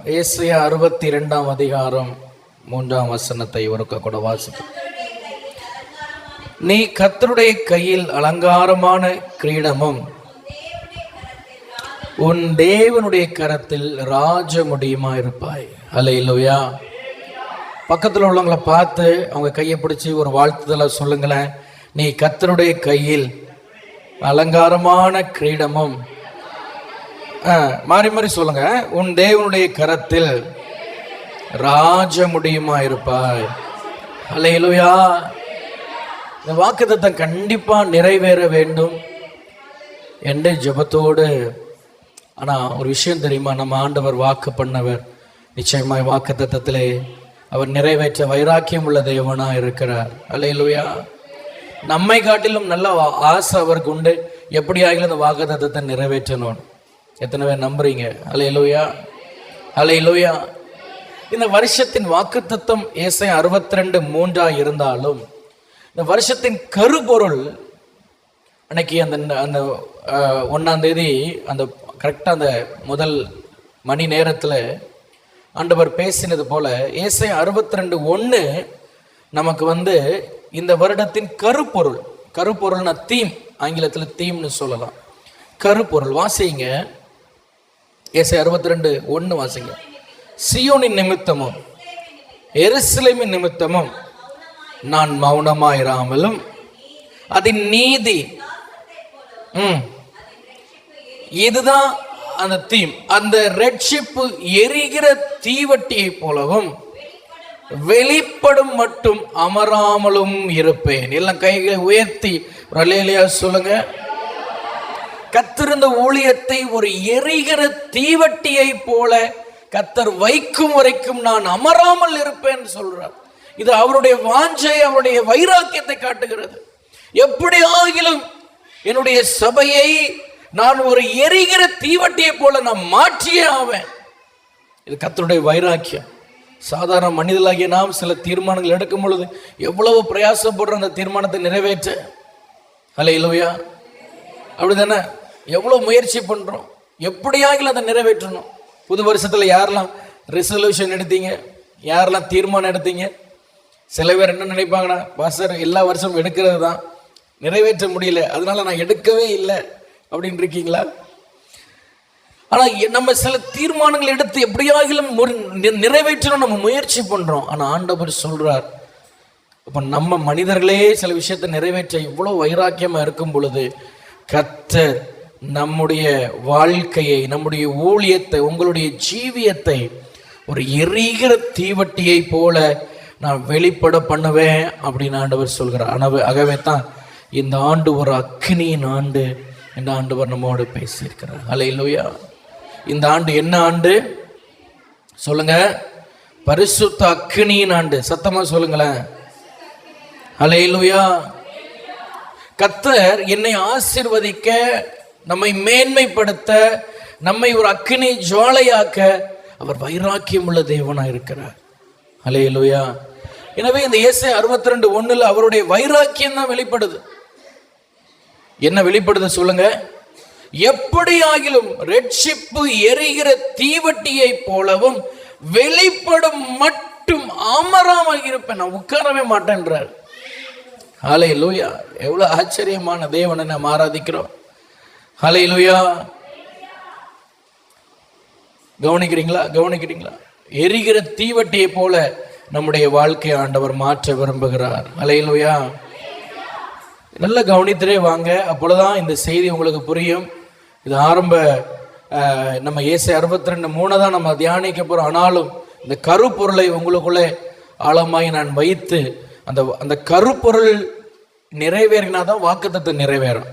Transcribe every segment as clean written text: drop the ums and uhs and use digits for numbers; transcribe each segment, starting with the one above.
ஏசாயா 62 அதிகாரம் 3 வசனத்தை ஒருக்க கூட வாசிக்க. நீ கர்த்தருடைய கையில் அலங்காரமான கிரீடமும் உன் தேவனுடைய கரத்தில் ராஜ முடியுமா இருப்பாய். அல்லேலூயா. பக்கத்தில் உள்ளவங்களை பார்த்து அவங்க கையை பிடிச்சி ஒரு வாழ்த்துதலை சொல்லுங்களேன். நீ கர்த்தருடைய கையில் அலங்காரமான கிரீடமும், மாறி மாறி சொல்லுங்க, உன் தேவனுடைய கரத்தில் ராஜ முடியுமா இருப்பாய். அல்லேலூயா. இந்த வாக்குத்தத்தம் கண்டிப்பா நிறைவேற வேண்டும் என்று ஜெபத்தோடு. ஆனா ஒரு விஷயம் தெரியுமா, நம்ம ஆண்டவர் வாக்கு பண்ணவர் நிச்சயமாய் வாக்குத்தத்தத்திலே அவர் நிறைவேற்ற வைராக்கியம் உள்ள தேவனா இருக்கிறார். அல்லேலூயா. நம்மை காட்டிலும் நல்ல ஆசை அவருக்கு உண்டு. எப்படி ஆகிலும் இந்த வாக்குத்தத்தத்தை நிறைவேற்றணும். எத்தனை பேர் நம்புறீங்க? அல்லேலூயா, அல்லேலூயா. இந்த வருஷத்தின் வாக்குத்தத்தம் ஏசாயா 62:3 இருந்தாலும் இந்த வருஷத்தின் கருப்பொருள் அன்னைக்கு அந்த 1ஆம் தேதி அந்த கரெக்டாக அந்த முதல் மணி நேரத்தில் ஆண்டவர் பேசினது போல ஏசாயா 62:1 நமக்கு இந்த வருடத்தின் கருப்பொருள். கருப்பொருள்னா தீம், ஆங்கிலத்தில் தீம்னு சொல்லலாம். கருப்பொருள் வாசிங்க. ஏசாயா 62:1 வாசிங்க. சியோனின் நிமித்தமும் எருசலேமின் நிமித்தமும் நான் மௌனமாயிராமலும் அதன் நீதி, இதுதான் அந்த தீம். அந்த ரெட்ஷிப்பு எரிகிற தீவட்டியை போலவும் வெளிப்படும் மட்டும் அமராமலும் இருப்பேன். எல்லாம் கைகளை உயர்த்தி அல்லேலூயா சொல்லுங்க. கர்த்தர் இந்த ஊழியத்தை ஒரு எரிகிற தீவட்டியை போல கர்த்தர் வைக்கும் வரைக்கும் நான் அமராமல் இருப்பேன் சொல்றார். இது அவருடைய வாஞ்சை, அவருடைய வைராக்கியத்தை காட்டுகிறது. எப்படி ஆகிலும் என்னுடைய சபையை நான் ஒரு எரிகிற தீவட்டியை போல நான் மாற்றியே ஆவேன். இது கர்த்தருடைய வைராக்கியம். சாதாரண மனிதர்களாகிய நாம் சில தீர்மானங்கள் எடுக்கும் பொழுது எவ்வளவு பிரயாசப்படுற அந்த தீர்மானத்தை நிறைவேற்ற. அல்லேலூயா. அப்படிதானே? எவ்வளவு முயற்சி பண்றோம், எப்படியாகிலும் அதை நிறைவேற்றணும். புது வருஷத்துல யாரெல்லாம் ரெசல்யூஷன் எடுத்தீங்க, யாரெல்லாம் தீர்மானம் எடுத்தீங்க? சில பேர் என்ன நினைப்பாங்கன்னா, பாஸ்டர் எல்லா வருஷமும் எடுக்கிறது தான், நிறைவேற்ற முடியல, அதனால நான் எடுக்கவே இல்லை அப்படின்னு இருக்கீங்களா? ஆனா நம்ம சில தீர்மானங்கள் எடுத்து எப்படியாகிலும் நிறைவேற்றணும் நம்ம முயற்சி பண்றோம். ஆனா ஆண்டவர் சொல்றார், அப்ப நம்ம மனிதர்களே சில விஷயத்தை நிறைவேற்ற இவ்வளவு வைராக்கியமா இருக்கும் பொழுது கர்த்தர் நம்முடைய வாழ்க்கையை, நம்முடைய ஊழியத்தை, உங்களுடைய ஜீவியத்தை ஒரு எரிகிற தீவட்டியை போல நான் வெளிப்பட பண்ணுவேன் அப்படின்னு ஆண்டவர் சொல்கிறார். ஆகவே தான் இந்த ஆண்டு ஒரு அக்கினியின் ஆண்டு என்று ஆண்டவர் நம்மோடு பேசியிருக்கிறார். அல்லேலூயா. இந்த ஆண்டு என்ன ஆண்டு சொல்லுங்க? பரிசுத்த அக்கினியின் ஆண்டு. சத்தமா சொல்லுங்களேன். அல்லேலூயா. கர்த்தர் என்னை ஆசீர்வதிக்க, நம்மை மேன்மைப்படுத்த, நம்மை ஒரு அக்கினி ஜுவாலையாக்க அவர் வைராக்கியம் உள்ள தேவனா இருக்கிறார். அல்லேலூயா. எனவே இந்த ஏசாயா 62:1 அவருடைய வைராக்கியம் தான் வெளிப்படுது. என்ன வெளிப்படுது சொல்லுங்க? எப்படி ஆகிலும் ரெட்ஷிப்பு எரிகிற தீவட்டியை போலவும் வெளிப்படும் மட்டும் அமராமல் இருப்பேன், நான் உட்காரவே மாட்டேன்றார். அல்லேலூயா. எவ்வளவு ஆச்சரியமான தேவனை நாம் ஆராதிக்கிறோம். அல்லேலூயா. கவனிக்கிறீங்களா? எரிகிற தீவட்டியை போல நம்முடைய வாழ்க்கையை ஆண்டவர் மாற்ற விரும்புகிறார். அல்லேலூயா. நல்லா கவனித்துட்டே வாங்க, அப்பொழுதுதான் இந்த செய்தி உங்களுக்கு புரியும். இது ஆரம்ப நம்ம ஏசாயா 62:3 தான் நம்ம தியானிக்க போறோம். ஆனாலும் இந்த கருப்பொருளை உங்களுக்குள்ளே ஆழமாய் நான் வைத்து அந்த கருப்பொருள் நிறைவேறினாதான் வாக்குத்தத்தம் நிறைவேறும்.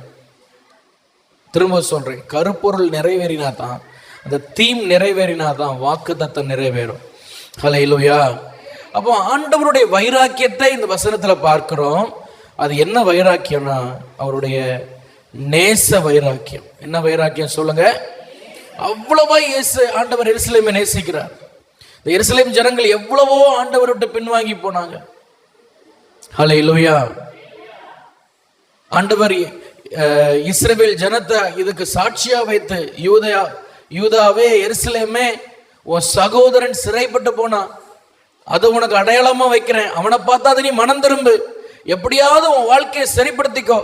திரும்ப சொல்றேன், கருப்பொருள் நிறைவேறினா தான், அந்த தீம் நிறைவேறினா தான் வாக்குத்தத்தம் நிறைவேறும். அல்லேலூயா. அப்போ ஆண்டவருடைய வைராக்கியத்தை இந்த வசனத்துல பார்க்கிறோம். அது என்ன வைராக்கியம்னா அவருடைய நேச வைராக்கியம். என்ன வைராக்கியம் சொல்லுங்க? அவ்வளவா ஆண்டவர் எருசலேமை நேசிக்கிறார். இந்த எருசலேம் ஜனங்கள் எவ்வளவோ ஆண்டவர் விட்டு பின்வாங்கி போனாங்க. அல்லேலூயா. ஆண்டவர் இஸ்ரவேல் ஜனத்தை இதுக்கு சாட்சியா வைத்து, யூதாவே எருசலேமே உன் சகோதரன் சிறைப்பட்டு போனான், அது உனக்கு அடையாளமா வைக்கிறேன், அவனை பார்த்தா அது நீ மனம் திரும்பு, எப்படியாவது உன் வாழ்க்கையை சரிப்படுத்திக்கோ.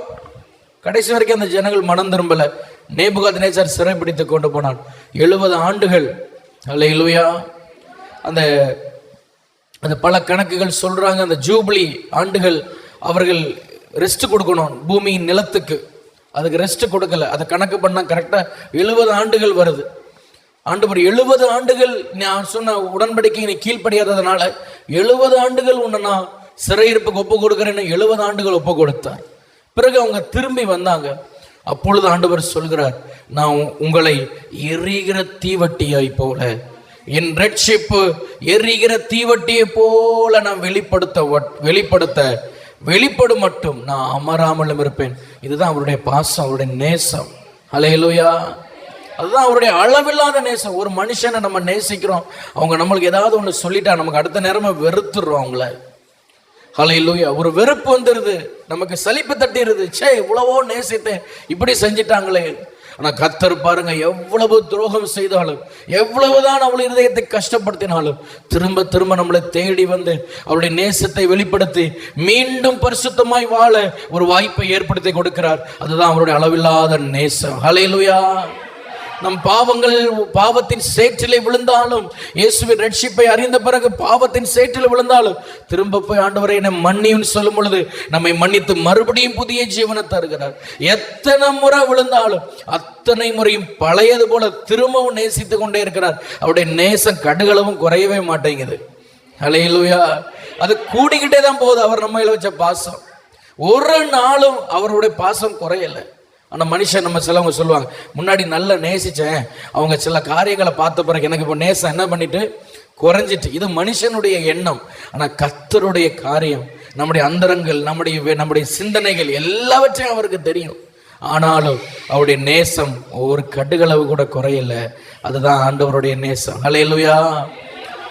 கடைசி வரைக்கும் அந்த ஜனங்கள் மனம் திரும்பல. நேபுகாத்நேச்சார் சிறைப்பிடித்து கொண்டு போனான் 70 ஆண்டுகள். அல்லேலூயா. அந்த பல கணக்குகள் சொல்றாங்க, அந்த ஜூபிலி ஆண்டுகள் அவர்கள் ரெஸ்ட் கொடுக்கணும் பூமியின் நிலத்துக்கு, அதுக்கு ரெஸ்ட் கொடுக்கல. அதை கணக்கு பண்ணா கரெக்டா 70 ஆண்டுகள் வருது. ஆண்டவர் 70 ஆண்டுகள் நான் சொன்ன உடன்படிக்கை நீ கீழ்ப்படியாததுனால 70 ஆண்டுகள் உன்னை நான் சிறையிருப்புக்கு ஒப்பு கொடுக்கிறேன்னு 70 ஆண்டுகள் ஒப்பு கொடுத்தார். பிறகு அவங்க திரும்பி வந்தாங்க. அப்பொழுது ஆண்டவர் சொல்கிறார், நான் உங்களை எரிகிற தீவட்டியாய் போல, என் ரட்சிப்பு எரிகிற தீவட்டியை போல நான் வெளிப்படும் மட்டும் நான் அமராமலும் இருப்பேன். இதுதான் அவருடைய பாசம், அவருடைய நேசம். அல்லேலூயா. அதுதான் அவருடைய அளவில்லாத நேசம். ஒரு மனுஷனை நம்ம நேசிக்கிறோம், அவங்க நம்மளுக்கு ஏதாவது ஒன்று சொல்லிட்டா நமக்கு அடுத்த நேரமா வெறுத்துடுறோம் அவங்கள. அல்லேலூயா. ஒரு வெறுப்பு வந்துடுது, நமக்கு சலிப்பு தட்டிடுது. இவ்வளவோ நேசித்தேன், இப்படி செஞ்சிட்டாங்களே. ஆனா கர்த்தர் பாருங்க, எவ்வளவு துரோகம் செய்தாலும், எவ்வளவுதான் அவள் இருதயத்தை கஷ்டப்படுத்தினாலும் திரும்ப திரும்ப நம்மளை தேடி வந்து அவருடைய நேசத்தை வெளிப்படுத்தி மீண்டும் பரிசுத்தமாய் வாழ ஒரு வாய்ப்பை ஏற்படுத்தி கொடுக்கிறார். அதுதான் அவருடைய அளவில்லாத நேசம். அல்லேலூயா. நம் பாவத்தின் சேற்றிலே விழுந்தாலும், இயேசுவின் ரட்சிப்பை அறிந்த பிறகு பாவத்தின் சேற்றில் விழுந்தாலும் திரும்ப போய் ஆண்டவரை என்னை மன்னியும் சொல்லும் பொழுது நம்மை மன்னித்து மறுபடியும் புதிய ஜீவனை தருகிறார். எத்தனை முறை விழுந்தாலும் அத்தனை முறையும் பழையது போல திரும்பவும் நேசித்து கொண்டே இருக்கிறார். அவருடைய நேசம் கடுகளவும் குறையவே மாட்டேங்குது. அல்லேலூயா. அது கூடிக்கிட்டே தான் போகுது. அவர் நம்ம வச்ச பாசம் ஒரு நாளும் அவருடைய பாசம் குறையல. ஆனால் மனுஷன் நம்ம சிலவங்க சொல்லுவாங்க, முன்னாடி நல்லா நேசித்தேன், அவங்க சில காரியங்களை பார்த்த பிறகு எனக்கு இப்போ நேசம் என்ன பண்ணிட்டு குறைஞ்சிட்டு. இது மனுஷனுடைய எண்ணம். ஆனால் கர்த்தருடைய காரியம், நம்முடைய அந்தரங்கள், நம்முடைய சிந்தனைகள் எல்லாவற்றையும் அவருக்கு தெரியும். ஆனாலும் அவருடைய நேசம் ஒரு கடுகளவு கூட குறையல. அதுதான் ஆண்டவருடைய நேசம். அல்லேலூயா.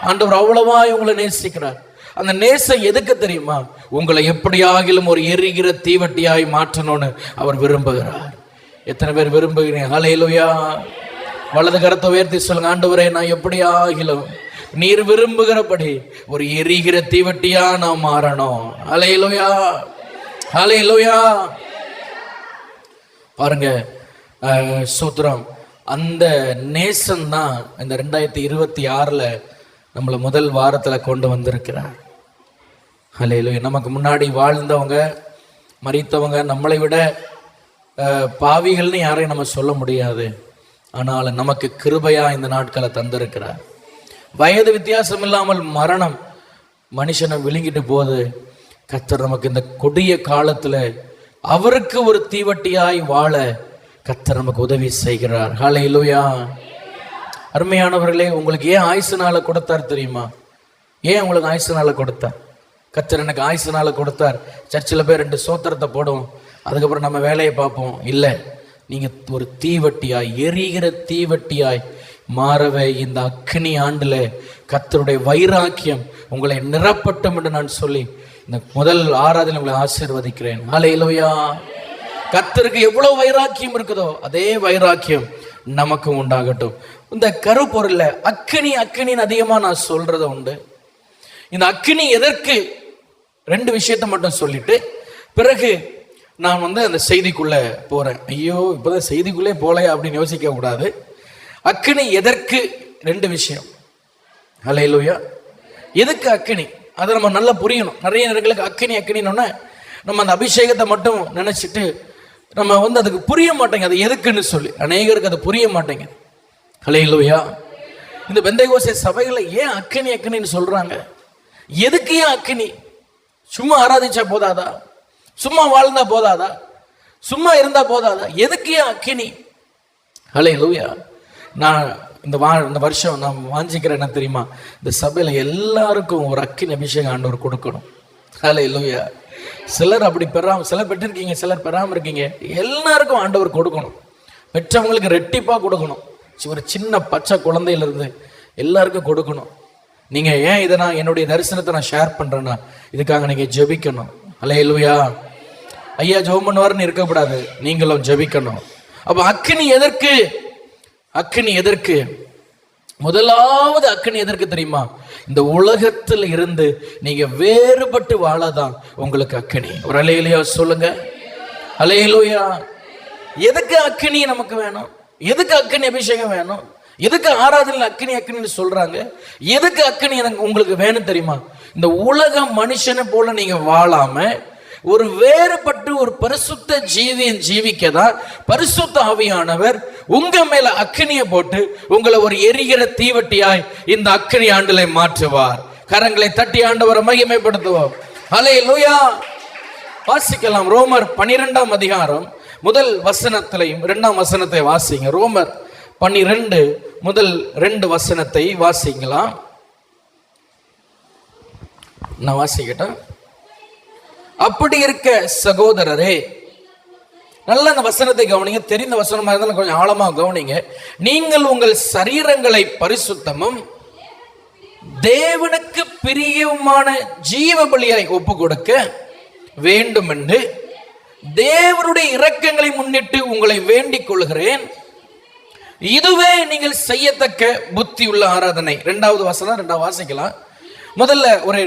ஆண்டவர் அவ்வளவா இவங்களை நேசிக்கிறார். அந்த நேசம் எதுக்கு தெரியுமா? உங்களை எப்படியாகிலும் ஒரு எரிகிற தீவட்டியாய் மாற்றணும்னு அவர் விரும்புகிறார். எத்தனை பேர் விரும்புகிறீங்க? அல்லேலூயா. வலது கரத்தை உயர்த்தி சொல்லுங்க, ஆண்டவரே நான் எப்படியாகிலும் நீர் விரும்புகிறபடி ஒரு எரிகிற தீவட்டியா நான் மாறணும். அல்லேலூயா. அல்லேலூயா. பாருங்க, சூத்திரம். அந்த நேசம் தான் இந்த 2026 நம்மளை முதல் வாரத்தில் கொண்டு வந்திருக்கிறார். அல்லேலூயா. நமக்கு முன்னாடி வாழ்ந்தவங்க, மரித்தவங்க, நம்மளை விட பாவிகள்னு யாரையும் நம்ம சொல்ல முடியாது. ஆனால் நமக்கு கிருபையா இந்த நாட்களை தந்திருக்கிறார். வயது வித்தியாசம் இல்லாமல் மரணம் மனுஷனை விழுங்கிட்டு போது, கர்த்தர் நமக்கு இந்த கொடிய காலத்துல அவருக்கு ஒரு தீவட்டியாய் வாழ கர்த்தர் நமக்கு உதவி செய்கிறார். அல்லேலூயா. அருமையானவர்களே, உங்களுக்கு ஏன் ஆயுசு நாளை கொடுத்தார் தெரியுமா? ஏன் உங்களுக்கு ஆயுசு நாளை கொடுத்தார்? கர்த்தர் எனக்கு ஆயுசு நாளை கொடுத்தார். சர்ச்சில் போய் 2 சோத்திரத்தை போடுவோம், அதுக்கப்புறம் நம்ம வேலையை பார்ப்போம். இல்லை, நீங்கள் ஒரு தீவட்டியாய், எரிகிற தீவட்டியாய் மாறவே இந்த அக்னி ஆண்டுல கர்த்தருடைய வைராக்கியம் உங்களை நிரப்பட்டும் என்று நான் சொல்லி இந்த முதல் ஆராதனை உங்களை ஆசீர்வதிக்கிறேன். அல்லேலூயா. கர்த்தருக்கு எவ்வளவு வைராக்கியம் இருக்குதோ அதே வைராக்கியம் நமக்கும் உண்டாகட்டும். இந்த கருப்பொருள்ல அக்கினின்னு அதிகமா நான் சொல்றது உண்டு. இந்த அக்கினி எதற்கு? 2 விஷயத்தை மட்டும் சொல்லிட்டு பிறகு நான் அந்த செய்திக்குள்ள போறேன். ஐயோ, இப்பதான் செய்திக்குள்ளே போலையா அப்படின்னு யோசிக்க கூடாது. அக்கினி எதற்கு? 2 விஷயம். அல்லேலூயா. எதுக்கு அக்கினி? அதை நம்ம நல்லா புரியணும். நிறைய நேரங்களுக்கு அக்கினின்னு நம்ம அந்த அபிஷேகத்தை மட்டும் நினைச்சிட்டு நம்ம அதுக்கு புரிய மாட்டேங்க அது எதுக்குன்னு சொல்லி. அநேகருக்கு அது புரிய மாட்டேங்க. அல்லேலூயா. இந்த பெந்தைகோஸ்தே சபைகளை ஏன் அக்கினின்னு சொல்றாங்க? எதுக்கு ஏன் அக்கினி? சும்மா ஆராதிச்சா போதாதா? சும்மா வாழ்ந்தா போதாதா? சும்மா இருந்தா போதாதா? எதுக்கு ஏன் அக்கினி? அல்லேலூயா. நான் இந்த வருஷம் நான் வாஞ்சிக்கிறேன் என்ன தெரியுமா? இந்த சபையில எல்லாருக்கும் ஒரு அக்கினி அபிஷேகம் ஆண்டவர் கொடுக்கணும். அல்லேலூயா. சிலர் அப்படி சிலர் பெற்றிருக்கீங்க, சிலர் பெறாம இருக்கீங்க. எல்லாருக்கும் ஆண்டவர் கொடுக்கணும். பெற்றவங்களுக்கு ரெட்டிப்பா கொடுக்கணும். ஒரு சின்ன பச்சை குழந்தையிலிருந்து எல்லாருக்கும் கொடுக்கணும். நீங்க ஏன் இதை நான் என்னுடைய தரிசனத்தை நான் ஷேர் பண்றேன்னா, இதுக்காக நீங்க ஜெபிக்கணும். அல்லேலூயா. ஐயா ஜெபம் பண்ணுவாருன்னு இருக்கக்கூடாது, நீங்களும் ஜெபிக்கணும். அப்ப அக்கினி எதற்கு? அக்கினி எதற்கு? முதலாவது அக்கினி எதற்கு தெரியுமா? இந்த உலகத்தில் இருந்து நீங்க வேறுபட்டு வாழதான் உங்களுக்கு அக்கினி. ஒரு அல்லேலூயா சொல்லுங்க. அல்லேலூயா. எதுக்கு அக்கினி நமக்கு வேணும்? எதுக்கு அக்கினி அபிஷேகம் வேணும்? எதுக்கு ஆராதனையில் அக்கினி அக்கினின்னு சொல்றாங்க? எதுக்கு அக்கினி எனக்கு உங்களுக்கு வேணும் தெரியுமா? இந்த உலக மனுஷனை போல நீங்க வாழாம ஒரு வேறுபட்டு ஒரு பரிசுத்த ஜீவியம் ஜீவிக்கதான் பரிசுத்த ஆவியானவர் உங்க மேல அக்கினியை போட்டு உங்களை ஒரு எரிகிற தீவட்டியாய் இந்த அக்கினி ஆண்டிலை மாற்றுவார். கரங்களை தட்டி ஆண்டவரை மகிமைப்படுத்துவோம். அல்லேலூயா. வாசிக்கலாம். ரோமர் 12ஆம் அதிகாரம் முதல் வசனத்திலையும் 2ஆம் வசனத்தை வாசிங்க. ரோமர் 12 முதல் 2 வசனத்தை வாசிக்கலாம். நான் வாசிக்கிட்டேன். அப்படி இருக்க சகோதரரே, நல்ல அந்த வசனத்தை கவனிங்க. தெரிந்த வசனமாக இருந்தாலும் கொஞ்சம் ஆழமாக கவனிங்க. நீங்கள் உங்கள் சரீரங்களை பரிசுத்தமும் தேவனுக்கு பிரியமான ஜீவ பலியாய் ஒப்பு கொடுக்க வேண்டும் என்று தேவனுடைய இரக்கங்களை முன்னிட்டு உங்களை வேண்டிக் கொள்கிறேன். இதுவே நீங்கள் செய்யத்தக்க புத்தி உள்ள ஆராதனை. 2வது வசனம் 2வது வாசிக்கலாம். முதல்ல ஒரே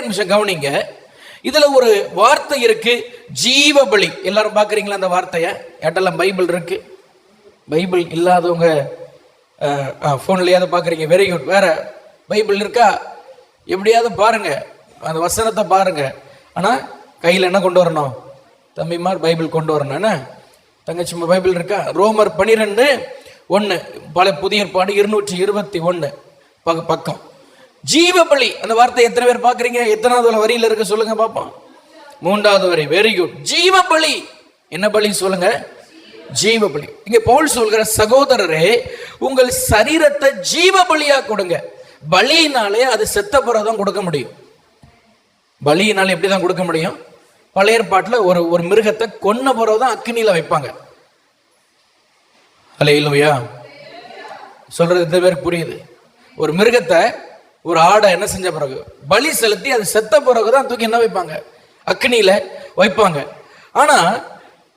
நிமிஷம் கவனிங்க. இதுல ஒரு வார்த்தை இருக்கு, ஜீவ பலி. எல்லாரும் பாக்குறீங்களா அந்த வார்த்தைய? எட்டெல்லாம் பைபிள் இருக்கு. பைபிள் இல்லாதவங்க போன்லயாவது பாக்குறீங்க. Very good. வேற பைபிள் இருக்கா? எப்படியாவது பாருங்க, அந்த வசனத்தை பாருங்க. ஆனா கையில் என்ன கொண்டு வரணும்? தம்பிமார் பைபிள் கொண்டு வரணும். என்ன தங்கச்சி பைபிள் இருக்கா? ரோமர் 12:1 பல புதிய ஏற்பாடு 221 பக்கம். ஜீவ பலி அந்த வார்த்தை எத்தனை பேர் பாக்குறீங்க? எத்தனாவது வரியில இருக்கு சொல்லுங்க பாப்போம். 3வது வரி. Very good. ஜீவ பலி. என்ன பலி சொல்லுங்க? ஜீவ பலி. இங்க பவுல் சொல்கிற, சகோதரரே உங்கள் சரீரத்தை ஜீவ பலியா கொடுங்க. பலியினாலே அது செத்த பிறகுதான் கொடுக்க முடியும். பலியினால எப்படிதான் கொடுக்க முடியும்? பழைய ஏற்பாட்டுல ஒரு மிருகத்தை கொன்ன பிறகுதான் அக்கினியில வைப்பாங்க. அல்லேலூயா. சொல்றது எத்தனை பேருக்கு புரியுது? ஒரு மிருகத்தை, ஒரு ஆடை என்ன செஞ்ச பிறகு பலி செலுத்தி அது செத்த பிறகுதான் தூக்கி என்ன வைப்பாங்க? அக்னியில வைப்பாங்க. ஆனா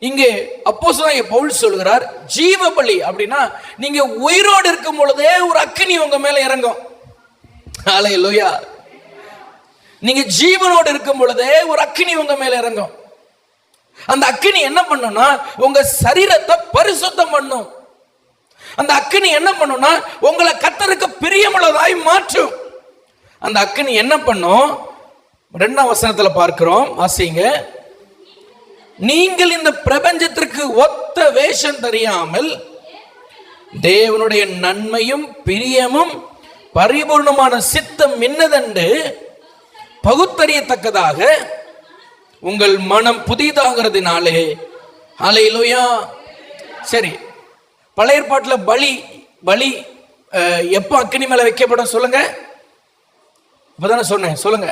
இங்கே அப்போஸ்தலனாகிய பவுல் சொல்கிறார், ஜீவ பலி அப்படின்னா நீங்க உயிரோடு இருக்கும் பொழுதே ஒரு அக்னி உங்க மேல இறங்கும். அல்லேலூயா. நீங்க ஜீவனோடு இருக்கும் பொழுதே ஒரு அக்னி உங்க மேல இறங்கும். அந்த அக்னி என்ன பண்ணும்னா உங்க சரீரத்தை பரிசுத்தம் பண்ணும். அந்த அக்னி என்ன பண்ணும்னா உங்களை கர்த்தருக்கு பிரியமுள்ளதாய் மாற்றும். அந்த அக்னி என்ன பண்ணும்? 2ஆம் வசனத்துல பார்க்கிறோம். வாசிங்க. நீங்கள் இந்த பிரபஞ்சத்திற்கு ஒத்த வேஷம் தெரியாமல் தேவனுடைய நன்மையும் பிரியமும் பரிபூர்ணமான சித்தம் என்னதென்று பகுத்தறியத்தக்கதாக உங்கள் மனம் புதிதாகிறதுனாலே. அல்லேலூயா. சரி, பழைய ஏற்பாட்டில் பலி எப்போ அக்கினி மேல வைக்கப்படும் சொல்லுங்க? இப்பதானே சொன்னேன். சொல்லுங்க.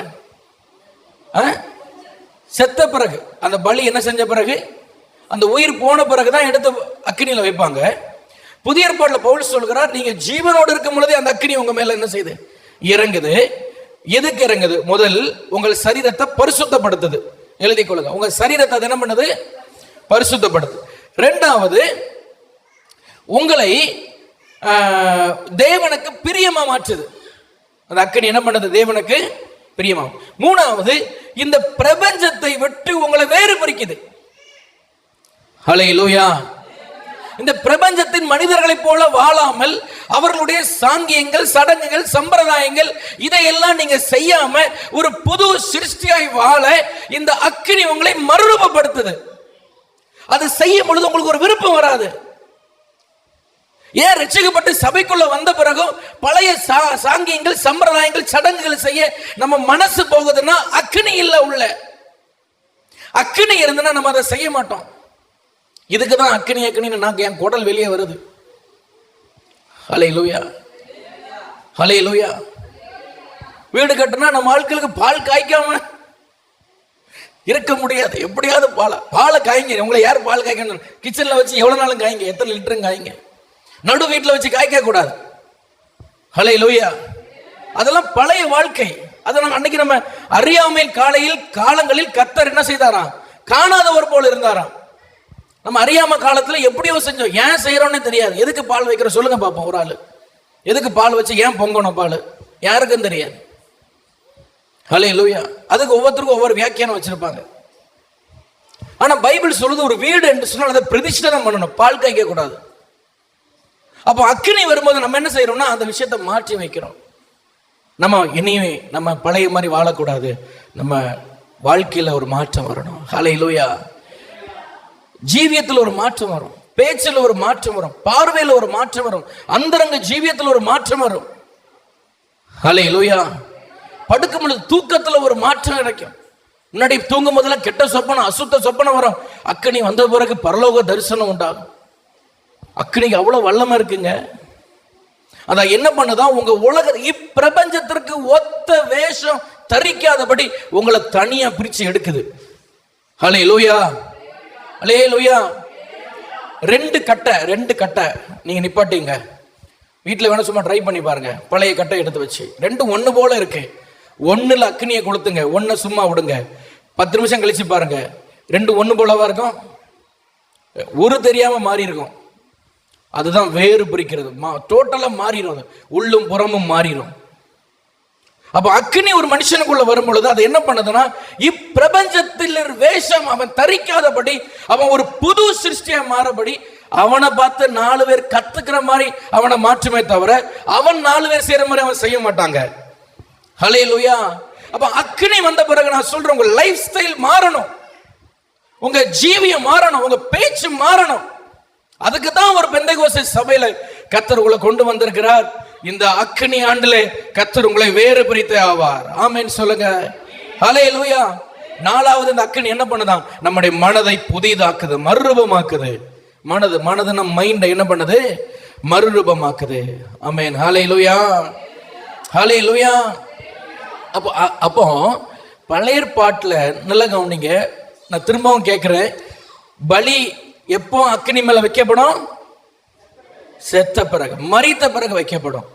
செத்த பிறகு அந்த பலி என்ன செஞ்ச பிறகு, அந்த உயிர் போன பிறகுதான் எடுத்து அக்கினியில வைப்பாங்க. புதிய ஏற்பாட்டில் பவுல் சொல்கிறார், நீங்க ஜீவனோடு இருக்கும் பொழுதே அந்த அக்கினி உங்க மேல என்ன செய்யுது? இறங்குது. எதுக்கு இறங்குது? முதல் உங்கள் சரீரத்தை பரிசுத்தப்படுத்துது. எழுதிக் கொள்ளுங்க. உங்க சரீரத்தை என்ன பண்ணுது? பரிசுத்தப்படுத்து. 2வது உங்களை தேவனுக்கு பிரியமா மாற்றுது. அந்த அக்கினி என்ன பண்ணுது? தேவனுக்கு பிரியமா. 3வது இந்த பிரபஞ்சத்தை விட்டு உங்களை வேறு பிரிக்குது. அல்லேலூயா. இந்த பிரபஞ்சத்தின் மனிதர்களைப் போல வாழாமல் அவர்களுடைய சாங்கியங்கள், சடங்குகள், சம்பிரதாயங்கள் இதையெல்லாம் நீங்க செய்யாம ஒரு புது சிருஷ்டியாய் வாழ இந்த அக்கினி உங்களை மறுரூபப்படுத்துது. அது செய்யும் பொழுது உங்களுக்கு ஒரு விருப்பம் வராது. ஏன்? ரட்சிக்கப்பட்டு சபைக்குள்ள வந்த பிறகும் பழைய சாங்கியங்கள், சம்பிரதாயங்கள், சடங்குகள் செய்ய நம்ம மனசு போகுதுன்னா அக்கினி இல்ல உள்ள. அக்கினி இருந்தனா நம்ம அதை செய்ய மாட்டோம். இதுக்குதான் அக்கினி அக்கினின்னு நான் என் குடல் வெளியே வருது. அல்லேலூயா. அல்லேலூயா. வீடு கட்டினா நம்ம ஆட்களுக்கு பால் காய்க்காம இருக்க முடியாது. எப்படியாவது பாலை காய்ங்க. உங்களை யார் பால் காய்க்கணும்? கிச்சன்ல வச்சு எவ்வளவு நாளும் காய்ங்க, எத்தனை லிட்டரும் காய்ங்க. நடு வீட்டில் வச்சு காய்க்க கூடாது. அல்லேலூயா. அதெல்லாம் பழைய வாழ்க்கை. அதெல்லாம் அன்னைக்கு நம்ம அறியாமையில் காலங்களில் கர்த்தர் என்ன செய்தாராம்? காணாதவர் போல இருந்தாராம். நம்ம அறியாம காலத்துல எப்படியோ செஞ்சோம். ஏன் செய்யறோம்னே தெரியாது. எதுக்கு பால் வைக்கிற சொல்லுங்க பாப்போம். ஒரு ஆளு எதுக்கு பால் வச்சு ஏன் பொங்கணும் பால்? யாருக்கும் தெரியாது. ஹல்லேலூயா. அதுக்கு ஒவ்வொருத்தருக்கும் ஒவ்வொரு வியாக்கியானம் வச்சிருப்பாங்க. ஆனா பைபிள் சொல்லுது, ஒரு வீடு என்று சொன்னால் அதை பிரதிஷ்டனம் பண்ணணும், பால் காய்க்க கூடாது. அப்போ அக்கினி வரும்போது நம்ம என்ன செய்யறோம்னா அந்த விஷயத்தை மாற்றி வைக்கிறோம். நம்ம இனிமே நம்ம பழைய மாதிரி வாழக்கூடாது, நம்ம வாழ்க்கையில ஒரு மாற்றம் வரணும். ஹல்லேலூயா. ஜீவியத்தில் ஒரு மாற்றம் வரும், பேச்சில் ஒரு மாற்றம் வரும், பார்வையில் ஒரு மாற்றம் வரும், அந்தரங்க ஜீவியத்தில் ஒரு மாற்றம் வரும். ஹல்லேலூயா. படுக்கும் பொழுது தூக்கத்தில் ஒரு மாற்றம் கிடைக்கும். முன்னாடி தூங்கும் போதெல்லாம் கெட்ட சொப்பனம், அசுத்த சொப்பனம் வரும். அக்கினி வந்த பிறகு பரலோக தரிசனம் உண்டாகும். அக்கினிக்கு அவ்வளவு வல்லமை இருக்குங்க. அதான் என்ன பண்ணுதான், உங்க உலக இப்பிரபஞ்சத்திற்கு ஒத்த வேஷம் தரிக்காதபடி உங்களை தனியா பிரிச்சு எடுக்குது. ஹல்லேலூயா. ஹல்லேலூயா. ரெண்டு கட்டை நீங்க நிப்பாட்டிங்க. வீட்டில் வேணா சும்மா ட்ரை பண்ணி பாருங்க. பழைய கட்டை எடுத்து வச்சு ரெண்டும் ஒன்று போல இருக்கு. ஒன்னுல அக்னியை கொளுத்துங்க, ஒன்ன சும்மா விடுங்க. 10 நிமிஷம் கழிச்சு பாருங்க, ரெண்டு ஒன்று போலவா இருக்கும், ஒரு தெரியாம மாறி இருக்கும். அதுதான் வேறு பிரிக்கிறது. டோட்டலா மாறிடும், உள்ளும் புறமும் மாறிடும். அப்ப அக்னி ஒரு மனுஷனுக்குள்ள வரும் பொழுது அது என்ன பண்ணுதுன்னா, இப்பிரபஞ்சத்தில் வேஷம் அவன் தரிக்காதபடி, அவன் ஒரு புது சிருஷ்டியா மாறபடி, அவனை பார்த்து 4 பேர் கத்துக்கிற மாதிரி அவனை மாற்றுமே தவிர அவன் 4 பேர் செய்யற மாதிரி அவன் செய்ய மாட்டாங்க. ஹல்லேலூயா. அப்ப அக்னி வந்த பிறகு நான் சொல்றேன், உங்க லைஃப் ஸ்டைல் மாறணும், உங்க ஜீவியம் மாறணும், உங்க பேச்சு மாறணும். அதுக்கு தான் ஒரு பெந்தைகோஸ்தே சபையில கர்த்தர் உங்களை கொண்டு வந்திருக்கிறார். இந்த அக்னி ஆண்டிலே கர்த்தர் உங்களை வேறு பிரித்தே ஆவார். ஆமென் சொல்லுங்க. ஹல்லேலூயா. 4வது இந்த அக்னி என்ன பண்ணுதான், நம்முடைய மனதை புதிதாக்குது, மறுரூபமாக்குது. மனது நம்ம மைண்டை என்ன பண்ணுது, மறுரூபமாக்குது. ஆமென். ஹல்லேலூயா. ஹல்லேலூயா. அப்போ பழைய ஏற்பாட்டுல நல்ல கவனிங்க, நான் திரும்பவும் கேட்கிறேன், பலி எப்போ அக்னி மேல வைக்கப்படும்? செத்த பிறகு, மரித்த பிறகு வைக்கப்படும்.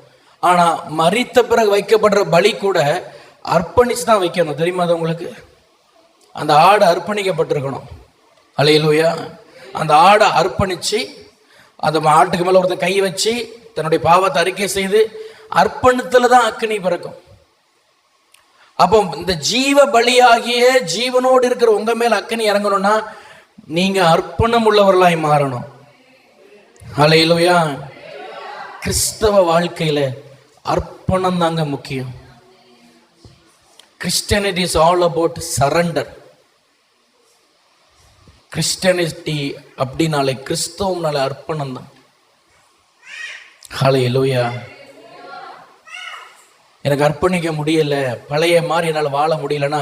ஆனா மரித்த பிறகு வைக்கப்படுற பலி கூட அர்ப்பணிச்சு தான் வைக்கணும். தெரியுமா அது உங்களுக்கு? அந்த ஆடு அர்ப்பணிக்கப்பட்டிருக்கணும். ஹல்லேலூயா. அந்த ஆடை அர்ப்பணிச்சு, அந்த ஆட்டுக்கு மேல ஒருத்தன் கை வச்சு தன்னுடைய பாவத்தை அறிக்கை செய்து அர்ப்பணத்துல தான் அக்னி பிறக்கும். அப்போ இந்த ஜீவ பலியாகிய ஜீவனோடு இருக்கிற உங்க மேல அக்னி இறங்கணும்னா நீங்க அர்ப்பணம் உள்ளவர்களாய் மாறணும். ஹல்லேலூயா. கிறிஸ்தவ வாழ்க்கையில அர்ப்பணம் தாங்க முக்கியம். Christianity is all about surrender. Christianity அப்படின்னாலே, கிறிஸ்தவம்னாலே அர்ப்பணம் தான். ஹல்லேலூயா. எனக்கு அர்ப்பணிக்க முடியல, பழைய மாதிரி என்னால் வாழ முடியலன்னா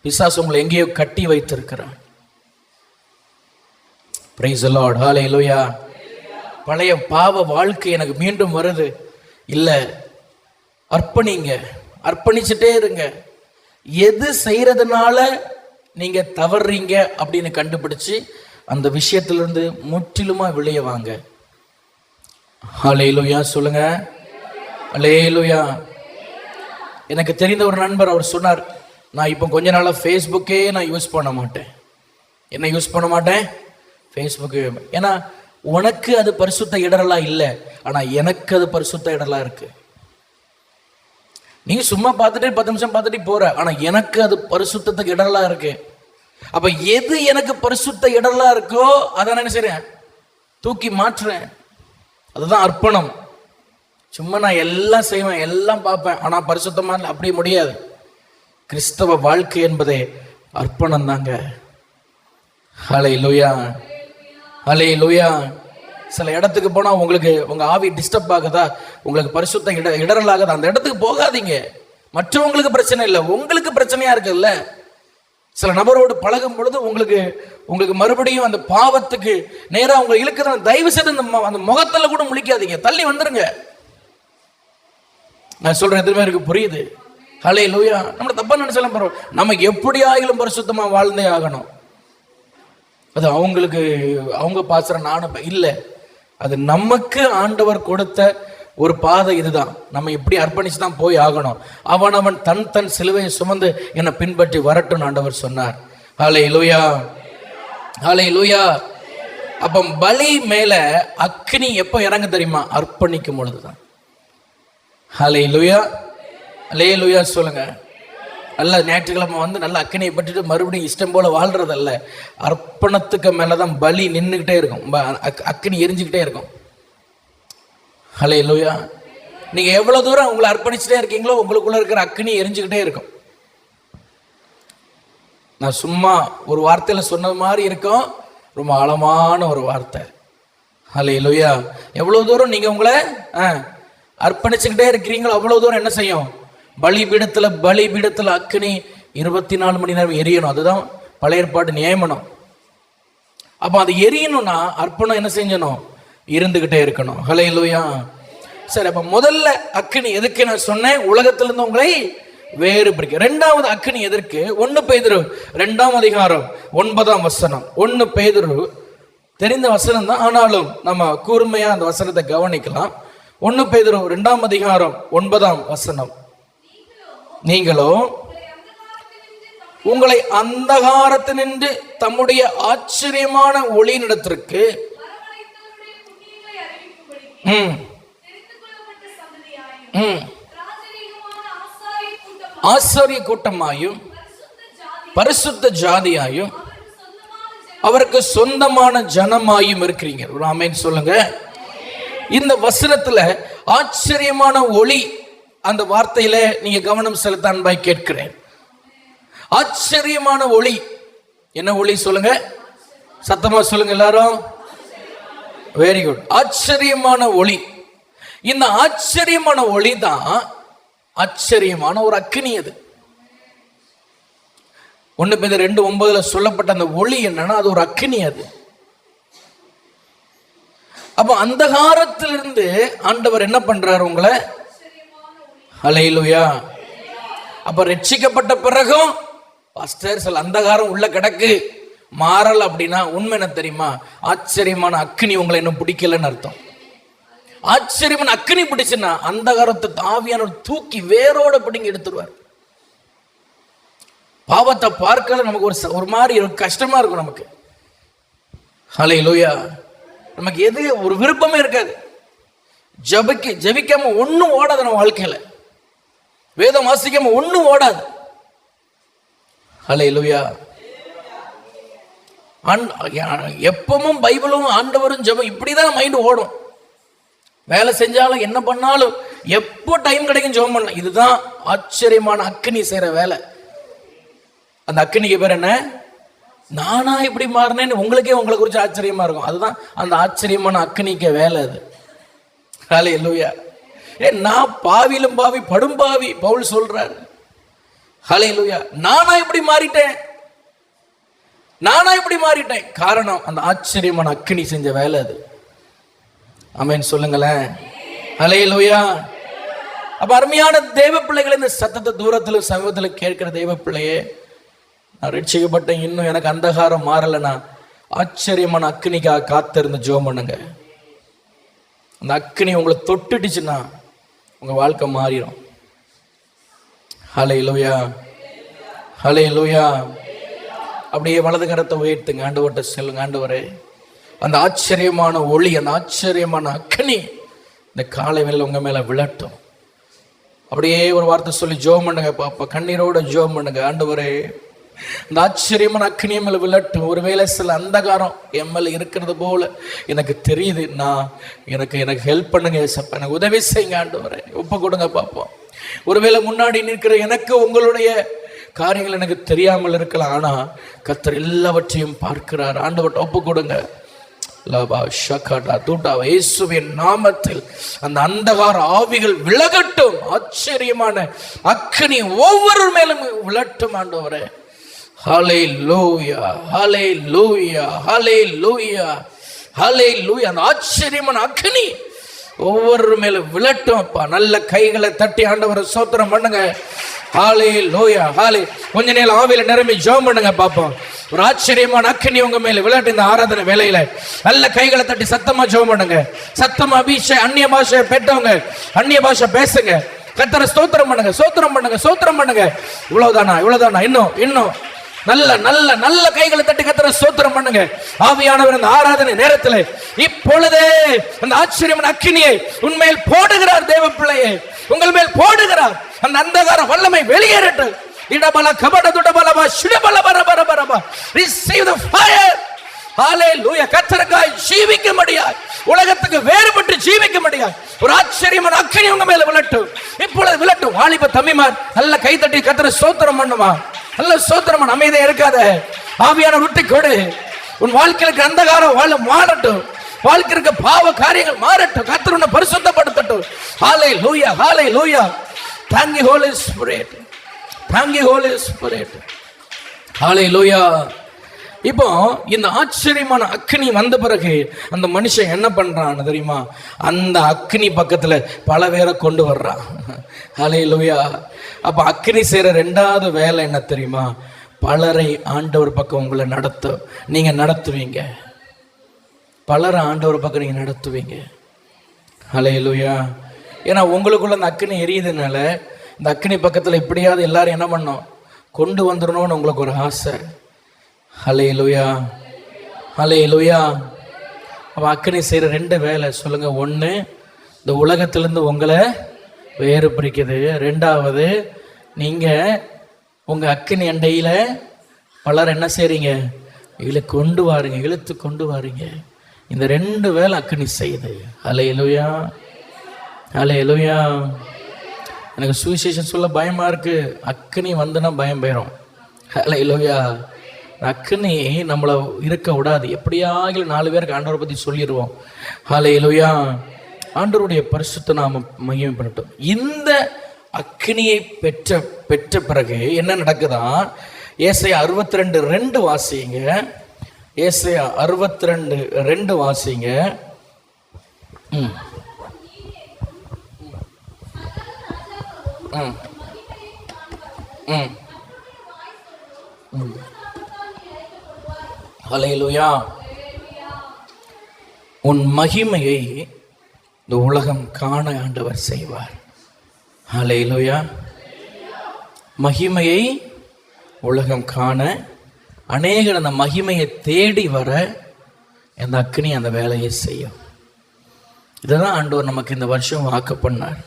பிசாசு உங்களை எங்கேயோ கட்டி வைத்திருக்கிறான். Praise the lord. ஹல்லேலூயா. பழைய பாவ வாழ்க்கை எனக்கு மீண்டும் வருது. இல்ல, அர்ப்பணிங்க, அர்ப்பணிச்சுட்டே இருங்க. எது செய்யறதுனால நீங்க தவறீங்க அப்படின்னு கண்டுபிடிச்சு அந்த விஷயத்திலிருந்து முற்றிலுமா வெளியே வாங்க. ஹல்லேலூயா சொல்லுங்க. ஹல்லேலூயா. எனக்கு தெரிந்த ஒரு நண்பர், அவர் சொன்னார், நான் இப்போ கொஞ்ச நாளா ஃபேஸ்புக்கே நான் யூஸ் பண்ண மாட்டேன். என்ன யூஸ் பண்ண மாட்டேன்? ஃபேஸ்புக்கு. ஏன்னா உனக்கு அது பரிசுத்த இடரலா இல்லை, ஆனா எனக்கு அது பரிசுத்த இடரலா இருக்கு. நீ சும்மா பார்த்துட்டு 10 நிமிஷம் பார்த்துட்டு போற, ஆனா எனக்கு அது பரிசுத்தத்துக்கு இடரலா இருக்கு. அப்ப எது எனக்கு பரிசுத்த இடரலா இருக்கோ அதை நான் என்ன செய்றேன், தூக்கி மாற்றுறேன். அதுதான் அர்ப்பணம். சும்மா நான் எல்லாம் செய்வேன், எல்லாம் பார்ப்பேன், ஆனா பரிசுத்தமா அப்படி முடியாது. கிறிஸ்தவ வாழ்க்கை என்பதே அர்ப்பணம் தாங்க. ஹல்லேலூயா. ஹல்லேலூயா. சில இடத்துக்கு போனா உங்களுக்கு உங்க ஆவி டிஸ்டர்ப் ஆகுதா, உங்களுக்கு பரிசுத்த இடரல் ஆகுதா, அந்த இடத்துக்கு போகாதீங்க. மற்றவங்களுக்கு பிரச்சனை இல்லை, உங்களுக்கு பிரச்சனையா இருக்குல்ல. சில நபரோடு பழகும் பொழுது உங்களுக்கு மறுபடியும் அந்த பாவத்துக்கு நேரா உங்களை இழுக்குது. தயவு செய்து அந்த முகத்துல கூட முழிக்காதீங்க, தள்ளி வந்துருங்க. நான் சொல்றேன், எதுவுமே இருக்கு, புரியுது? ஹல்லேலூயா. நம்ம தப்பா நினைச்சாலும் பரவாயில்ல, நமக்கு எப்படி ஆகிலும் பரிசுத்தமா வாழ்ந்தே ஆகணும். அது அவங்களுக்கு அவங்க பாசுற நானும் இல்லை, அது நமக்கு ஆண்டவர் கொடுத்த ஒரு பாதை. இதுதான், நம்ம இப்படி அர்ப்பணிச்சு தான் போய் ஆகணும். அவன் தன் சிலுவையை சுமந்து என்னை பின்பற்றி வரட்டும் ஆண்டவர் சொன்னார். ஹல்லேலூயா. ஹல்லேலூயா. அப்ப பலி மேல அக்னி எப்போ இறங்க தெரியுமா? அர்ப்பணிக்கும் பொழுதுதான். ஹல்லேலூயா, ஹல்லேலூயா சொல்லுங்க. நல்ல ஞாயிற்றுக்கிழமை வந்து நல்ல அக்கினியை பட்டுட்டு மறுபடியும் இஷ்டம் போல வாழ்றதல்ல. அர்ப்பணத்துக்கு மேலதான் பலி நின்றுகிட்டே இருக்கும், அக்கினி எரிஞ்சுக்கிட்டே இருக்கும். ஹல்லேலூயா. நீங்க எவ்வளவு தூரம் உங்களை அர்ப்பணிச்சுட்டே இருக்கீங்களோ உங்களுக்குள்ள இருக்கிற அக்கினி எரிஞ்சுக்கிட்டே இருக்கும். நான் சும்மா ஒரு வார்த்தையில சொன்னது மாதிரி இருக்கும், ரொம்ப ஆழமான ஒரு வார்த்தை. ஹல்லேலூயா. எவ்வளவு தூரம் நீங்க உங்களை அர்ப்பணிச்சுக்கிட்டே இருக்கிறீங்களோ அவ்வளவு தூரம் என்ன செய்யும், பலிபீடத்துல அக்கினி 24 மணி நேரம் எரியணும். அதுதான் பழைய ஏற்பாடு நியமனம். அப்ப அது எரியணும்னா அர்ப்பணம் என்ன செஞ்சணும், இருந்துகிட்டே இருக்கணும். ஹல்லேலூயா. சரி, அப்ப முதல்ல அக்கினி எதுக்கு நான் சொன்னேன், உலகத்திலிருந்து உங்களை வேறு பிடிக்க. இரண்டாவது அக்கினி எதற்கு, 1 பேதுரு 2ஆம் அதிகாரம் 9ஆம் வசனம். 1 பேதுரு தெரிந்த வசனம் தான், ஆனாலும் நம்ம கூர்மையா அந்த வசனத்தை கவனிக்கலாம். 1 பேதுரு 2ஆம் அதிகாரம் 9ஆம் வசனம். நீங்களோ உங்களை அந்தகாரத்தினின்று தம்முடைய ஆச்சரியமான ஒளியினிடத்திற்கு ஆசாரிய கூட்டமாயும் பரிசுத்த ஜாதியாயும் அவருக்கு சொந்தமான ஜனமாயும் இருக்கிறீங்க. ஒரு ஆமென் சொல்லுங்க. இந்த வசனத்துல ஆச்சரியமான ஒளி அந்த வார்த்தையில நீங்க கவனம் செலுத்த அன்பாய் கேட்கிறேன். ஆச்சரியமான ஒளி என்ன ஒளி சொல்லுங்க, சத்தமா சொல்லுங்க எல்லாரும். Very good. ஆச்சரியமான ஒளி. இந்த ஆச்சரியமான ஒளி தான் ஆச்சரியமான ஒரு அக்கினி. அது 1 பேதுரு 2:9 சொல்லப்பட்ட அந்த ஒளி என்னன்னா அது ஒரு அக்கினி. அது அப்ப அந்தகாரத்திலிருந்து ஆண்டவர் என்ன பண்றாரு உங்களை. ஹல்லேலூயா. அப்ப ரட்சிக்கப்பட்ட பிறகும் பாஸ்டர் சில அந்தகாரம் உள்ள கிடக்கு மாறல் அப்படின்னா உண்மை என்ன தெரியுமா, ஆச்சரியமான அக்கினி உங்களை இன்னும் பிடிக்கலன்னு அர்த்தம். ஆச்சரியமான அக்கினி பிடிச்சுன்னா அந்தகாரத்தை ஆவியான தூக்கி வேரோட பிடிங்கி எடுத்துருவார். பாவத்தை பார்க்கல நமக்கு ஒரு மாதிரி கஷ்டமா இருக்கும் நமக்கு. ஹல்லேலூயா. நமக்கு எது ஒரு விருப்பமே இருக்காது. ஜெபிக்காம ஒன்னும் ஓடாது நம்ம வாழ்க்கையில, வேதம் வாசிக்காம ஒன்னும் ஓடாது. ஹல்லேலூயா. எப்பவும் பைபிளும் ஆண்டவரும் ஜெபம் இப்படிதான் மைண்ட் ஓடும். வேலை செஞ்சாலும் என்ன பண்ணாலும் எப்போ டைம் கிடைக்கும் ஜெபம் பண்ணலாம். இதுதான் ஆச்சரியமான அக்கினி செய்யற வேலை. அந்த அக்கினிக்கு பேர் என்ன, நானா இப்படி மாறினேன்னு உங்களுக்கே உங்களை குறிச்சு ஆச்சரியமா இருக்கும். அதுதான் அந்த ஆச்சரியமான அக்கினிக்க வேலை அது. ஹல்லேலூயா. நான் பாவிலும் பாவி படும் பாவி பவுல் சொல்றாரு. ஹல்லேலூயா. நானா இப்படி மாறிட்டேன், காரணம் அந்த ஆச்சரியமான அக்கினி செஞ்ச வேலை அது. ஆமென் சொல்லுங்களேன். ஹல்லேலூயா. அப்ப அருமையான தேவ பிள்ளைகளை, இந்த சத்தத்தை தூரத்துல சமீபத்துல கேட்கிற தேவ பிள்ளையே, நான் ரட்சிக்கப்பட்டேன், இன்னும் எனக்கு அந்தகாரம் மாறலைன்னா ஆச்சரியமான அக்கினிக்காக காத்திருந்து ஜெபம் பண்ணுங்க. அந்த அக்கினி உங்களை தொட்டுடுச்சுன்னா உங்க வாழ்க்கை மாறிடும். ஹல்லேலூயா, ஹல்லேலூயா. அப்படியே வலது கரத்தை உயர்த்துங்க, ஆண்டவர்கிட்ட சொல்லுங்க, ஆண்டவரே அந்த ஆச்சரியமான ஒளி, அந்த ஆச்சரியமான அக்கினி இந்த காலை வேளையில உங்க மேல விழட்டும். அப்படியே ஒரு வார்த்தை சொல்லி ஜெபம் பண்ணுங்க பாப்பா, கண்ணீரோட ஜெபம் பண்ணுங்க. ஆண்டவரே இந்த ஆச்சரியமான அக்கினி மேல விழட்டும். ஒருவேளை சில அந்தகாரம் என் மேல இருக்கிறது போல எனக்கு தெரியுது, எனக்கு ஹெல்ப் பண்ணுங்க ஏசப்பா, எனக்கு உதவி செய்யுங்க ஆண்டவரே, ஒப்பு கொடுங்க பாப்போம். ஒருவேளை முன்னாடி நிற்கிற எனக்கு உங்களுடைய காரியங்கள் எனக்கு தெரியாமல் இருக்கலாம், ஆனா கர்த்தர் எல்லாவற்றையும் பார்க்கிறார். ஆண்டவர்கிட்ட ஒப்பு கொடுங்க. இயேசுவின் நாமத்தில் அந்த அந்தகார ஆவிகள் விலகட்டும். ஆச்சரியமான அக்கினி ஒவ்வொரு மேலும் விழட்டும் ஆண்டவரே. ஹல்லேலூயா, ஹல்லேலூயா, ஹல்லேலூயா, ஹல்லேலூயா. அந்த ஆச்சரியமான அக்கினி ஒவ்வொரு மேலும் விழட்டும் அப்பா. நல்ல கைகளை தட்டி ஆண்டவரை ஸ்தோத்திரம் பண்ணுங்க. ஹல்லேலூயா, ஹல்லே. கொஞ்ச நேரம் ஆவியில நிரம்பி ஜெபம் பண்ணுங்க பாப்போம். ஒரு ஆச்சரியமான அக்கினி உங்க மேல விளையாட்டு இந்த ஆராதனை வேலையில நல்ல கைகளை தட்டி சத்தமா ஜெபம் பண்ணுங்க. சத்தமா அபிஷேகம், அந்நிய பாஷை பெற்றவங்க அந்நிய பாஷை பேசுங்க. கர்த்தரை ஸ்தோத்திரம் பண்ணுங்க, ஸ்தோத்திரம் பண்ணுங்க, ஸ்தோத்திரம் பண்ணுங்க. இவ்வளவுதானா? இன்னும் நல்ல நல்ல நல்ல கைகளை தட்டி கர்த்தரை ஸ்தோத்திரம் பண்ணுங்க. ஆவியானவர் இந்த ஆராதனை நேரத்தில் இப்பொழுதே அந்த ஆச்சரியமான அக்கினியை உண்மையில் போடுகிறார் தேவ பிள்ளையே. உங்கள் மேல் போடுகிறார். அந்த அந்தகார வல்லமை வெளியேறட்டும். இடபல கபட துடபலபா சிடபல பரபரபரபா. Receive the fire. ஹalleluya. கர்த்தருக்காய் ஜீவிக்க முடியாது, உலகத்துக்கு வேறுபட்டு ஜீவிக்க முடியாது. ஒரு ஆச்சரியமான அக்கினி உங்க மேல விழட்டும், இப்பொழுது விழட்டும். வாலிப தம்பிமார் நல்ல கை தட்டி கர்த்தரை ஸ்தோத்திரம் பண்ணுமா, நல்ல ஸ்தோத்திரம் பண்ண. அமைதியா இருக்காத, ஆவியான விட்டு கொடு. உன் வாழ்க்கைக்கு அந்தகாரம் மாறட்டும், வாழ்க்கைக்கு பாவ காரியங்கள் மாறட்டும். கர்த்தர் உன்னை பரிசுத்தப்படுத்தட்டும். ஹalleluya, ஹalleluya. Thank you Holy Spirit, thank you Holy Spirit. ஹalleluya. இப்போ இந்த ஆச்சரியமான அக்னி வந்த பிறகு அந்த மனுஷன் என்ன பண்றான்னு தெரியுமா? அந்த அக்னி பக்கத்துல பல பேரை கொண்டு வர்றான். ஹல்லேலூயா. அப்ப அக்னி செய்யற ரெண்டாவது வேலை என்ன தெரியுமா? பலரை ஆண்டவர் பக்கம் உங்களை நீங்க நடத்துவீங்க. பலரை ஆண்டவர் பக்கம் நீங்க நடத்துவீங்க. ஹல்லேலூயா. ஏன்னா உங்களுக்குள்ள அந்த அக்னி எரியுதுனால இந்த அக்னி பக்கத்துல எப்படியாவது எல்லாரும் என்ன பண்ணோம், கொண்டு வந்துடணும்னு உங்களுக்கு ஒரு ஆசை. ஹல்லேலூயா, ஹல்லேலூயா. அப்போ அக்னி செய்கிற ரெண்டு வேலை சொல்லுங்க. ஒன்று, இந்த உலகத்திலேருந்து உங்களை வேறு பிரிக்குது. ரெண்டாவது, நீங்கள் உங்கள் அக்னி அண்டையில் பலர் என்ன செய்கிறீங்க, கொண்டு வாருங்க, இழுத்து கொண்டு வாருங்க. இந்த ரெண்டு வேலை அக்னி செய்யுது. ஹல்லேலூயா, ஹல்லேலூயா. எனக்கு சுவிசேஷம் சொல்ல பயமாக இருக்குது. அக்னி வந்துன்னா பயம் போயிடும். ஹல்லேலூயா. அக்னி நம்மளை இருக்க விடாது. எப்படியாக 4 பேருக்கு ஆண்டவரை பற்றி சொல்லிடுவோம். ஹல்லேலூயா. ஆண்டவருடைய பரிசுத்த நாம மகிமைப்படட்டும். இந்த அக்னியை பெற்ற பிறகு என்ன நடக்குதா? ஏசாயா 62:2 வாசிங்க. ஏசாயா 62:2 வாசிங்க. ஹல்லேலூயா. உன் மகிமையை இந்த உலகம் காண ஆண்டவர் செய்வார். ஹல்லேலூயா. மகிமையை உலகம் காண அநேகர் அந்த மகிமையை தேடி வர இந்த அக்னி அந்த வேலையை செய்யும். இதுதான் ஆண்டவர் நமக்கு இந்த வருஷம் வாக்கு பண்ணார்.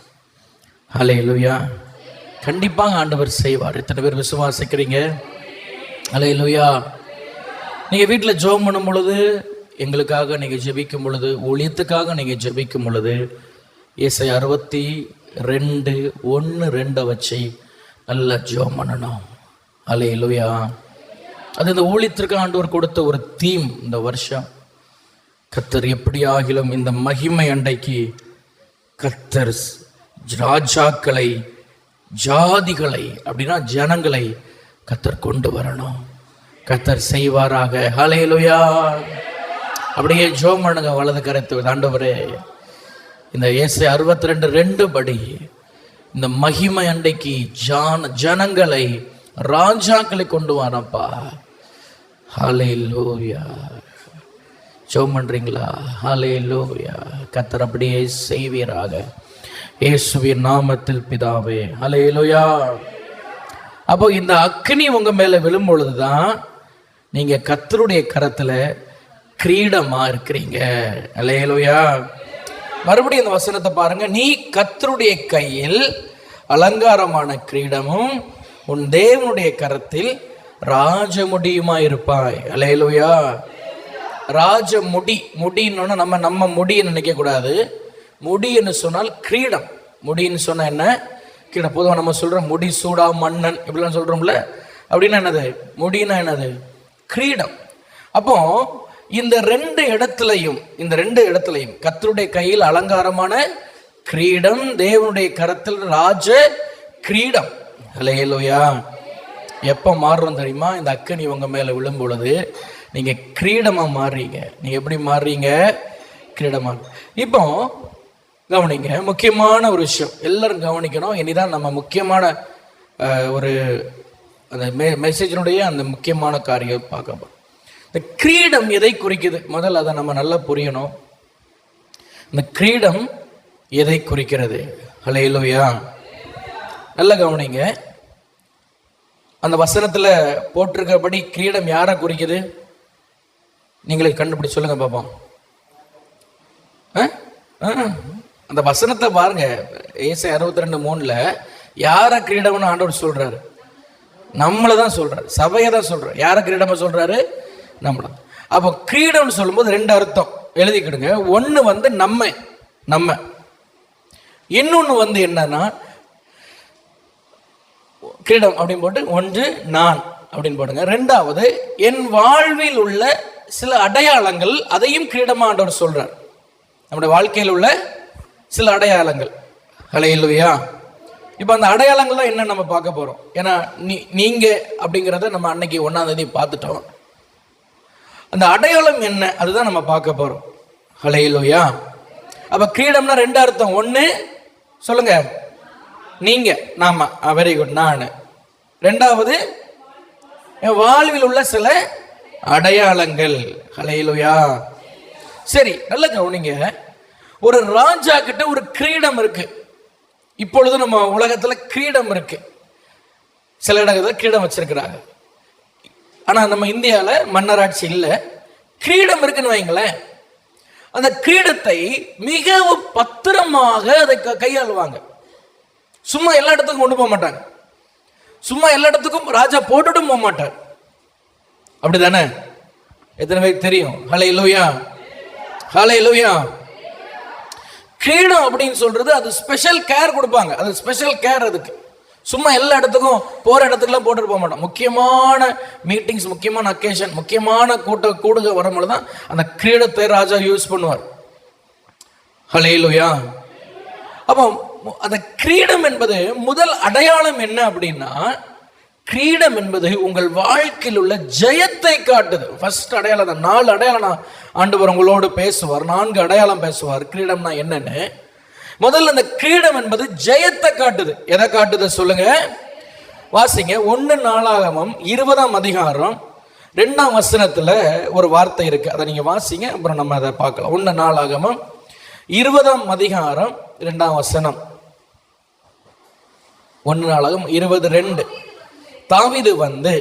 ஹல்லேலூயா. கண்டிப்பாக ஆண்டவர் செய்வார். எத்தனை பேர் விசுவாசிக்கிறீங்க? ஹல்லேலூயா. நீங்கள் வீட்டில் ஜெபம் பண்ணும் பொழுது, எங்களுக்காக நீங்கள் ஜெபிக்கும் பொழுது, ஊழியத்துக்காக நீங்கள் ஜெபிக்கும் பொழுது ஏசாயா 62:1-2 வச்சு நல்லா ஜெபம் பண்ணணும். ஹல்லேலூயா. அது இந்த ஊழியத்திற்கு ஆண்டவர் கொடுத்த ஒரு தீம் இந்த வருஷம். கர்த்தர் எப்படி ஆகிலும் இந்த மகிமை அண்டைக்கு கர்த்தர் ராஜாக்களை, ஜாதிகளை, அப்படின்னா ஜனங்களை கர்த்தர் கொண்டு வரணும். கர்த்தர் செய்வாராக. ஹல்லேலூயா. அப்படியே ஜெபம் பண்ணுங்க. வலது கரத்தை, ஆண்டவரே இந்த ஏசாயா 62:2 படி இந்த மகிமை அண்டைக்கு ஜனங்களை, ராஜாக்களை கொண்டு வரப்பா. ஹல்லேலூயா. ஜெபம் பண்றீங்களா? ஹல்லேலூயா. கர்த்தர் அப்படியே செய்வீராக. இயேசுவின் நாமத்தில் பிதாவே. ஹல்லேலூயா. அப்போ இந்த அக்னி உங்க மேல விழும் பொழுதுதான் நீங்க கர்த்தருடைய கரத்துல கிரீடமா இருக்கிறீங்க. ஹல்லேலூயா. மறுபடியும் இந்த வசனத்தை பாருங்க. நீ கர்த்தருடைய கையில் அலங்காரமான கிரீடமும் உன் தேவனுடைய கரத்தில் ராஜமுடியுமா இருப்பாய். ஹல்லேலூயா. முடின்னு நம்ம முடின்னு நினைக்க கூடாது. முடின்னு சொன்னால் கிரீடம். முடின்னு சொன்னா என்ன? கிரீடம். பொதுவாக நம்ம சொல்றோம் முடி சூடா மன்னன் இப்படிலாம் சொல்றோம்ல. அப்படின்னா என்னது? முடினா என்னது? கிரீடம். அப்போ இந்த ரெண்டு இடத்துலையும் கர்த்தருடைய கையில் அலங்காரமான கிரீடம், தேவனுடைய கரத்தில் ராஜ கிரீடம். ஹல்லேலூயா. எப்போ மாறுறோம் தெரியுமா? இந்த அக்னி உங்க மேல விழும் பொழுது நீங்க கிரீடமா மாறுறீங்க. நீங்க எப்படி மாறுறீங்க? கிரீடமா. இப்போ கவனிங்க, முக்கியமான ஒரு விஷயம் எல்லாரும் கவனிக்கணும். இனிதான் நம்ம முக்கியமான ஒரு அந்த மெசேஜினுடைய அந்த முக்கியமான காரியம் பார்க்க. இந்த கிரீடம் எதை குறிக்குது? முதல்ல அதை நம்ம நல்லா புரியணும். இந்த கிரீடம் எதை குறிக்கிறது? ஹல்லேலூயா. நல்லா கவனிங்க. அந்த வசனத்துல போட்டிருக்கபடி கிரீடம் யாரை குறிக்குது? நீங்களே கண்டுபிடி சொல்லுங்க பாப்போம். அந்த வசனத்தை பாருங்க. ஏசாயா 62:3 யார கிரீடம்னு ஆண்டவர் சொல்றாரு? நம்மளை தான் சொல்றாரு, சபையை தான் சொல்றாரு. யார கிரீடமா சொல்றாரு? நம்மள. அப்போ கிரீடம்னு சொல்லும்போது 2 அர்த்தம் எழுதிக்கிடுங்க. ஒன்று நம்ம, இன்னொன்று என்னன்னா கிரீடம் அப்படின்னு போட்டு, ஒன்று நான் அப்படின்னு போடுங்க. 2வது என் வாழ்வில் உள்ள சில அடையாளங்கள், அதையும் கிரீடமா ஆண்டவர் சொல்றார். நம்முடைய வாழ்க்கையில் உள்ள சில அடையாளங்கள். ஹல்லேலூயா. இப்போ அந்த அடையாளங்கள் தான் என்ன நம்ம பார்க்க போறோம். ஏன்னா நீங்க அப்படிங்கிறத நம்ம அன்னைக்கு 1ஆம் தேதி பார்த்துட்டோம். அந்த அடையாளம் என்ன, அதுதான் நம்ம பார்க்க போறோம். ஹல்லேலூயா. அப்ப கிரீடம்னா 2 அர்த்தம். ஒன்று சொல்லுங்க, நீங்க, நாம, வெரி குட், நான். 2வது என் வாழ்வில் உள்ள சில அடையாளங்கள். ஹல்லேலூயா. சரி, நல்ல கவனிங்க. ஒரு ராஜா கிட்ட ஒரு கிரீடம் இருக்கு. இப்பொழுது நம்ம உலகத்துல கிரீடம் இருக்கு. சில இடத்துல கிரீடம் வச்சிருக்கிறாங்க. ஆனா நம்ம இந்தியால மன்னராட்சி இல்லை, கிரீடம் இருக்குன்னு வைங்களேன். அந்த கிரீடத்தை மிகவும் பத்திரமாக அதை கையாளுவாங்க. சும்மா எல்லா இடத்துக்கும் கொண்டு போக மாட்டாங்க. சும்மா எல்லா இடத்துக்கும் ராஜா போட்டுட்டும் போக மாட்டார். அப்படிதானே? எத்தனை பேருக்கு தெரியும்? ஹல்லேலூயா, ஹல்லேலூயா. கிரீடம் அப்படின்னு சொல்றது அது ஸ்பெஷல் கேர் கொடுப்பாங்க. அது ஸ்பெஷல் கேர். அதுக்கு சும்மா எல்லா இடத்துக்கும் போற இடத்துக்குலாம் போட்டுட்டு போக மாட்டோம். முக்கியமான மீட்டிங்ஸ், முக்கியமான அக்கேஷன், முக்கியமான கூடுக வரும்போது தான் அந்த கிரீடத்தை ராஜா யூஸ் பண்ணுவார். ஹல்லேலூயா. அப்போ அந்த கிரீடம் என்பது முதல் அடையாளம் என்ன அப்படின்னா, கிரீடம் என்பது உங்கள் வாழ்க்கையில் உள்ள ஜெயத்தை காட்டுது. ஃபர்ஸ்ட் அடையாளம் தான். 4 அடையாளம் ஆண்டவர் உங்களோடு பேசுவார். 4 அடையாளம் பேசுவார் கிரீடம்னா என்னன்னு. முதல்ல அந்த கிரீடம் என்பது ஜெயத்தை காட்டுது. எதை காட்டுது சொல்லுங்க, வாசிங்க. 1 நாளாகமம் 20ஆம் அதிகாரம் 2ஆம் வசனத்துல ஒரு வார்த்தை இருக்கு. அதை நீங்க வாசிங்க, அப்புறம் நம்ம அதை பார்க்கலாம். 1 நாளாகமம் 20ஆம் அதிகாரம் 2ஆம் வசனம். 1 நாளாகமம் 20:2. தாவீது வந்து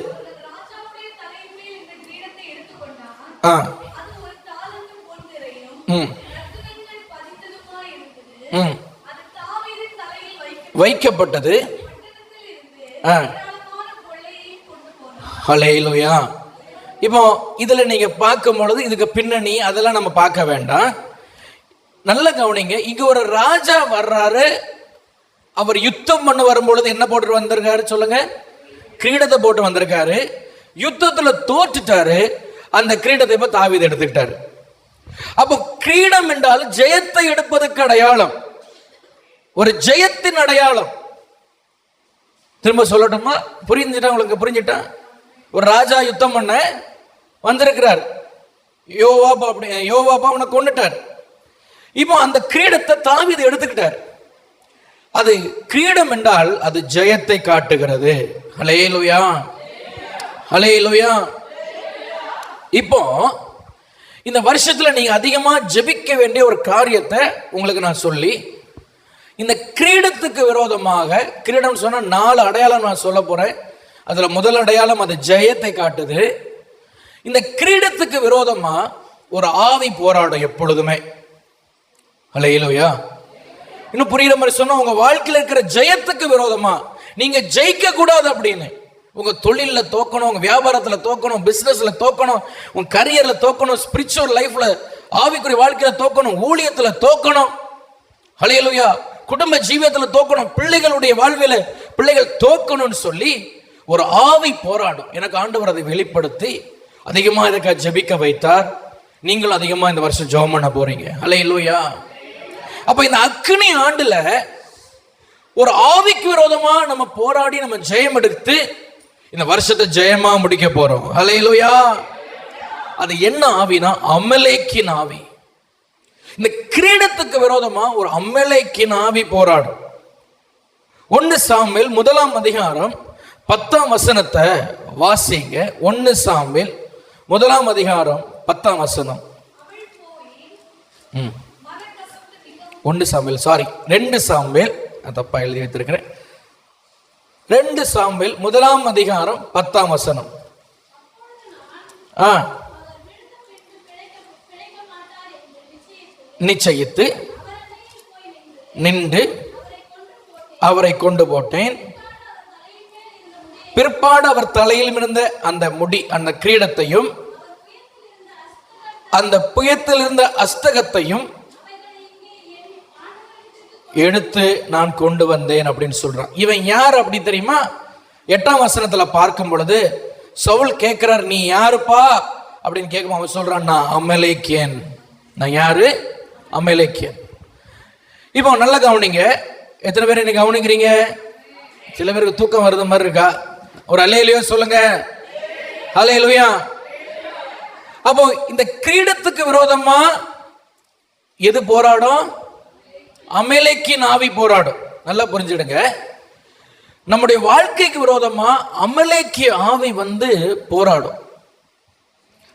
வைக்கப்பட்டது. ஹல்லேலூயா. இப்போ இதுல நீங்க பார்க்கும் பொழுது இதுக்கு பின்னணி அதெல்லாம் நம்ம பார்க்க வேண்டாம். நல்ல கவனிங்க. இங்க ஒரு ராஜா வர்றாரு. அவர் யுத்தம் பண்ண வரும்பொழுது என்ன போட்டு வந்திருக்காரு சொல்லுங்க? கிரீடத்தை போட்டு வந்திருக்காரு. யுத்தத்துல தோற்றுட்டாரு. அந்த கிரீடத்தை இப்ப தாவீது எடுத்துக்கிட்டாரு. அப்போ கிரீடம் என்றால் ஜெயத்தை எடுப்பதற்கு அடையாளம், ஒரு ஜெயத்தின் அடையாளம். திரும்ப சொல்லட்டுமா? புரிஞ்சுட்டா உங்களுக்கு? புரிஞ்சுட்டா? ஒரு ராஜா யுத்தம் பண்ண வந்திருக்கிறார். யோவாபா அவனை கொண்டுட்டார். இப்போ அந்த கிரீடத்தை தாவீது எடுத்துக்கிட்டார். அது கிரீடம் என்றால் அது ஜெயத்தை காட்டுகிறது. ஹல்லேலூயா, ஹல்லேலூயா. இப்போ இந்த வருஷத்துல நீங்க அதிகமா ஜெபிக்க வேண்டிய ஒரு காரியத்தை உங்களுக்கு நான் சொல்லி, இந்த கிரீடத்துக்கு விரோதமாக, கிரீடம் சொன்ன 4 அடையாளம் நான் சொல்ல போறேன். அதுல முதல் அடையாளம் அது ஜெயத்தை காட்டுது. இந்த கிரீடத்துக்கு விரோதமா ஒரு ஆவி போராடும் எப்பொழுதுமே. ஹல்லேலூயா. இன்னும் புரியுற மாதிரி சொன்னா, உங்க வாழ்க்கையில் இருக்கிற ஜெயத்துக்கு விரோதமா நீங்க ஜெயிக்க கூடாது அப்படின்னு, உங்க தொழில தோக்கணும், உங்க வியாபாரத்துல தோக்கணும், பிசினஸ்ல தோக்கணும், உங்க கரியர்ல தோக்கணும், ஸ்பிரிச்சுவல் லைஃப்ல ஆவிக்குரிய வாழ்க்கையில தோக்கணும், ஊழியத்துல தோக்கணும், ஹல்லேலூயா, குடும்ப ஜீவியத்துல தோக்கணும், பிள்ளைகளுடைய வாழ்வில பிள்ளைகள் தோக்கணும்னு சொல்லி ஒரு ஆவி போராடும். எனக்கு ஆண்டவர் அதை வெளிப்படுத்தி அதிகமா இதுக்காக ஜெபிக்க வைத்தார். நீங்களும் அதிகமா இந்த வருஷம் ஜெபம் பண்ண போறீங்க. ஹல்லேலூயா. அப்ப இந்த அக்னி ஆண்டுல ஒரு ஆவிக்கு விரோதமா நம்ம போராடி நம்ம ஜெயம் எடுத்து இந்த வருஷத்தை ஜெயமா முடிக்க போறோம். ஹல்லேலூயா. அது என்ன ஆவினா அமலேக்கின் ஆவி. இந்த கிரீடத்துக்கு விரோதமா ஒரு அமலேக்கின் ஆவி போராடும். 1 சாமுவேல் 1ஆம் அதிகாரம் 10ஆம் வசனத்தை வாசிங்க. 1 சாமுவேல் 1ஆம் அதிகாரம் 10ஆம் வசனம். 2 சாமுவேல் தப்பா எழுதி வைத்திருக்கிறேன். 2 சாமுவேல் 1ஆம் அதிகாரம் 10ஆம் வசனம். நிச்சயித்து நின்று அவரை கொண்டு போட்டேன். பிற்பாடு அவர் தலையில் இருந்த அந்த முடி, அந்த கிரீடத்தையும் அந்த புயத்தில் இருந்த அஸ்தகத்தையும் எடுத்து நான் கொண்டு வந்தேன் அப்படின்னு சொல்றான். இவன் யார் அப்படி தெரியுமா? 8ஆம் வசனத்துல பார்க்கும் பொழுது சவுல் கேட்கிறார், நீ யாருப்பா அப்படின்னு கேட்கும். அவன் சொல்றான், நான் அமலேக்கியன். நான் யாரு? அமலேக்கியன். இப்போ நல்லா கவனிங்க. எத்தனை பேர் இன்னைக்கு கவனிக்கிறீங்க? சில பேருக்கு தூக்கம் வருது மாதிரி இருக்கா? ஒரு அல்லேலூயா சொல்லுங்க. அல்லேலூயா. அப்போ இந்த கிரீடத்துக்கு விரோதமா எது போராடும்? அமலேக்கின் ஆவி போராடும். நல்லா புரிஞ்சிடுங்க. நம்முடைய வாழ்க்கைக்கு விரோதமா அமலேக்கிய ஆவி போராடும்.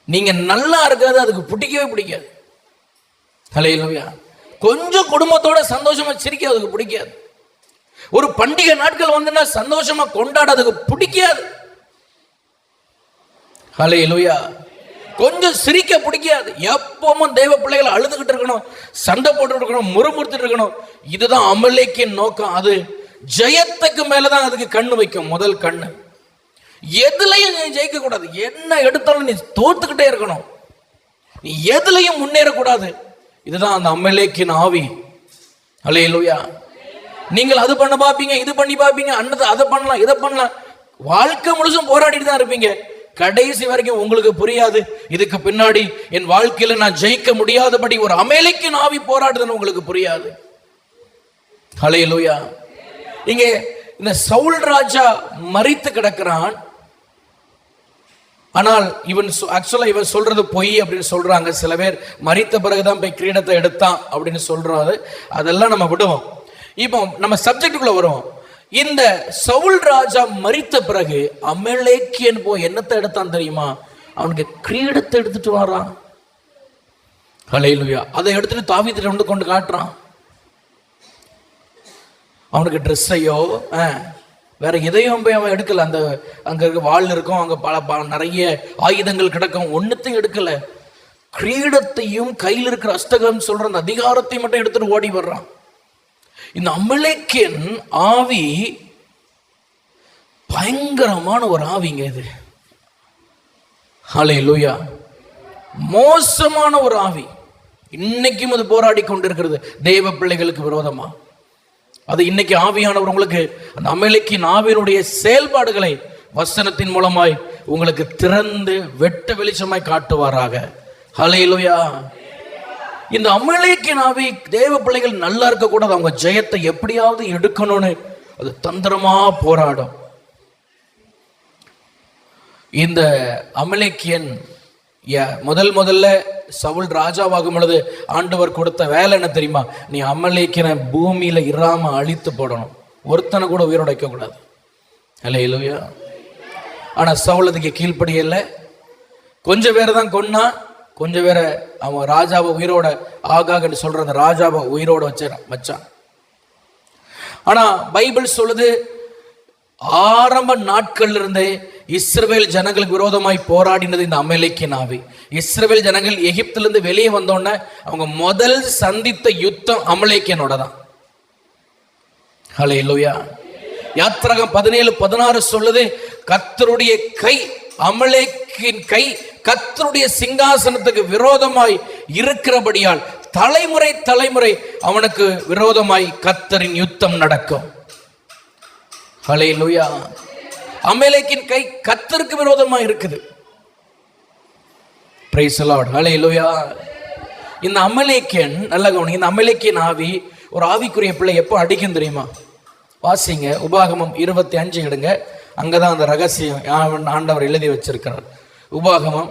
நீங்க நல்லா இருக்காது, அதுக்கு பிடிக்கவே பிடிக்காது. அல்லேலூயா. கொஞ்சம் குடும்பத்தோட சந்தோஷமா சிரிக்க அதுக்கு பிடிக்காது. ஒரு பண்டிகை நாட்கள் வந்துன்னா சந்தோஷமா கொண்டாட அதுக்கு பிடிக்காது. அல்லேலூயா. கொஞ்சம் சிரிக்க பிடிக்காது. எப்பவும் தெய்வ பிள்ளைகளை அழுதுகிட்டு இருக்கணும், சண்டை போட்டு இருக்கணும், முறுமுறுத்துட்டு இருக்கணும். இதுதான் அமலேக்கின் நோக்கம். அது ஜெயத்துக்கு மேலதான் அதுக்கு கண்ணு வைக்கும். முதல் கண்ணு. எதுலையும் நீ ஜெயிக்க கூடாது. என்ன எடுத்தாலும் நீ தோத்துக்கிட்டே இருக்கணும். நீ எதுலையும் முன்னேறக்கூடாது. இதுதான் அந்த அமலேக்கின் ஆவி. அல்லேலூயா. நீங்கள் அது பண்ண பார்ப்பீங்க, இது பண்ணி பார்ப்பீங்க, அதை பண்ணலாம், இதை பண்ணலாம். வாழ்க்கை முழுசும் போராடிட்டு தான் இருப்பீங்க. கடைசி வரைக்கும் உங்களுக்கு புரியாது, இதுக்கு பின்னாடி என் வாழ்க்கையில நான் ஜெயிக்க முடியாதபடி ஒரு அமலேக்கின் ஆவி போராடுதுன்னு உங்களுக்கு புரியாது. அல்லேலூயா. இங்கே இந்த சவுல் ராஜா மரித்து கிடக்கிறான். ஆனால் இவன் சொல்றது பொய் அப்படின்னு சொல்றாங்க சில பேர். மரித்த பிறகுதான் போய் கிரீடத்தை எடுத்தான் அப்படின்னு சொல்றாரு. அதெல்லாம் நம்ம விடுவோம். இப்போ நம்ம சப்ஜெக்டுக்குள்ள வரும். இந்த சவுல் ராஜா மரித்த பிறகு அமலேக்கியன் போய் என்னத்தை எடுத்தான் தெரியுமா? அவனுக்கு கிரீடத்தை எடுத்துட்டு வரான். அல்லேலூயா. அதை எடுத்துட்டு தாவீது கொண்டு காட்டுறான். அவனுக்கு ட்ரெஸ்ஸையோ வேற எதையும் போய் அவன் எடுக்கல. அந்த அங்க வாள் இருக்கும், அங்க பல நிறைய ஆயுதங்கள் கிடக்கும், ஒன்னுத்தையும் எடுக்கல. கிரீடத்தையும் கையில் இருக்கிற அஸ்தகம் சொல்ற அந்த அதிகாரத்தை மட்டும் எடுத்துட்டு ஓடி வர்றான். இந்த அமலேக்கியன் ஆவி பயங்கரமான ஒரு ஆவிங்க. இது அல்லேலூயா. மோசமான ஒரு ஆவி. இன்னைக்கும் அது போராடி கொண்டிருக்கிறது தேவ பிள்ளைகளுக்கு விரோதமா. அது இன்னைக்கு ஆவியானவர் உங்களுக்கு அந்த அமலேக்கின் ஆவியினுடைய செயல்பாடுகளை வசனத்தின் மூலமாய் உங்களுக்கு திறந்து வெட்ட வெளிச்சமாய் காட்டுவாராக. அல்லேலூயா. இந்த அமலேக்கின் ஆவி தேவ பிள்ளைகள் நல்லா இருக்க கூடாது. அவங்க ஜெயத்தை எப்படியாவது எடுக்கணும்னு அது தந்திரமா போராடும். இந்த அமலேக்கியன் முதல்ல சவுல் ராஜாவாகும் பொழுது ஆண்டவர் கொடுத்த வேலை என்ன தெரியுமா? நீ அமலேக்கியனை பூமியில இராம அழித்து போடணும். ஒருத்தனை கூட உயிரோட வைக்க கூடாது. அல்லேலூயா. ஆனா சவுல் அதுக்கு கீழ்ப்படியல. கொஞ்சம் பேரை தான் கொன்னா, கொஞ்சம் பேரை அவன் ராஜாவை உயிரோட ஆகான்னு சொல்ற அந்த ராஜாவை உயிரோட வச்சான். ஆனா பைபிள் சொல்லுது, ஆரம்ப நாட்கள் இருந்தே இஸ்ரவேல் ஜனங்களுக்கு விரோதமாய் போராடினது இந்த அமலேக்கின் ஆவி. இஸ்ரவேல் ஜனங்கள் எகிப்திலிருந்து வெளியே வந்தோடனே அவங்க முதல் சந்தித்த யுத்தம் அமலேக்கியனோட தான். அல்லேலூயா. யாத்திராகமம் 17:16 சொல்லுது, கர்த்தருடைய கை, அமலேக்கின் கை கர்த்தருடைய சிங்காசனத்துக்கு விரோதமாய் இருக்கிறபடியால் தலைமுறை தலைமுறை அவனுக்கு விரோதமாய் கர்த்தரின் யுத்தம் நடக்கும். அல்லேலூயா. அமலேக்கின் கை கர்த்தருக்கு விரோதமா இருக்குது. Praise the lord. அல்லேலூயா. இந்த அமலேக்கியன் நல்ல கவனிங்க. இந்த அமலேக்கியன் ஆவி ஒரு ஆவிக்குரிய பிள்ளை எப்போ அடிக்கும் தெரியுமா? வாசிங்க, உபாகமம் 25 எடுங்க. அங்கதான் அந்த ரகசியம் ஆண்டவர் எழுதி வச்சிருக்கிறார். உபாகமம்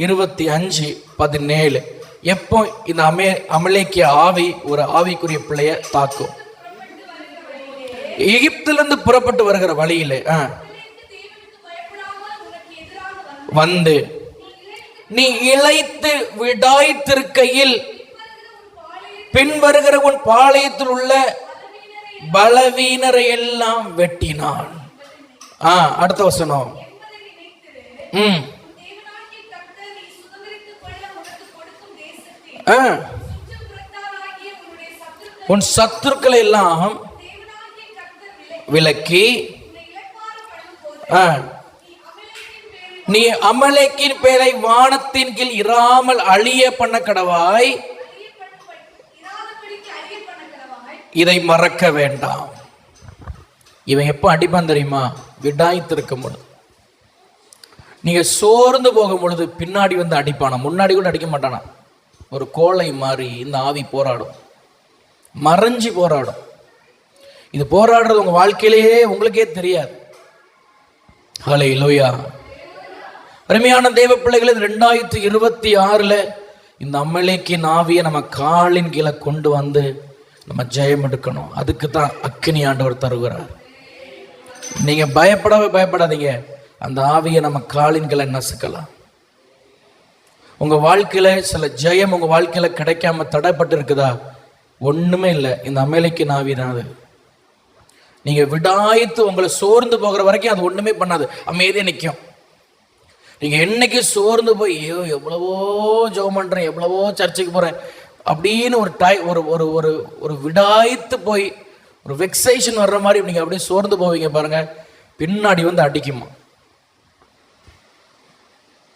25:17. எப்போ இந்த அமலேக்கிய ஆவி ஒரு ஆவிக்குரிய பிள்ளைய தாக்கும்? எகிப்திலிருந்து புறப்பட்டு வருகிற வழியிலே வந்து நீ இளைத்து விடாய்த்திருக்கையில் பின்வருகிற உன் பாளையத்தில் உள்ள பலவீனரை எல்லாம் வெட்டினான். அடுத்த வசனம். உன் சத்துருக்களை எல்லாம் விலக்கி நீ அமலேக்கின் பேரை வானத்தின் கீழ் இராமல் அழிய பண்ண கடவாய், இதை மறக்க வேண்டாம். இவன் எப்ப அடிப்பான் தெரியுமா? விடாய்த்திருக்கும் பொழுது, நீங்க சோர்ந்து போகும் பொழுது பின்னாடி வந்து அடிப்பானா, முன்னாடி கூட அடிக்க மாட்டானா. ஒரு கோலை மாதிரி இந்த ஆவி போராடும், மறைஞ்சி போராடும். இது போராடுறது உங்க வாழ்க்கையிலேயே உங்களுக்கே தெரியாது. ஹல்லேலூயா. அருமையான தேவ பிள்ளைகளே, 2026 இந்த அமலேக்கின் ஆவியை நம்ம காலின் கீழே கொண்டு வந்து நம்ம ஜெயம் எடுக்கணும். அதுக்கு தான் அக்கினி ஆண்டவர் தருகிறார். நீங்க பயப்படாதீங்க. அந்த ஆவியை நம்ம காலின் கீழே நசுக்கலாம். உங்க வாழ்க்கையில சில ஜெயம் உங்க வாழ்க்கையில கிடைக்காம தடைப்பட்டு இருக்குதா? ஒண்ணுமே இல்லை, இந்த அமலேக்கின் ஆவி தான் அது. நீங்க விடாய்த்து உங்களை சோர்ந்து போகிற வரைக்கும் அது ஒண்ணுமே பண்ணாது, அமைதியா நிற்கும். நீங்க என்னைக்கு சோர்ந்து போய் ஐயோ எவ்வளவோ ஜெபம் பண்றேன், எவ்வளவோ சர்ச்சைக்கு போறேன் அப்படின்னு ஒரு விடாய்த்து போய் ஒரு வெக்ஸேஷன் வர்ற மாதிரி நீங்க அப்படியே சோர்ந்து போவீங்க பாருங்க, பின்னாடி வந்து அடிக்குமா.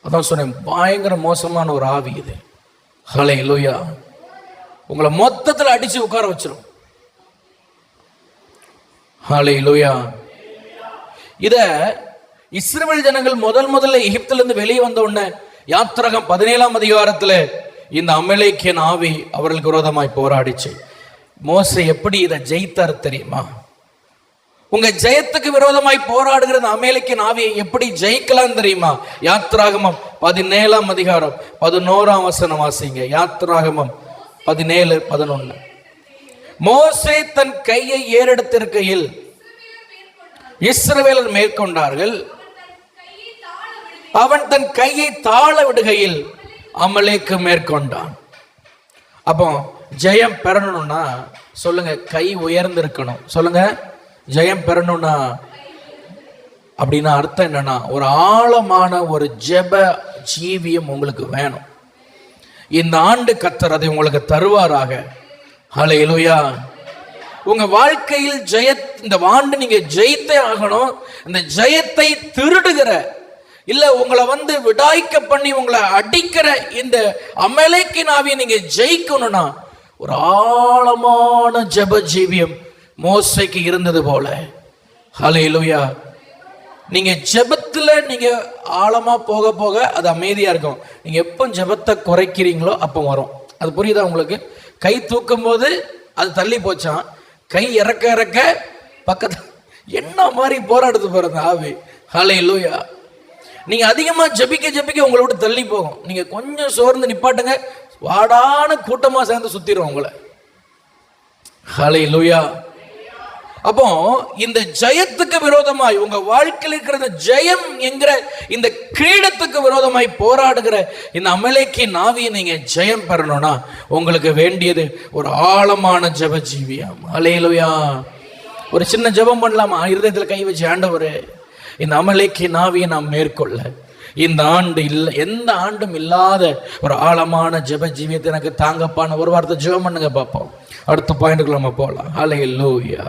அதான் சொன்னேன், பயங்கர மோசமான ஒரு ஆவி இது. ஹல்லேலூயா. உங்களை மொத்தத்தில் அடிச்சு உட்கார வச்சிரும். ஹல்லேலூயா. இத இஸ்ரவேல் ஜனங்கள் முதல்ல எகிப்திலிருந்து வெளியே வந்த உடனே யாத்திராகமம் 17ஆம் அதிகாரத்துல இந்த அமலேக்கியன் ஆவி அவர்களுக்கு விரோதமாய் போராடிச்சு. மோசே எப்படி இதை ஜெயித்தார் தெரியுமா? உங்க ஜெயத்துக்கு விரோதமாய் போராடுகிற அமலேக்கியன் ஆவியை எப்படி ஜெயிக்கலாம் தெரியுமா? யாத்திராகமம் 17ஆம் அதிகாரம் 11ஆம் வசனம் வாசிங்க. யாத்திராகமம் 17:11. மோசே தன் கையை ஏறெடுத்திருக்கையில் இஸ்ரவேலர் மேற்கொண்டார்கள். அவன் தன் கையை தாழ விடுகையில் அமலேக்கு மேற்கொண்டான். அப்போ ஜெயம் பெறணும்னா சொல்லுங்க, கை உயர்ந்து இருக்கணும். சொல்லுங்க, ஜெயம் பெறணும்னா அப்படின்னா அர்த்தம் என்னன்னா, ஒரு ஆழமான ஒரு ஜெப ஜீவியம் உங்களுக்கு வேணும். இந்த ஆண்டு கர்த்தர் அதை உங்களுக்கு தருவாராக. ஹல்லேலூயா. உங்க வாழ்க்கையில் இந்த ஆண்டு நீங்க ஜெயித்தே ஆகணும். இந்த ஜெயத்தை திருடுகிற இல்ல உங்களை வந்து விடாய்க்க பண்ணி உங்களை அடிக்கிற இந்த அமலேக்கின் ஆவியை நீங்க ஜெயிக்கணும்னா ஒரு ஆழமான ஜெப ஜீவியம் மோசேக்கு இருந்தது போல. ஹல்லேலூயா. நீங்க ஜெபத்துல நீங்க ஆழமா போக போக அது அமைதியா இருக்கும். நீங்க எப்போ ஜெபத்தை குறைக்கிறீங்களோ அப்போ வரும். அது புரியுதா உங்களுக்கு? கை தூக்கும் போது அது தள்ளி போச்சான், கை இறக்க பக்கத்து என்ன மாதிரி போராடுது பாருங்க ஆவி. ஹல்லேலூயா. நீங்க அதிகமா ஜெபிக்க உங்களை விட்டு தள்ளி போகும். நீங்க கொஞ்சம் சோர்ந்து நிப்பாட்டுங்க, வாடான கூட்டமா சேர்ந்து சுத்திரும் உங்களை. ஹல்லேலூயா. அப்போ இந்த ஜெயத்துக்கு விரோதமாய் உங்க வாழ்க்கையில் இருக்கிற ஜெயம் என்கிற இந்த கிரீடத்துக்கு விரோதமாய் போராடுகிற இந்த அமலேக்கின் ஆவியை நீங்க ஜெயம் பெறணும்னா உங்களுக்கு வேண்டியது ஒரு ஆழமான ஜெப ஜீவியம். ஹல்லேலூயா. ஒரு சின்ன ஜெபம் பண்ணலாமா? இருதயத்தில் கை வச்சு, ஆண்டவரே இந்த அமலேக்கின் ஆவியை நாம் மேற்கொள்ள இந்த ஆண்டு இல்லை, எந்த ஆண்டும் இல்லாத ஒரு ஆழமான ஜெப ஜீவியத்தை எனக்கு தாங்கப்பான ஒரு வார்த்தை ஜெபம் பண்ணுங்க பார்ப்போம். அடுத்த பாயிண்ட்டுக்குள்ள நம்ம போகலாம். ஹல்லேலூயா.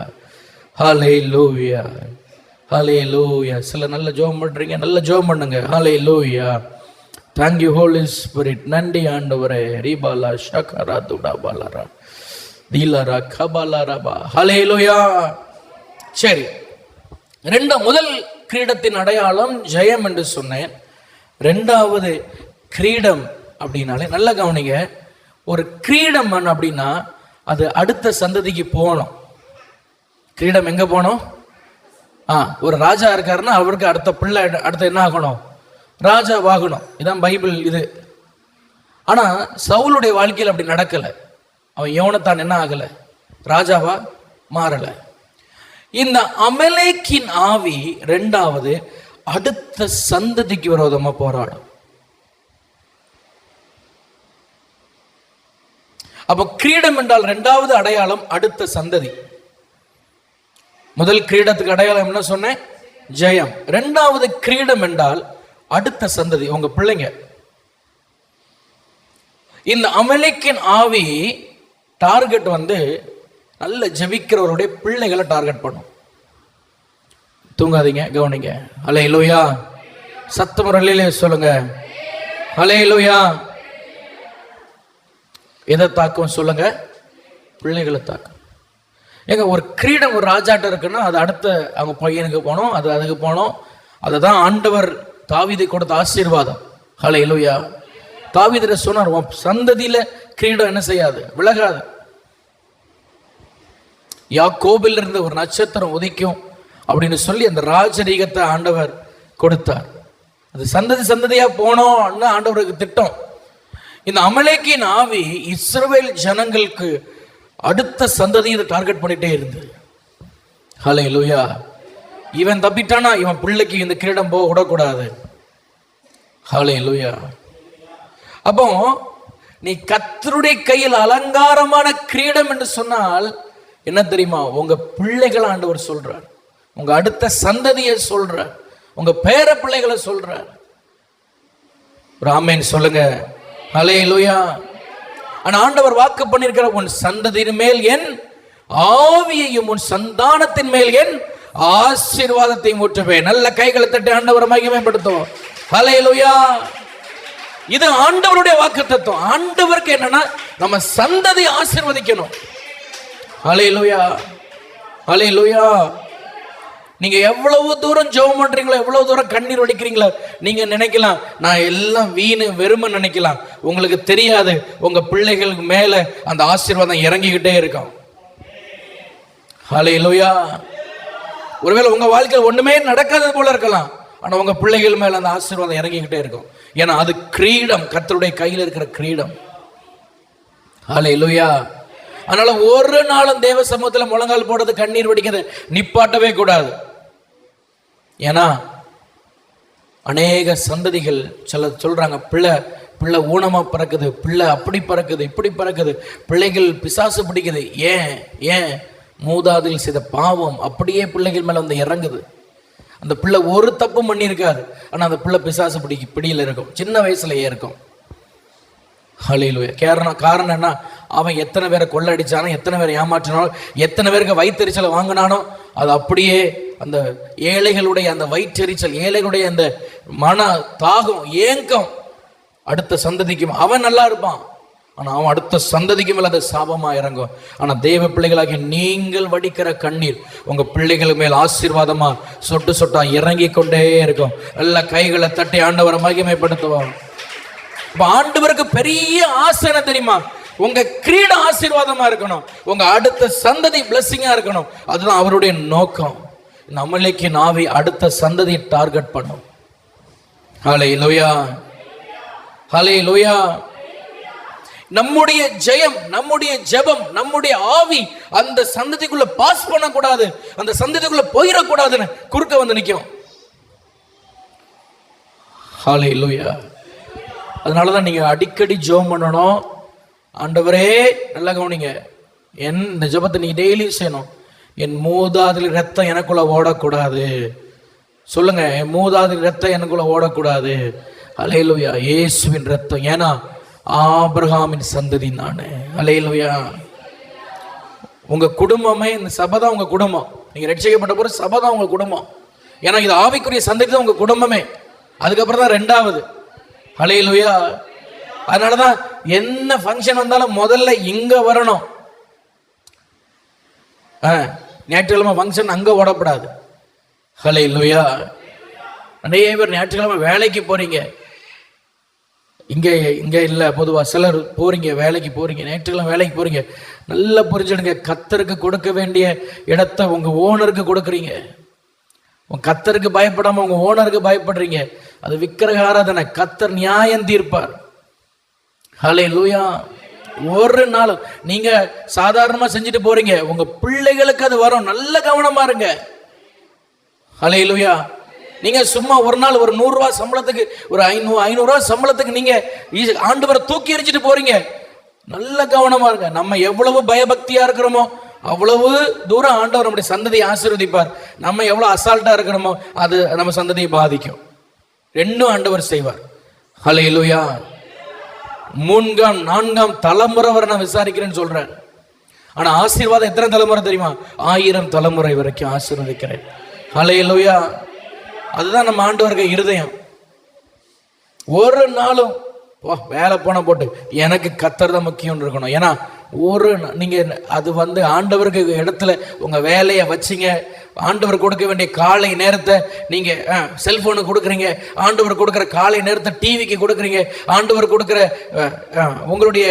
ஹல்லேலூயா. ஹல்லேலூயா. சில நல்ல ஜெபம் பண்றீங்க, நல்ல ஜெபம் பண்ணுங்க. ஹல்லேலூயா. Thank you Holy Spirit. நன்றி ஆண்டவரே. ரிபாலா ஷகரா துடாபாலரா தீலரா கபாலரபா. ஹல்லேலூயா. சரி, முதல் கிரீடத்தின் அடையாளம் ஜெயம் என்று சொன்னேன். ரெண்டாவது கிரீடம் அப்படின்னாலே நல்ல கவனிங்க. ஒரு கிரீடம் அப்படின்னா அது அடுத்த சந்ததிக்கு போகணும். கிரீடம் எங்க போனோம்? ஒரு ராஜா இருக்காருன்னா அவருக்கு அடுத்த பிள்ளை அடுத்த என்ன ஆகணும்? ராஜாவாகணும். இதான் பைபிள் இது. ஆனா சவுலுடைய வாழ்க்கையில் அப்படி நடக்கல. அவன் யோனத்தான் என்ன ஆகல? ராஜாவா மாறல. இந்த அமலேக்கின் ஆவி ரெண்டாவது அடுத்த சந்ததிக்கு விரோதமா போராடும். அப்ப கிரீடம் என்றால் ரெண்டாவது அடையாளம் அடுத்த சந்ததி. முதல் கிரீடத்துக்கு அடையாளம் என்ன சொன்னேன்? ஜெயம். ரெண்டாவது கிரீடம் என்றால் அடுத்த சந்ததி, உங்க பிள்ளைங்க. இந்த அமலேக்கின் ஆவி டார்கெட் வந்து நல்ல ஜெபிக்கிறவருடைய பிள்ளைகளை டார்கெட் பண்ணும். தூங்காதீங்க, கவனிங்க. அல்லேலூயா. சத்தமுறையிலே சொல்லுங்க, அல்லேலூயா. எதை தாக்கும் சொல்லுங்க? பிள்ளைகளை தாக்கும். ஏங்க, ஒரு கிரீடம் ஒரு ராஜாட்ட இருக்குன்னா அது அடுத்த அவங்க பையனுக்கு போனோம், அது அதுக்கு போனோம். அதுதான் ஆண்டவர் தாவீதை கொடுத்த ஆசீர்வாதம். அல்லேலூயா. தாவீது சொன்னார், சந்ததியில கிரீடம் என்ன செய்யாது, விலகாது. யாக்கோபில் இருந்து ஒரு நட்சத்திரம் உதிக்கும் அப்படின்னு சொல்லி அந்த ராஜரீகத்தை ஆண்டவர் கொடுத்தார். அது சந்ததி சந்ததியா போனோம் ஆண்டவருக்கு திட்டம். இந்த அமலேக்கின் ஆவி இஸ்ரவேல் ஜனங்களுக்கு அடுத்த சந்ததியை டார்கெட் பண்ணிட்டே இருந்தது. ஹல்லேலூயா. இவன் தப்பிட்டானா இவன் பிள்ளைக்கு இந்த கிரீடம் போக விடக்கூடாது. ஹல்லேலூயா. அப்போ நீ கர்த்தருடைய கையில் அலங்காரமான கிரீடம் என்று சொன்னால் என்ன தெரியுமா? உங்க பிள்ளைகள் ஆண்டவர் சொல்றார், உங்க அடுத்த சந்ததியை சொல்றார், உங்க பேர பிள்ளைகளை சொல்றார். ஆமென் சொல்லுங்க. ஹல்லேலூயா. ஆனா ஆண்டவர் வாக்கு பண்ணியிருக்கிற, உன் சந்ததியின் மேல் என் ஆவியையும் உன் சந்தானத்தின் மேல் என் ஆசீர்வாதத்தையும் ஊற்றுவேன். நல்ல கைகளை தட்டி ஆண்டவரை மகிமைப்படுத்தும். ஹல்லேலூயா. இது ஆண்டவருடைய வாக்குத்தத்தம். ஆண்டவருக்கு என்னன்னா நம்ம சந்ததி ஆசீர்வதிக்கணும். ஹல்லேலூயா. ஹல்லேலூயா. நீங்க எவ்வளவு தூரம் ஜெபம் பண்றீங்களோ, எவ்வளவு தூரம் கண்ணீர் வடிக்கிறீங்களோ, நீங்க நினைக்கலாம் நான் எல்லாம் வீணு வெறுமை நினைக்கலாம். உங்களுக்கு தெரியாது, உங்க பிள்ளைகளுக்கு மேல அந்த ஆசீர்வாதம் இறங்கிக்கிட்டே இருக்கும். ஹல்லேலூயா. ஒருவேளை உங்க வாழ்க்கையில் ஒண்ணுமே நடக்காதது போல இருக்கலாம், ஆனா உங்க பிள்ளைகள் மேல அந்த ஆசீர்வாதம் இறங்கிக்கிட்டே இருக்கும். ஏன்னா அது கிரீடம், கர்த்தருடைய கையில் இருக்கிற கிரீடம். ஹல்லேலூயா. அதனால ஒரு நாளும் தேவ சமூகத்துல முழங்கால் போடுறது, கண்ணீர் வடிக்கிறது நிப்பாட்டவே கூடாது. ஏன்னா அநேக சந்ததிகள் சில சொல்றாங்க, பிள்ளை ஊனமா பறக்குது, பிள்ளை அப்படி பறக்குது, இப்படி பறக்குது, பிள்ளைகள் பிசாசு பிடிக்குது. ஏன் மூதாதையில் செய்த பாவம் அப்படியே பிள்ளைகள் மேல வந்து இறங்குது. அந்த பிள்ளை ஒரு தப்பும் பண்ணியிருக்காது, ஆனா அந்த பிள்ளை பிசாசு பிடியில இருக்கும், சின்ன வயசுலயே இருக்கும். ஹல்லேலூயா. காரணம் என்ன? அவன் எத்தனை பேரை கொள்ளடிச்சானோ, எத்தனை பேரை ஏமாற்றினானோ, எத்தனை பேருக்கு வயிற்றெரிச்சலை வாங்கினானோ, அது அப்படியே அந்த ஏழைகளுடைய அந்த வயிற்றெரிச்சல், ஏழைகளுடைய அந்த மன தாகம், ஏங்கம் அடுத்த சந்ததிக்கும். அவன் நல்லா இருப்பான், ஆனா அவன் அடுத்த சந்ததிக்கு மேல அது சாபமா இறங்கும். ஆனா தேவ பிள்ளைகளாகி நீங்கள் வடிக்கிற கண்ணீர் உங்க பிள்ளைகள் மேல் ஆசீர்வாதமா சொட்டு சொட்டா இறங்கி கொண்டே இருக்கும். எல்லா கைகளை தட்டி ஆண்டவரை மகிமைப்படுத்துவோம். ஆண்டவருக்கு பெரிய ஆசை என்ன தெரியுமா? உங்க கிரீட ஆசீர்வாதமா இருக்கணும், உங்க அடுத்த சந்ததி பிளஸிங்கா இருக்கணும். அதுதான் அவருடைய நோக்கம். நம்மளுக்கு நாவி அடுத்த சந்ததியை டார்கெட் பண்ணும். ஹல்லேலூயா. ஹல்லேலூயா. நம்முடைய ஜெயம், நம்முடைய ஜெபம், நம்முடைய ஆவி அந்த சந்ததிக்குள்ள பாஸ் பண்ணக்கூடாது, அந்த சந்ததிக்குள்ள போயிடக்கூடாதுன்னு குறுக்க வந்து நிற்கும். ஹல்லேலூயா. அதனாலதான் நீங்க அடிக்கடி ஜெபம் பண்ணணும். ஆண்டவரே, நல்லா கவனிங்க, இந்த ஜெபத்தை நீ டெய்லி செய்யணும். என் மூதாதையர் ரத்தம் எனக்குள்ள ஓடக்கூடாது. சொல்லுங்க, என் மூதாதையர் ரத்தம் எனக்குள்ள ஓடக்கூடாது. ஹல்லேலூயா. இயேசுவின் ரத்தம். ஏன்னா ஆபிரகாமின் சந்ததி நானு. ஹல்லேலூயா. உங்க குடும்பமே, இந்த சபை தான் உங்க குடும்பம். நீங்க ரட்சிக்கப்பட்ட போது சபை தான் உங்க குடும்பம். ஏன்னா இது ஆவிக்குரிய சந்ததி தான் உங்க குடும்பமே. அதுக்கப்புறம் தான் ரெண்டாவது. ஹல்லேலூயா. அதனாலதான் என்ன ஃபங்க்ஷன் வந்தாலும் முதல்ல இங்க வரணும். ஞாயிற்றுக்கிழமை ஃபங்க்ஷன் அங்க ஓடப்படாது. ஹல்லேலூயா. நிறைய பேர் ஞாயிற்றுக்கிழமை வேலைக்கு போறீங்க, இங்க இல்ல, பொதுவா சிலர் போறீங்க, வேலைக்கு போறீங்க, ஞாயிற்றுக்கிழமை வேலைக்கு போறீங்க. நல்லா புரிஞ்சுடுங்க, கர்த்தருக்கு கொடுக்க வேண்டிய இடத்தை உங்க ஓனருக்கு கொடுக்குறீங்க. உங்க கர்த்தருக்கு பயப்படாம உங்க ஓனருக்கு பயப்படுறீங்க. அது விக்கிரக ஆராதனை. கர்த்தர் நியாயம் தீர்ப்பார். ஹல்லேலூயா. ஒரு நாள் நீங்க சாதாரணமா செஞ்சுட்டு போறீங்க, உங்க பிள்ளைகளுக்கு அது வரும். நல்ல கவனமா இருங்க. ஹல்லேலூயா. நீங்க சும்மா ஒரு நாள் ஒரு 100 ரூபாய் சம்பளத்துக்கு, ஒரு 500 ரூபாய் சம்பளத்துக்கு நீங்க ஆண்டவரை தூக்கி எறிஞ்சிட்டு போறீங்க. நல்ல கவனமா இருங்க. நம்ம எவ்வளவு பயபக்தியா இருக்கிறோமோ அவ்வளவு தூரம் ஆண்டவர் நம்முடைய சந்ததியை ஆசீர்வதிப்பார். நம்ம எவ்வளவு அசால்ட்டா இருக்கிறோமோ அது நம்ம சந்ததியை பாதிக்கும். ரெண்டும் ஆண்டவர் செய்வார். ஹல்லேலூயா. 3ஆம் 4ஆம் தலைமுறை வரை நான் விசாரிக்கிறேன்னு சொல்றேன். ஆனா ஆசீர்வாதம் எத்தனை தலைமுறை தெரியுமா? 1000 தலைமுறை வரைக்கும் ஆசீர்வதிக்கிறேன். ஹல்லேலூயா. அதுதான் நம்ம ஆண்டவருக்கு இருதயம். ஒரு நாளும் வேலை போன போட்டு எனக்கு கர்த்தர் தான் முக்கியம் இருக்கணும். ஏன்னா நீங்க அது ஆண்டவருக்கு இடத்துல உங்க வேலையை வச்சிங்க, ஆண்டவர் கொடுக்க வேண்டிய காலை நேரத்தை நீங்க செல்போனுக்கு கொடுக்குறீங்க, ஆண்டவர் கொடுக்குற காலை நேரத்தை டிவிக்கு கொடுக்குறீங்க, ஆண்டவர் கொடுக்குற உங்களுடைய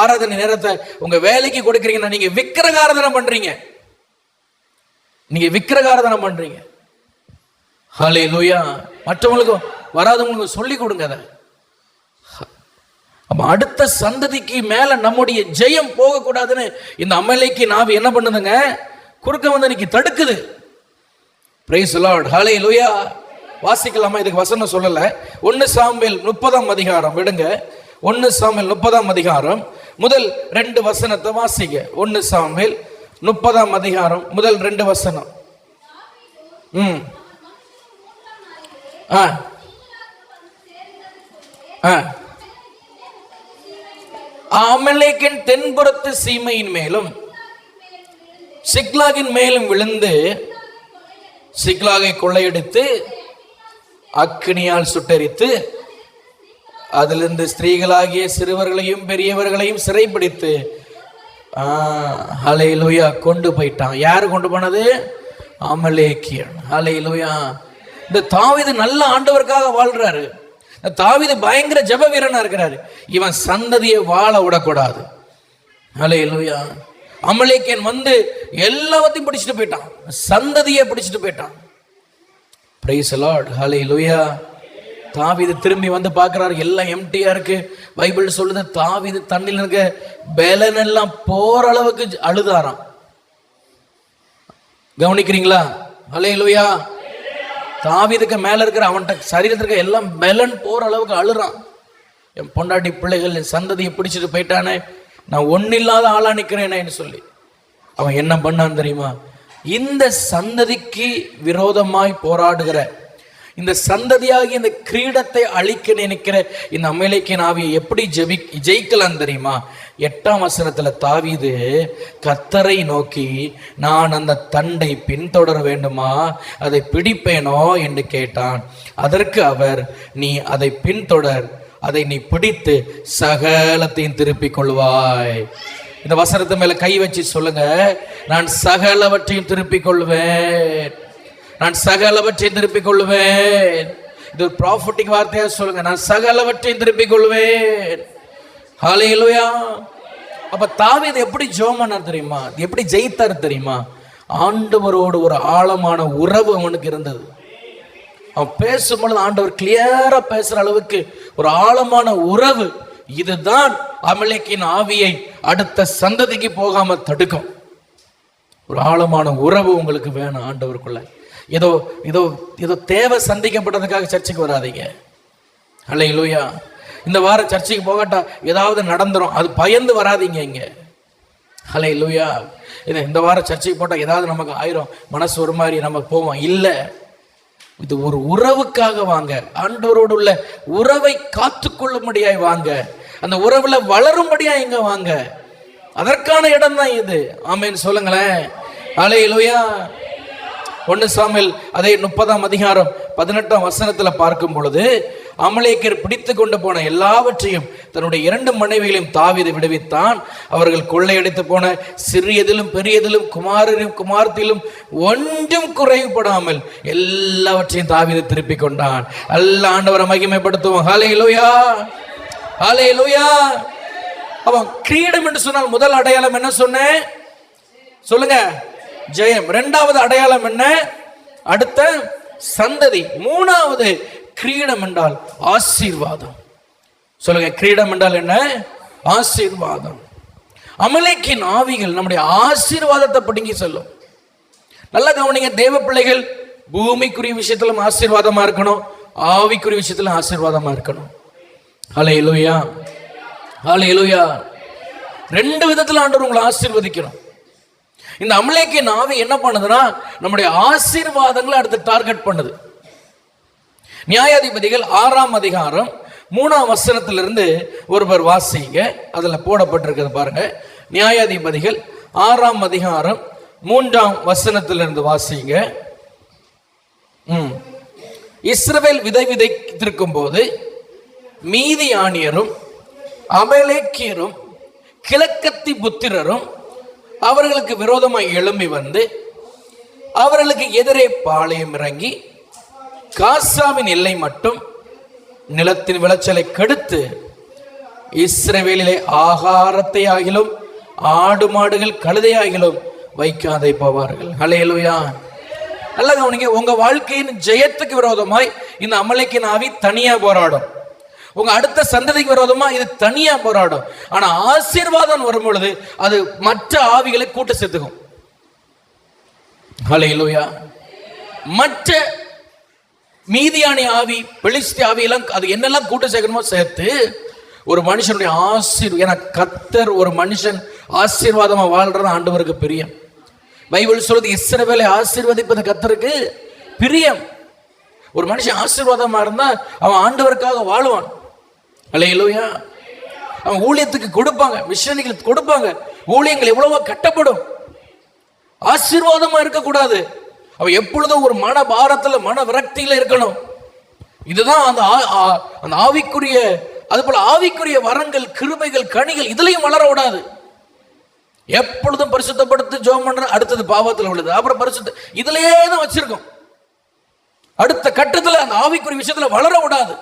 ஆராதனை நேரத்தை உங்க வேலைக்கு கொடுக்குறீங்கன்னா நீங்க விக்கிரகாராதனை பண்றீங்க. நீங்க விக்கிரகாராதனை பண்றீங்க. ஹல்லேலூயா. மற்றவங்களுக்கு வராதவங்களுக்கு சொல்லி கொடுங்க. அதை அடுத்த சந்ததிக்கு மேல நம்முடைய ஜெயம் போகக்கூடாதுன்னு இந்த அமலேக்கு நாவி என்ன பண்ணுதுங்க? குறுக்க இன்னைக்கு தடுக்குது. Praise the lord. ஹல்லேலூயா. வாசிக்கலாமா? இதுக்கு வசனம் சொல்லல. 1 சாமுவேல் 30ஆம் அதிகாரம் விடுங்க. 1 சாமுவேல் 30ஆம் அதிகாரம் முதல் 2 வசனத்தை வாசிங்க. 1 சாமுவேல் 30ஆம் அதிகாரம் முதல் 2 வசனம். அமலேக்கின் தென்புறத்து சீமையின் மேலும் சிக்லாகின் மேலும் விழுந்து சிக்லாகை கொள்ளையடித்து அக்கினியால் சுட்டெரித்து அதிலிருந்து ஸ்திரீகளாகிய சிறுவர்களையும் பெரியவர்களையும் சிறைப்பிடித்து ஹல்லேலூயா கொண்டு போயிட்டான். யாரு கொண்டு போனது? அமலேக்கியன். ஹல்லேலூயா. இந்த தாவீது நல்ல ஆண்டவருக்காக வாழ்றாரு. தாவீது பயங்கர ஜெப வீரனா இருக்கிறாரு. இவன் சந்ததியை வாழ விடக்கூடாது. ஹல்லேலூயா. அமலேக்கியன் எல்லாத்தையும் பிடிச்சிட்டு போயிட்டான், சந்ததியை பிடிச்சிட்டு போயிட்டான். Praise the lord. ஹல்லேலூயா. தாவீது திரும்பி பார்க்கிறாரு, எல்லாம் எம்டியா இருக்கு. பைபிள் சொல்லுது தாவீது தண்ணில இருக்க பெலன் எல்லாம் போற அளவுக்கு அழுதாராம். கவனிக்கிறீங்களா? ஹல்லேலூயா. தாவீதுக்கு மேல இருக்கிற அவன்கிட்ட சரீரத்திற்கு எல்லாம் பெலன் போற அளவுக்கு அழுறான். என் பொண்டாட்டி பிள்ளைகள் சந்ததியை பிடிச்சிட்டு போயிட்டானே, நான் ஒன்னில்லாத ஆளா நிக்கிறேன்னு சொல்லி அவன் என்ன பண்ணான் தெரியுமா? இந்த சந்ததிக்கு விரோதமாய் போராடுகிற இந்த சந்ததியாகி இந்த கிரீடத்தை அழிக்க நினைக்கிற இந்த அமலேக்கின் ஆவியை எப்படி ஜெயிக்கலாம் தெரியுமா? 8ஆம் வசனத்துல தாவீது கர்த்தரை நோக்கி, நான் அந்த தண்டை பின்தொடர வேண்டுமா, அதை பிடிப்பேனோ என்று கேட்டான். அதற்கு அவர், நீ அதை பின்தொடர், அதை நீ பிடித்து சகலத்தையும் திருப்பிக் கொள்வாய். இந்த வசனத்து மேல கை வச்சு சொல்லுங்க, நான் சகலவற்றையும் திருப்பிக் கொள்வேன், நான் சகலவற்றையும் திருப்பிக் கொள்வேன். இது ஒரு ப்ராஃபட்டிக் வார்த்தையா சொல்லுங்க, நான் சகலவற்றையும் திருப்பிக் கொள்வேன். ஹல்லேலூயா. அப்ப தாவீது எப்படி ஜெபம் பண்ணார் தெரியுமா? எப்படி ஜெயித்தார் தெரியுமா? ஆண்டவரோடு ஒரு ஆழமான உறவு அவனுக்கு இருந்தது. அவன் பேசும்பொழுது ஆண்டவர் கிளியரா பேசுற அளவுக்கு ஒரு ஆழமான உறவு. இதுதான் அமலேக்கின் ஆவியை அடுத்த சந்ததிக்கு போகாம தடுக்கும். ஒரு ஆழமான உறவு உங்களுக்கு வேணும் ஆண்டவருக்குள்ள. ஏதோ ஏதோ ஏதோ தேவை சந்திக்கப்பட்டதுக்காக சர்ச்சைக்கு வராதீங்க. ஹல்லேலூயா. இந்த வாரம் சர்ச்சைக்கு போகட்டா ஏதாவது நடந்துரும், அது பயந்து வராதீங்க இங்க. ஹல்லேலூயா. இந்த வாரம் சர்ச்சைக்கு போட்டா ஏதாவது நமக்கு ஆயிரும், மனசு ஒரு மாதிரி நம்ம போவோம். இல்லை, இது ஒரு உறவுக்காக வாங்க. ஆண்டவரோடு உள்ள உறவை காத்துக்கொள்ளும்படியாய் வாங்க, அந்த உறவுல வளரும்படியா இங்க வாங்க. அதற்கான இடம் தான் இது. ஆமென் சொல்லுங்களேன். ஹல்லேலூயா. 1 சாமுவேல் அதே 30ஆம் அதிகாரம் 18ஆம் வசனத்துல பார்க்கும் பொழுது, அமலேக்கியர் பிடித்து கொண்டு போன எல்லாவற்றையும் தன்னுடைய 2 மனைவிகளையும் தாவீது விடுவித்தான். அவர்கள் கொள்ளையடித்து போன சிறியதிலும் பெரியதிலும் குமாரரிலும் குமார்த்திலும் ஒன்றும் குறைவுபடாமல் எல்லாவற்றையும் தாவீது திருப்பி கொண்டான். எல்லா ஆண்டவரை மகிமைப்படுத்துவோம். ஹல்லேலூயா. ஹல்லேலூயா. அவன் கிரீடம் என்று சொன்னால் முதல் அடையாளம் என்ன சொன்னேன் சொல்லுங்க? ஜெயம். 2வது அடையாளம் என்ன? அடுத்த சந்ததி. 3வது கிரீடம் என்றால் ஆசீர்வாதம். சொல்லுங்க, கிரீடம் என்றால் என்ன? ஆசீர்வாதம். அமலேக்கின் ஆவிகள் நம்முடைய ஆசீர்வாதத்தை பிடுங்கி செல்லும். நல்லா கவனிங்க, தேவ பிள்ளைகள் பூமிக்குரிய விஷயத்திலும் ஆசீர்வாதமா இருக்கணும், ஆவிக்குரிய விஷயத்திலும் ஆசீர்வாதமா இருக்கணும். ஹல்லேலூயா. ஹல்லேலூயா. 2 விதத்தில் ஆண்டவர் உங்களை ஆசீர்வதிக்கணும். இந்த அமலேக்கின் ஆவி என்ன பண்ணுதுன்னா, நம்முடைய ஆசீர்வாதங்களை அடுத்து டார்கெட் பண்ணுது. நியாயாதிபதிகள் 6ஆம் அதிகாரம் 3ஆம் வசனத்திலிருந்து ஒருவர் வாசிங்க. அதுல போடப்பட்டிருக்கிறது பாருங்க. நியாயாதிபதிகள் 6ஆம் அதிகாரம் 3ஆம் வசனத்திலிருந்து வாசிங்க. இஸ்ரவேல் விதை விதைத்திருக்கும் போது மீதியானியரும் அமலேக்கியரும் கிழக்கத்தி புத்திரரும் அவர்களுக்கு விரோதமாய் எழும்பி வந்து அவர்களுக்கு எதிரே பாளையம் இறங்கி காசாவின் எல்லை மட்டும் நிலத்தின் விளைச்சலை கெடுத்து இஸ்ரவேலிலே ஆகாரத்தை ஆகிலும் ஆடு மாடுகள் கழுதையாகிலும் வைக்காதே போவார்கள். ஹல்லேலூயா. நல்ல கவனிங்க, உங்க வாழ்க்கையின் ஜெயத்துக்கு விரோதமாய் இந்த அமலேக்கின் ஆவி தனியா போராடும். உங்க அடுத்த சந்ததிக்கு விரோதமா இது தனியா போராடும். ஆனா ஆசீர்வாதம் வரும் பொழுது அது மற்ற ஆவிகளை கூட்ட சேர்த்துக்கும். ஹல்லேலூயா. மற்ற மீதியானி ஆவி, பெலிஸ்தி ஆவி எல்லாம் அது என்னெல்லாம் கூட்ட சேர்க்கணுமோ சேர்த்து ஒரு மனுஷனுடைய ஏன்னா கர்த்தர் ஒரு மனுஷன் ஆசீர்வாதமா வாழ்றது ஆண்டவருக்கு பிரியம். பைபிள் சொல்றது இஸ்ரவேலை ஆசீர்வதிப்பது கர்த்தருக்கு பிரியம். ஒரு மனுஷன் ஆசீர்வாதமா இருந்தா அவன் ஆண்டவருக்காக வாழ்வான். அல்லேலூயா. அவன் ஊழியத்துக்கு கொடுப்பாங்க, மிஷனரிகளுக்கு கொடுப்பாங்க. ஊழியங்கள் எவ்வளவோ கட்டப்படும். ஆசீர்வாதமா இருக்கக்கூடாது. அவன் எப்பொழுதும் ஒரு மன பாரத்துல மன விரக்தியில இருக்கணும். இதுதான் அந்த ஆவிக்குரிய, அது போல ஆவிக்குரிய வரங்கள், கிருபைகள், கனிகள் இதுலயும் வளர விடாது. எப்பொழுதும் பரிசுத்தப்படுத்தி ஜெபம் பண்ற, அடுத்தது பாவத்தில் உள்ளது, அப்புறம் பரிசுத்த, இதுலயே தான் வச்சிருக்கோம். அடுத்த கட்டத்துல அந்த ஆவிக்குரிய விஷயத்துல வளர விடாது.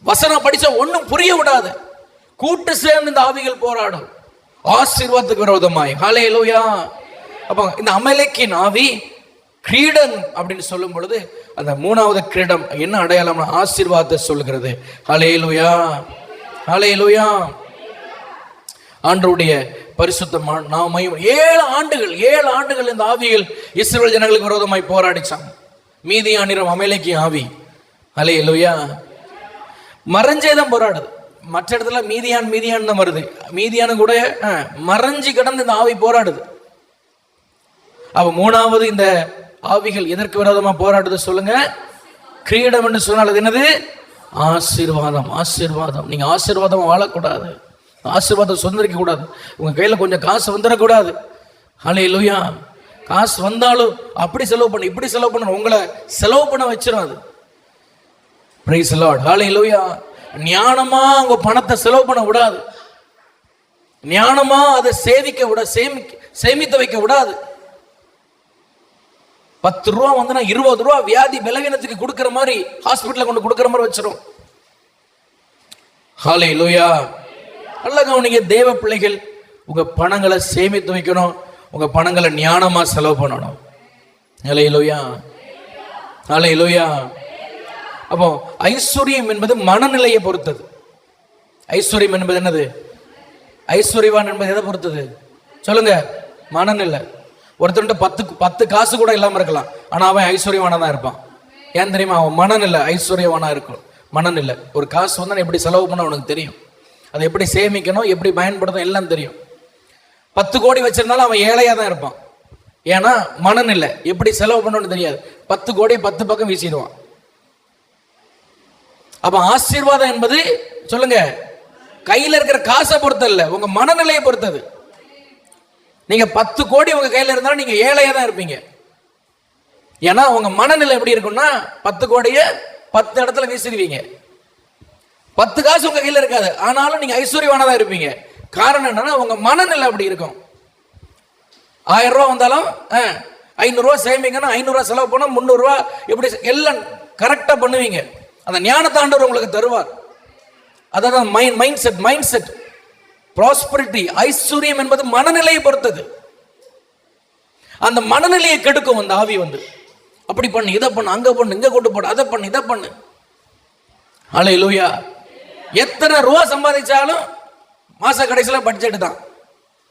வசனம் படிச்சா ஒன்னும் புரிய விடாது. கூட்டு சேர்ந்து இந்த ஆவிகள் போராடும் ஆசீர்வாதத்துக்கு விரோதமாய். ஹல்லேலூயா. அப்ப இந்த அமலேக்கின் ஆவி கிரீடம் அப்படின்னு சொல்லும் பொழுது அந்த 3வது கிரீடம் என்ன அடையாளம்னா ஆசீர்வாதத்தை சொல்லுகிறது. ஹல்லேலூயா. ஹல்லேலூயா. ஆண்டவருடைய பரிசுத்த நாமம் 7 ஆண்டுகள் இந்த ஆவிகள் இஸ்ரவேல் ஜனங்களுக்கு விரோதமாய் போராடிச்சாங்க. மீதியானியரும் அமலேக்கின் ஆவி. ஹல்லேலூயா. மறைஞ்சேதான் போராடுது. மற்ற இடத்துல மீதியான் தான் வருது. மீதியான கூட மறைஞ்சு கிடந்து இந்த ஆவி போராடுது. அவ 3வது இந்த ஆவிகள் எதற்கு விரோதமா போராடுது சொல்லுங்க? கிரீடம் என்று சொன்னால் அது என்னது? ஆசீர்வாதம். ஆசீர்வாதம். நீங்க ஆசீர்வாதமா வாழக்கூடாது. ஆசீர்வாதம் சொந்தரிக்க கூடாது. உங்க கையில கொஞ்சம் காசு வந்துடக்கூடாது. ஹல்லேலூயா. காசு வந்தாலும் அப்படி செலவு பண்ண, இப்படி செலவு பண்ண, உங்களை செலவு பண்ண வச்சிடும் அது. Praise the lord. ஹல்லேலூயா. ஞானமா உங்க பணத்தை செலவு பண்ண விடாது. ஞானமா அதை சேமித்து வைக்க விடாது. 10 ரூபா வந்துனா 20 ரூபா வியாதி பலவீனத்துக்கு கொடுக்கிற மாதிரி, ஹாஸ்பிட்டல கொண்டு கொடுக்கிற மாதிரி வச்சிரும். ஹல்லேலூயா. நல்ல கவனிங்க, தேவ பிள்ளைகள் உங்க பணங்களை சேமித்து வைக்கணும். உங்க பணங்களை ஞானமா செலவு பண்ணணும். ஹல்லேலூயா. ஹல்லேலூயா. அப்போ ஐஸ்வர்யம் என்பது மனநிலையை பொறுத்தது. ஐஸ்வர்யம் என்பது என்னது? ஐஸ்வர்யவான் என்பது எதை பொறுத்தது சொல்லுங்க? மனநிலை. ஒருத்தர்கிட்ட 10 காசு கூட இல்லாம இருக்கலாம், ஆனா அவன் ஐஸ்வர்யவானா தான் இருப்பான். ஏன் தெரியுமா? அவன் மனநிலை ஐஸ்வர்யவானா இருக்கும். மனநிலை. ஒரு காசு வந்தா எப்படி செலவு பண்ண உனக்கு தெரியும், அதை எப்படி சேமிக்கணும், எப்படி பயன்படுத்தணும் எல்லாம் தெரியும். 10 கோடி வச்சிருந்தாலும் அவன் ஏழையா தான் இருப்பான். ஏன்னா மனநிலை எப்படி செலவு பண்ணணும்னு தெரியாது. 10 கோடி 10 பக்கம் வீசிடுவான். அப்ப ஆசீர்வாதம் என்பது சொல்லுங்க கையில இருக்கிற காசை பொறுத்தல்ல, உங்க மனநிலையை பொறுத்தது. நீங்க 10 கோடி உங்க கையில இருந்தாலும் நீங்க ஏழையா தான் இருப்பீங்க. ஏன்னா உங்க மனநிலை எப்படி இருக்கும்னா 10 கோடிய 10 இடத்துல வீசிடுவீங்க. 10 காசு உங்க கையில இருக்காது, ஆனாலும் நீங்க ஐஸ்வர்யவானதா இருப்பீங்க. காரணம் என்னன்னா உங்க மனநிலை அப்படி இருக்கும். 1000 ரூபா வந்தாலும் 500 ரூபா சேமிக்கணும், 500 ரூபா செலவு பண்ணணும், 300 ரூபா எப்படி எல்லாம் கரெக்டா பண்ணுவீங்க. அந்த ஞானத்தாண்டவர் உங்களுக்கு தருவார். அதான் மைண்ட் செட். ப்ராஸ்பரிட்டி, ஐஸ்வர்யம் என்பது மனநிலையை பொறுத்தது. அந்த மனநிலையை கெடுக்கும் அந்த ஆவி வந்து. அப்படி பண்ணு, இதை பண்ணு, அங்க பண்ணு, இங்க கொண்டு போடு, அதை பண்ணு, இதை பண்ணு. ஹல்லேலூயா. எத்தனை ரூபா சம்பாதிச்சாலும் மாச கடைசியில் பட்ஜெட் தான்,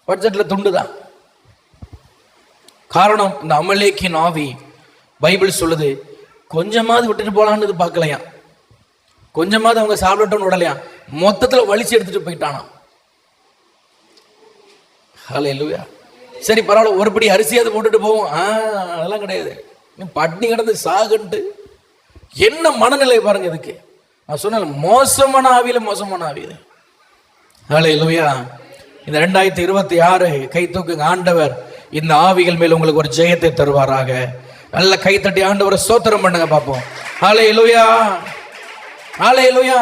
பட்ஜெட்ல துண்டு தான். காரணம் இந்த அமலேக்கின் ஆவி. பைபிள் சொல்லுது கொஞ்சமாவது விட்டுட்டு போலான்னு பார்க்கலையா, கொஞ்சமாவது அவங்க சாப்பிடட்டும் விடலையா, மொத்தத்தில் வலிச்சு எடுத்துட்டு போயிட்டானா. ஹல்லேலூயா. சரி பரவாயில்ல, ஒருபடி அரிசியாவது போட்டுட்டு போவோம். அதெல்லாம் கிடையாது. பட்னி கிடந்து சாகுன்ட்டு என்ன மனநிலை பாருங்க இதுக்கு. நான் சொன்ன மோசமான ஆவியில மோசமான ஆவி இது. ஹல்லேலூயா. இந்த 2026 கை தூக்குங்க. ஆண்டவர் இந்த ஆவிகள் மேல் உங்களுக்கு ஒரு ஜெயத்தை தருவாராக. நல்ல கைத்தட்டி ஆண்டவரை ஸ்தோத்திரம் பண்ணுங்க பார்ப்போம். ஹல்லேலூயா, ஹல்லேலூயா.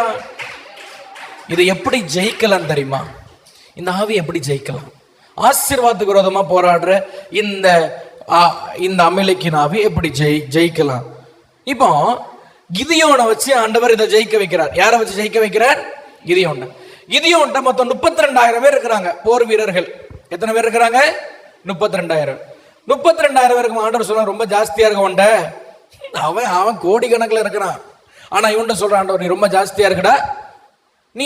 இது எப்படி ஜெயிக்கலாம் தெரியுமா? இந்த ஆவி எப்படி ஜெயிக்கலாம்? ஆசீர்வாதத்துக்கு விரோதமா போராடுற இந்த அமலேக்கின் ஆவி எப்படி ஜெயிக்கலாம்? இப்போ கிதியோனை வச்சு ஆண்டவர் இதை ஜெயிக்க வைக்கிறார். யாரை வச்சு ஜெயிக்க வைக்கிறார்? கிதியோன்ட்ட மொத்தம் 32,000 பேர் இருக்கிறாங்க, போர் வீரர்கள். எத்தனை பேர் இருக்கிறாங்க? 32,000. 32,000 பேருக்கு ஆண்டவர் சொல்ல ரொம்ப ஜாஸ்தியா இருக்க உண்ட. அவன் கோடிக்கணக்கில் இருக்கிறான். ஆனா இவன்ட்ட சொல்ற ஆண்டவர், நீ ரொம்ப ஜாஸ்தியா இருக்குடா, நீ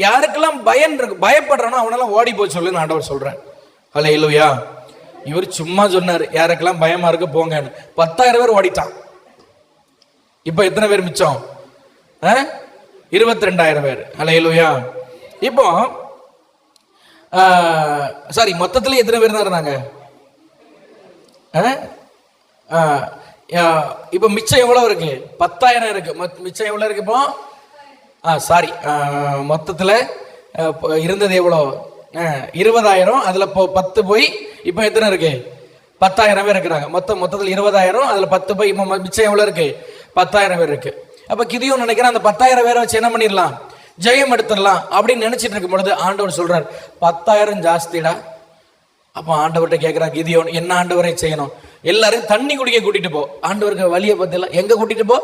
யாருக்கெல்லாம் பயப்படுறானோ அவனெல்லாம் ஓடி போய் சொல்லுன்னு ஆண்டவர் சொல்றேன். ஹல்லேலூயா. இவர் சும்மா சொன்னார், யாருக்கெல்லாம் பயமா இருக்கு போங்கன்னு. 10,000 பேர் ஓடிட்டான். இப்ப எத்தனை பேர் மிச்சம்? 22,000 பேர். ஹல்லேலூயா. இப்போ சாரி, மொத்தத்துல எத்தனை பேர் தான் இருந்தாங்க? இப்ப மிச்சம் எவ்வளவு இருக்கு? 10,000 இருக்கு. மிச்சம் எவ்வளவு இருக்கு இப்போ? சாரி, மொத்தத்துல இருந்தது எவ்வளோ? 20,000. அதுல 10 போய் இப்ப எத்தனை இருக்கு? 10,000 பேர் இருக்கிறாங்க. மொத்தத்தில் 20,000, அதுல 10 போய் இப்ப மிச்சம் எவ்வளவு இருக்கு? 10,000 பேர் இருக்கு. அப்ப கிதியோன் நினைக்கிறேன், அந்த 10,000 பேரை வச்சு என்ன பண்ணிடலாம்? ஜெயம் எடுத்துடலாம் அப்படின்னு நினைச்சிட்டு இருக்கும் பொழுது ஆண்டவர் சொல்றார், 10,000 ஜாஸ்திடா. அப்ப ஆண்டவர்கிட்ட கேட்கிறார் கிதியோன், என்ன ஆண்டவரை செய்யணும்? எல்லாரும் தண்ணி குடிக்க கூட்டிட்டு போ. ஆண்டவருக்கு வழியை பத்தில எங்க கூட்டிட்டு போ?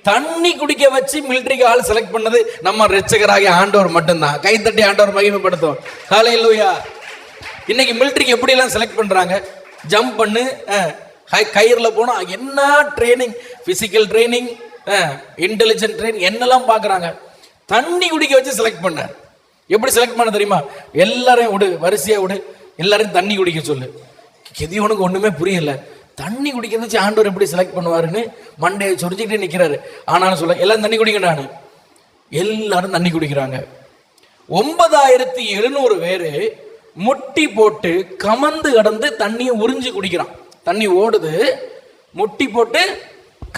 தண்ணி குடிக்க வச்சு மிலிட்டரிக்கு ஆள் செலக்ட் பண்ணது நம்ம ரட்சகராகிய ஆண்டவர் மட்டும்தான். கைத்தட்டி ஆண்டவர் மகிமைப்படுத்தும். ஹல்லேலூயா. இன்னைக்கு மிலிட்டரிக்கு எப்படி எல்லாம் செலக்ட் பண்றாங்க? ஜம்ப் பண்ணு, கயிறுல போனா என்ன training, physical training, intelligent training என்னெல்லாம் பாக்குறாங்க. தண்ணி குடிக்க வச்சு செலக்ட் பண்ணார். எப்படி செலக்ட் பண்ண தெரியுமா? எல்லாரையும் விடு, வரிசையா விடு, எல்லாரையும் தண்ணி குடிக்க சொல்லு. கிதியோனுக்கு ஒண்ணுமே புரியல. தண்ணி குடிக்க வச்சு ஆண்டவர் எப்படி செலக்ட் பண்ணுவாருன்னு மண்டையை சொரிஞ்சுக்கிட்டே நிக்கிறாரு. ஆனாலும் சொல்ல எல்லாரும் தண்ணி குடிக்கிறானு. எல்லாரும் தண்ணி குடிக்கிறாங்க. 9,700 பேரு முட்டி போட்டு கமந்து கடந்து தண்ணியை உறிஞ்சு குடிக்கிறான். தண்ணி ஓடுது, முட்டி போட்டு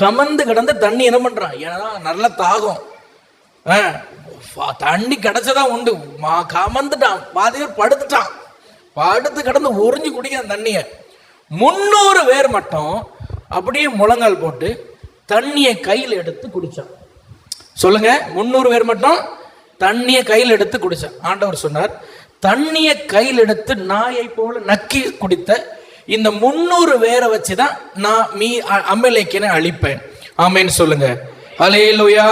கமந்து கடந்து தண்ணி என்ன பண்றான்? ஏன்னா நல்ல தாகம், தண்ணி கிடைச்சதான் உண்டு. கமந்துட்டான், பாதி பேர் படுத்துட்டான், படுத்து கடந்து உறிஞ்சு குடிக்கிறான் தண்ணிய. 300 பேர் மட்டும் அப்படியே முழங்கால் போட்டு தண்ணியை கையில் எடுத்து குடிச்சான். சொல்லுங்க, 300 பேர் மட்டும் தண்ணியை கையில் எடுத்து குடிச்சான். ஆண்டவர் சொன்னார், தண்ணியை கையில் எடுத்து நாயை போல நக்கி குடித்த இந்த 300 பேரை வச்சுதான் நான் அமலேக்கியனை அழிப்பேன். ஆமென் சொல்லுங்க. ஹல்லேலூயா.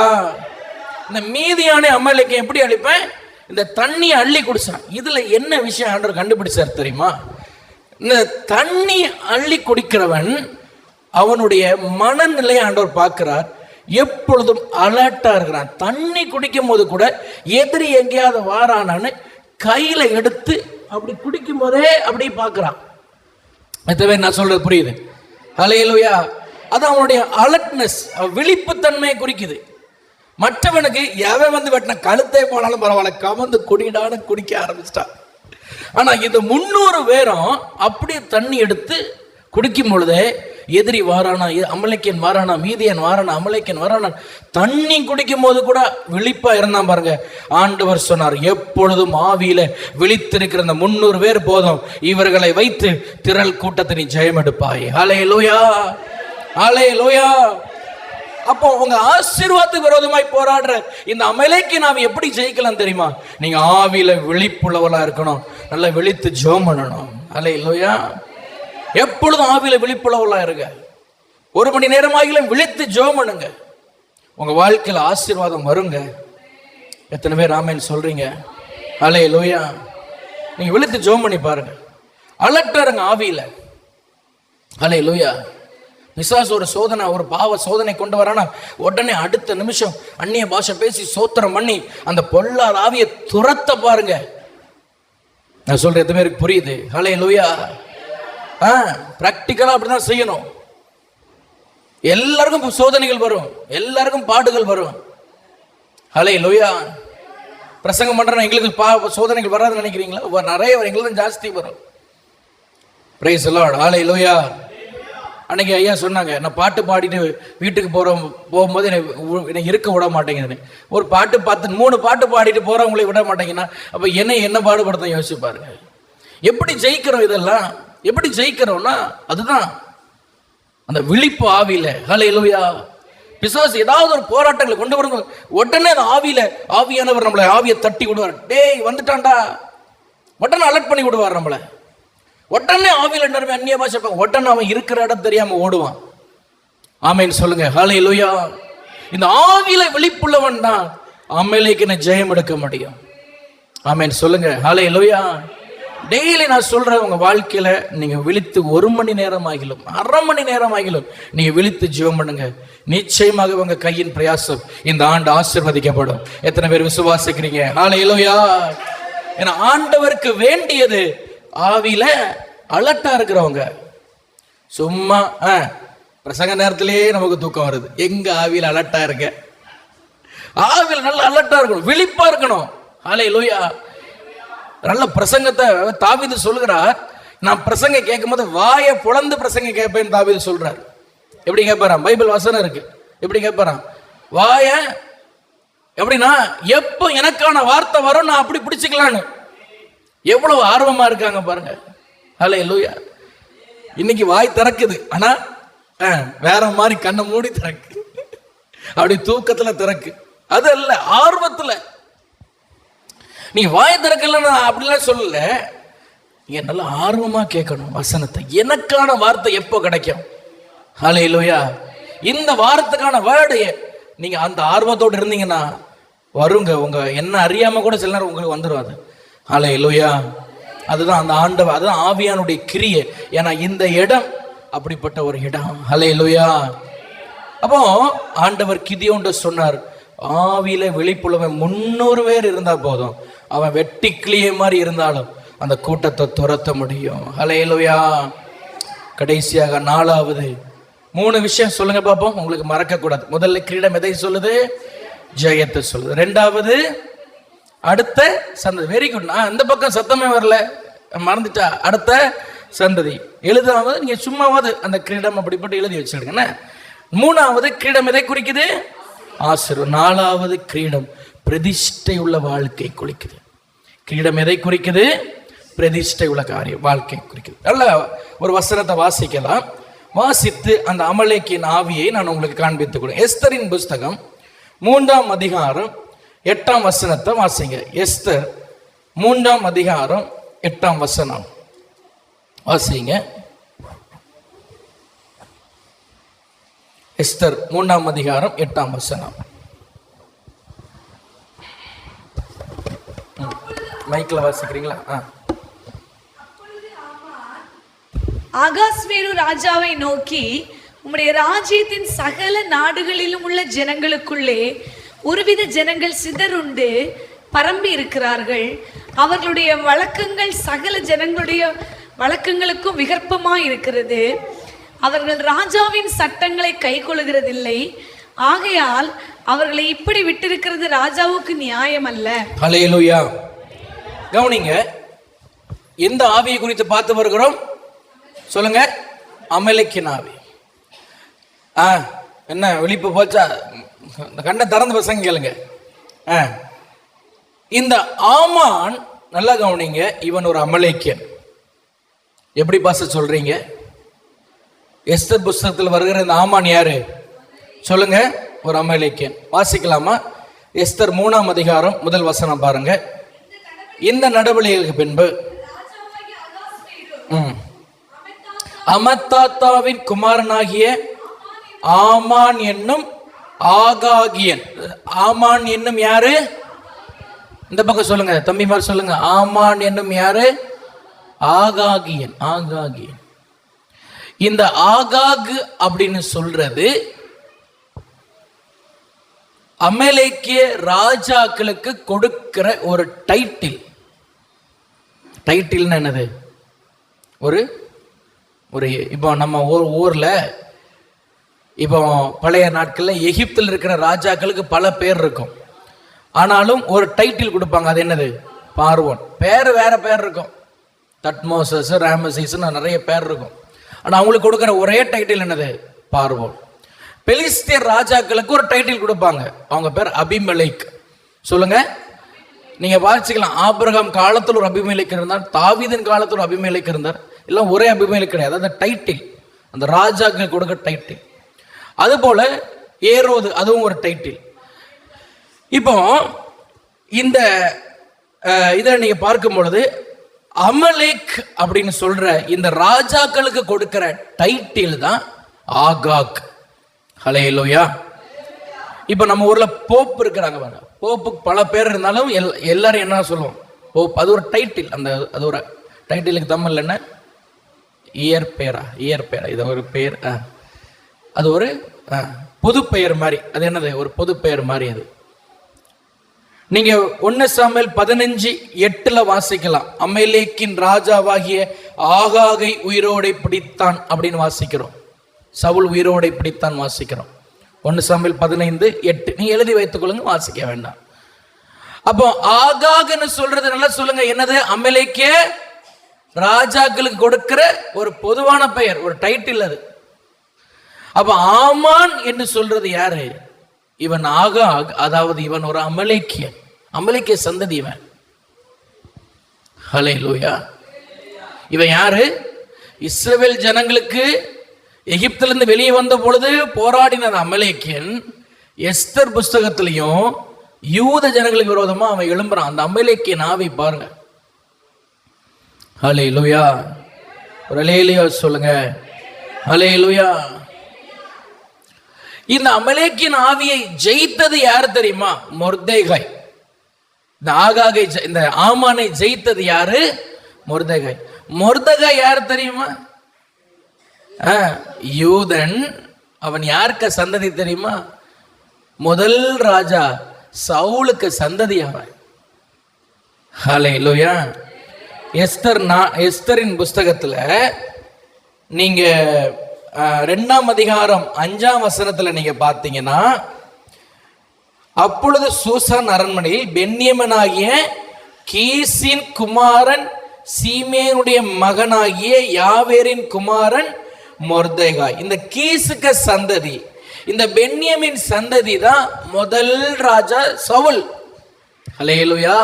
இந்த மீதியான அமலேக்கியனை எப்படி அழிப்பேன்? இந்த தண்ணியை அள்ளி குடிச்சான். இதுல என்ன விஷயம் ஆண்டவர் கண்டுபிடிச்சார் தெரியுமா? இந்த தண்ணி அள்ளி குடிக்கிறவன் அவனுடைய மனநிலையை ஆண்டவர் பார்க்கிறார். எப்பொழுதும் அலர்ட்டா இருக்கிறான். தண்ணி குடிக்கும் போது கூட எதிரி எங்கேயாவது வாரானான்னு கையில எடுத்து அப்படி குடிக்கும் போதே அப்படி பார்க்கிறான். நான் சொல்றது புரியுது? ஹல்லேலூயா. அது அவனுடைய அலர்ட்னஸ், விழிப்புத்தன்மையை குறிக்குது. மற்றவனுக்கு எவன் வெட்டின கழுத்தை போனாலும் பரவாயில்ல, கமந்து குடிடான்னு குடிக்க ஆரம்பிச்சிட்டான். ஆனா இது 300 பேரும் அப்படி தண்ணி எடுத்து குடிக்கும் பொழுதே எதிரி வாரானா, அமலேக்கியன் வாரானா, மீதியன் வாரானா, அமலேக்கியன் வாரானா, தண்ணி குடிக்கும் போது கூட விழிப்பா இருந்தான் பாருங்க. ஆண்டவர் சொன்னார், எப்பொழுதும் ஆவியில விழித்திருக்கிற இந்த 300 பேர் போதும், இவர்களை வைத்து திரள் கூட்டத்தை நீ ஜெயம் எடுப்பாய். ஹல்லேலூயா, ஹல்லேலூயா. அப்போ உங்க ஆசீர்வாதத்துக்கு விரோதமாய் போராடுற இந்த அமலேக்கியன் ஆவி எப்படி ஜெயிக்கலாம் தெரியுமா? நீங்க ஆவியில விழிப்புள்ளவளா இருக்கணும், நல்லா விழித்து ஜெபம் பண்ணணும். ஹல்லேலூயா. எப்பொழுதும் ஆவியில விழிப்புள்ளவளா இருங்க. 1 மணி நேரம் ஆகிலும் விழித்து ஜெபம் பண்ணுங்க. உங்க வாழ்க்கையில ஆசீர்வாதம் வருங்க. எத்தனை பேர் ஆமென் சொல்றீங்க? ஹல்லேலூயா. நீங்க விழித்து ஜெபம் பண்ணி பாருங்க. அலர்ட்டா இருங்க ஆவியில. ஹல்லேலூயா. பிசாசு ஒரு சோதனை, ஒரு பாவ சோதனை கொண்டு வரானா உடனே அடுத்த நிமிஷம் அந்நிய பாஷை பேசி சோத்திரம் பண்ணி அந்த பொல்லாத ஆவியை துரத்த பாருங்க. நான் சொல்ற எத்தனை பேருக்கு புரியுது? ஹல்லேலூயா. பிராக்டிக்கலா அப்படிதான் செய்யணும். எல்லாருக்கும் சோதனைகள் வரும், எல்லாருக்கும் பாடுகள் வரும். ஹல்லேலூயா. பிரசங்கம் பண்றேன், எங்களுக்கு சோதனைகள் வராதுன்னு நினைக்கிறீங்களா? நிறைய எங்களுக்கு ஜாஸ்தி வரும். Praise the lord. ஹல்லேலூயா. அன்னைக்கு ஐயா சொன்னாங்க, நான் பாட்டு பாடிட்டு வீட்டுக்கு போகும்போது என்னை இருக்க விட மாட்டேங்குதுன்னு. ஒரு பாட்டு 3 பாட்டு பாடிட்டு போறவங்களை விட மாட்டேங்கன்னா அப்ப என்ன பாடுபடுத்த யோசிச்சு பாருங்க. எப்படி ஜெயிக்கிறோம்? இதெல்லாம் எப்படி ஜெயிக்கிறோம்னா அதுதான் அந்த விழிப்பு ஆவியில. ஹல்லேலூயா. பிசாசு ஏதாவது ஒரு போராட்டங்களை கொண்டு வரும், உடனே அந்த ஆவியானவர் நம்மளை ஆவியை தட்டி விடுவார். டேய் வந்துட்டான்டா, உடனே அலர்ட் பண்ணி விடுவார் நம்மளை. உடனே ஆவியில நிறமே அந்நிய பாஷை, உடனே அவன் இருக்கிற இடம் தெரியாம ஓடுவான். ஆமென் சொல்லுங்க. ஹல்லேலூயா. இந்த ஆவியில விழிப்புள்ளவன் தான் அமலேக்கினை ஜெயம் எடுக்க முடியும். ஆமென் சொல்லுங்க. ஹல்லேலூயா. டெய்லி நான் சொல்றேன், உங்க வாழ்க்கையில நீங்க விழித்து 1 மணி நேரம் ஆகிலும் 1/2 மணி நேரம் ஆகிலும் நீங்க விழித்து ஜெபம் பண்ணுங்க. நிச்சயமாக உங்க கையின் பிரயாசம் இந்த ஆண்டு ஆசீர்வதிக்கப்படும். எத்தனை பேர் விசுவாசிக்கிறீங்க? ஹல்லேலூயா. ஏன்னா ஆண்டவருக்கு வேண்டியது ஆவியில அலர்ட்டா இருக்கிறவங்க. சும்மா பிரசங்க நேரத்திலேயே நமக்கு தூக்கம் வருது. எங்க ஆவியில அலர்ட்டா இருக்க? ஆவியில நல்ல அலர்ட்டா இருக்கணும், விழிப்பா இருக்கணும். ஹல்லேலூயா. நல்ல பிரசங்கத்தை தாவீது சொல்கிறார். நான் பிரசங்க கேட்கும் போது வாயை பொளந்து பிரசங்க கேட்பேன் தாவீது சொல்றார். எப்படி கேட்பாராம்? பைபிள் வசனம் இருக்கு. எப்படி கேட்பாராம்? வாய எப்படின்னா எப்போ எனக்கான வார்த்தை வரும் நான் அப்படி பிடிச்சுக்கலான்னு எவ்வளவு ஆர்வமா இருக்காங்க பாருங்க. ஹல்லேலூயா. இன்னைக்கு வாய் திறக்குது, ஆனா வேற மாதிரி கண்ணை மூடி திறக்கு, அப்படி தூக்கத்துல திறக்கு. அது அல்ல, ஆர்வத்துல. நீ வாய் திறக்கல அப்படிலாம் சொல்லல, நீங்க நல்லா ஆர்வமா கேட்கணும் வசனத்தை. எனக்கான வார்த்தை எப்போ கிடைக்கும்? ஹல்லேலூயா. இந்த வார்த்தைக்கான வேர்டு நீங்க அந்த ஆர்வத்தோடு இருந்தீங்கன்னா வருங்க. உங்க என்ன அறியாம கூட சில நேரம் உங்களுக்கு வந்துடும் அது. ஹல்லேலூயா. அதுதான் அந்த ஆண்டவர், அதுதான் ஆவியானுடைய கிரியை. ஏன்னா இந்த இடம் அப்படிப்பட்ட ஒரு இடம். ஹல்லேலூயா. அப்போ ஆண்டவர் கிதியோன்ட்டு சொன்னார், ஆவியில விழிப்புள்ளவன் 300 பேர் இருந்தா போதும், அவன் வெட்டி கிளிய மாதிரி இருந்தாலும் அந்த கூட்டத்தை துரத்த முடியும். ஹல்லேலூயா. கடைசியாக 4வது 3 விஷயம் சொல்லுங்க பாப்போம், உங்களுக்கு மறக்க கூடாது. முதல்ல கிரீடம் எதை சொல்லுது? ஜெயத்தை சொல்லுது. 2வது அடுத்த சந்ததி. Very good. நான் இந்த பக்கம் சத்தமே வரல, மறந்துட்டா. அடுத்த சந்ததி எழுதாவது, நீங்க சும்மாவது அந்த கிரீடம் அப்படிப்பட்டு எழுதி வச்சிருக்கேன். 3வது கிரீடம் எதை குறிக்குது? ஆசீர்வாதம். 4வது கிரீடம் பிரதிஷ்டை உள்ள வாழ்க்கை குறிக்குது. கிரீடம் எதை குறிக்குது? பிரதிஷ்டை உள்ள காரியம், வாழ்க்கை குறிக்குது. நல்ல ஒரு வசனத்தை வாசிக்கலாம். வாசித்து அந்த அமலேக்கின் ஆவியை நான் உங்களுக்கு காண்பித்துக் கொள்கிறேன். எஸ்தரின் புஸ்தகம் 3ஆம் அதிகாரம் 8ஆம் வசனத்தை வாசிங்க. எஸ்தர் 3ஆம் அதிகாரம் 8ஆம் வசனம் வாசிங்க. எஸ்தர் 3ஆம் அதிகாரம் 8ஆம் வசனம். மைக்ல வாசிக்கிறீங்களா? ஆகாஸ்வேரு ராஜாவை நோக்கி, உம்முடைய ராஜ்யத்தின் சகல நாடுகளிலும் உள்ள ஜனங்களுக்குள்ளே ஒருவித ஜனங்கள் சிதறுண்டு பரம்பி இருக்கிறார்கள். அவர்களுடைய வழக்கங்கள் சகல ஜனங்களுடைய வழக்கங்களுக்கும் விகற்பமாய் இருக்கிறது. அவர்கள் ராஜாவின் சட்டங்களை கை கொள்ளுகிறதில்லை. ஆகையால் அவர்களை இப்படி விட்டிருக்கிறது ராஜாவுக்கு நியாயம் அல்ல. ஹல்லேலூயா. கவனிங்க, எந்த ஆவியை குறித்து பார்த்து வருகிறோம்? சொல்லுங்க. அமலேக்கின் ஆவி. என்ன விழிப்பு போச்சா? கண்ணை திறந்து பசங்க கேளுங்க. இந்த ஆமான் நல்லா கவனிங்க, இவன் ஒரு அமலேக்கியன். எப்படி பாச சொல்றீங்க? எஸ்தர் புஸ்தகத்தில் வருகிற இந்த ஆமான் யாரு? சொல்லுங்க. ஒரு அமலேக்கியன். வாசிக்கலாமா? எஸ்தர் 3ஆம் அதிகாரம் 1 வசனம் பாருங்க. இந்த நடவடிக்கைகளுக்கு பின்பு அமத்தாத்தாவின் குமாரனாகிய ஆமான் என்னும் ஆகாகியன். ஆமான் என்னும் யாரு? இந்த பக்கம் சொல்லுங்க, தம்பிமார் சொல்லுங்க. ஆமான் என்னும் யாரு? ஆகாகியன். ஆகாகியன். இந்த ஆகாகு அப்படின்னு சொல்றது அமலேக்கிய ராஜாக்களுக்கு கொடுக்கிற ஒரு டைட்டில். டைட்டில்னா என்னது? ஒரு ஒரு இப்போ நம்ம ஊர்ல இப்போ பழைய நாட்களில் எகிப்தில் இருக்கிற ராஜாக்களுக்கு பல பேர் இருக்கும். ஆனாலும் ஒரு டைட்டில் கொடுப்பாங்க. அது என்னது? பார்வோன். பேர் வேற பேர் இருக்கும். தட்மோசஸ், ராமசீஸ்னு நிறைய பேர் இருக்கும். ஆனா அவங்களுக்கு கொடுக்கிற ஒரே டைட்டில் என்னது? பார்வோன். பெலிஸ்தியர் ராஜாக்களுக்கு ஒரு டைட்டில் கொடுப்பாங்க, அவங்க பேர் அபிமெலேக். சொல்லுங்க, நீங்க வாசிக்கலாம். ஆபிரகாம் காலத்தில் ஒரு அபிமெலேக் இருந்தார், தாவீதின் காலத்தில் ஒரு அபிமெலேக் இருந்தார். எல்லாம் ஒரே அபிமெலேக் கிடையாது, அந்த டைட்டில் அந்த ராஜாக்கள் கொடுக்க டைட்டில். அது போல ஏரோது, அதுவும் ஒரு டைட்டில். இப்போ இந்த இதை நீங்க பார்க்கும் பொழுது அமலேக் அப்படின்னு சொல்ற இந்த ராஜாக்களுக்கு கொடுக்கிற டைட்டில் தான் ஆகாக். ஹல்லேலூயா. இப்ப நம்ம ஊர்ல போப் இருக்கிறாங்க, போப்புக்கு பல பேர் இருந்தாலும் எல்லாரும் என்ன சொல்லுவோம்? போப். அது ஒரு டைட்டில். அந்த அது ஒரு டைட்டிலுக்கு தமிழ்ல என்ன? இயற்பெயரா? இயற்பெயரா? இது ஒரு பெயர். அது ஒரு பொது பெயர் மாதிரி. அது என்னது? ஒரு பொது பெயர் மாதிரி. அது நீங்க 1 சாமுவேல் 15:8 வாசிக்கலாம். அமலேக்கின் ராஜாவாகிய ஆகாகை உயிரோடை பிடித்தான் அப்படின்னு வாசிக்கிறோம். சவுல் உயிரோடை பிடித்தான் வாசிக்கிறோம். 1 சாமுவேல் 15:8 நீங்க எழுதி வைத்துக் கொள்ளுங்க, வாசிக்க வேண்டாம். அப்போ ஆகாகன்னு சொல்றது நல்லா சொல்லுங்க, என்னது? அமலேக்கே ராஜாக்களுக்கு கொடுக்கிற ஒரு பொதுவான பெயர், ஒரு டைட்டில் அது. அப்ப ஆமான் என்று சொல்றது யாரு? இவன் ஆகாக், அதாவது இவன் ஒரு அமலேக்கியன், அமலேக்கிய சந்ததி இவன். ஹல்லேலூயா. இவன் யாரு? இஸ்ரவேல் ஜனங்களுக்கு எகிப்திலிருந்து வெளியே வந்த பொழுது போராடின அமலேக்கியன். எஸ்தர் புஸ்தகத்திலையும் யூத ஜனங்களுக்கு விரோதமா அவன் எழும்புறான். அந்த அமலேக்கியன் ஆவி பாருங்க. ஹல்லேலூயா. ஒரு ஹல்லேலூயா சொல்லுங்க. ஹல்லேலூயா. இந்த அமலேக்கின் ஆவியை ஜெயித்தது யார் தெரியுமா? மொர்தெகாய். இந்த ஆகாகை, இந்த ஆமானை ஜெயித்தது யாரு? மொர்தெகாய். மொர்தெகாய் யார் தெரியுமா? யூதன். அவன் யாருக்கு சந்ததி தெரியுமா? முதல் ராஜா சவுலுக்கு சந்ததி அவன். ஹல்லேலூயா. எஸ்தரின் புஸ்தகத்துல நீங்க 2ஆம் அதிகாரம் 5ஆம் வசனத்துல நீங்க பார்த்தீங்கன்னா, அப்பொழுது சூசான் அரண்மனையில் பென்யமனாகிய கீசின் குமாரன் சீமேனுடைய மகனாகிய யாவேரின் குமாரன் மொர்தெகாய். இந்த கீசுக்க சந்ததி, இந்த பென்யமின் சந்ததி தான் முதல் ராஜா சவுல். ஹல்லேலூயா.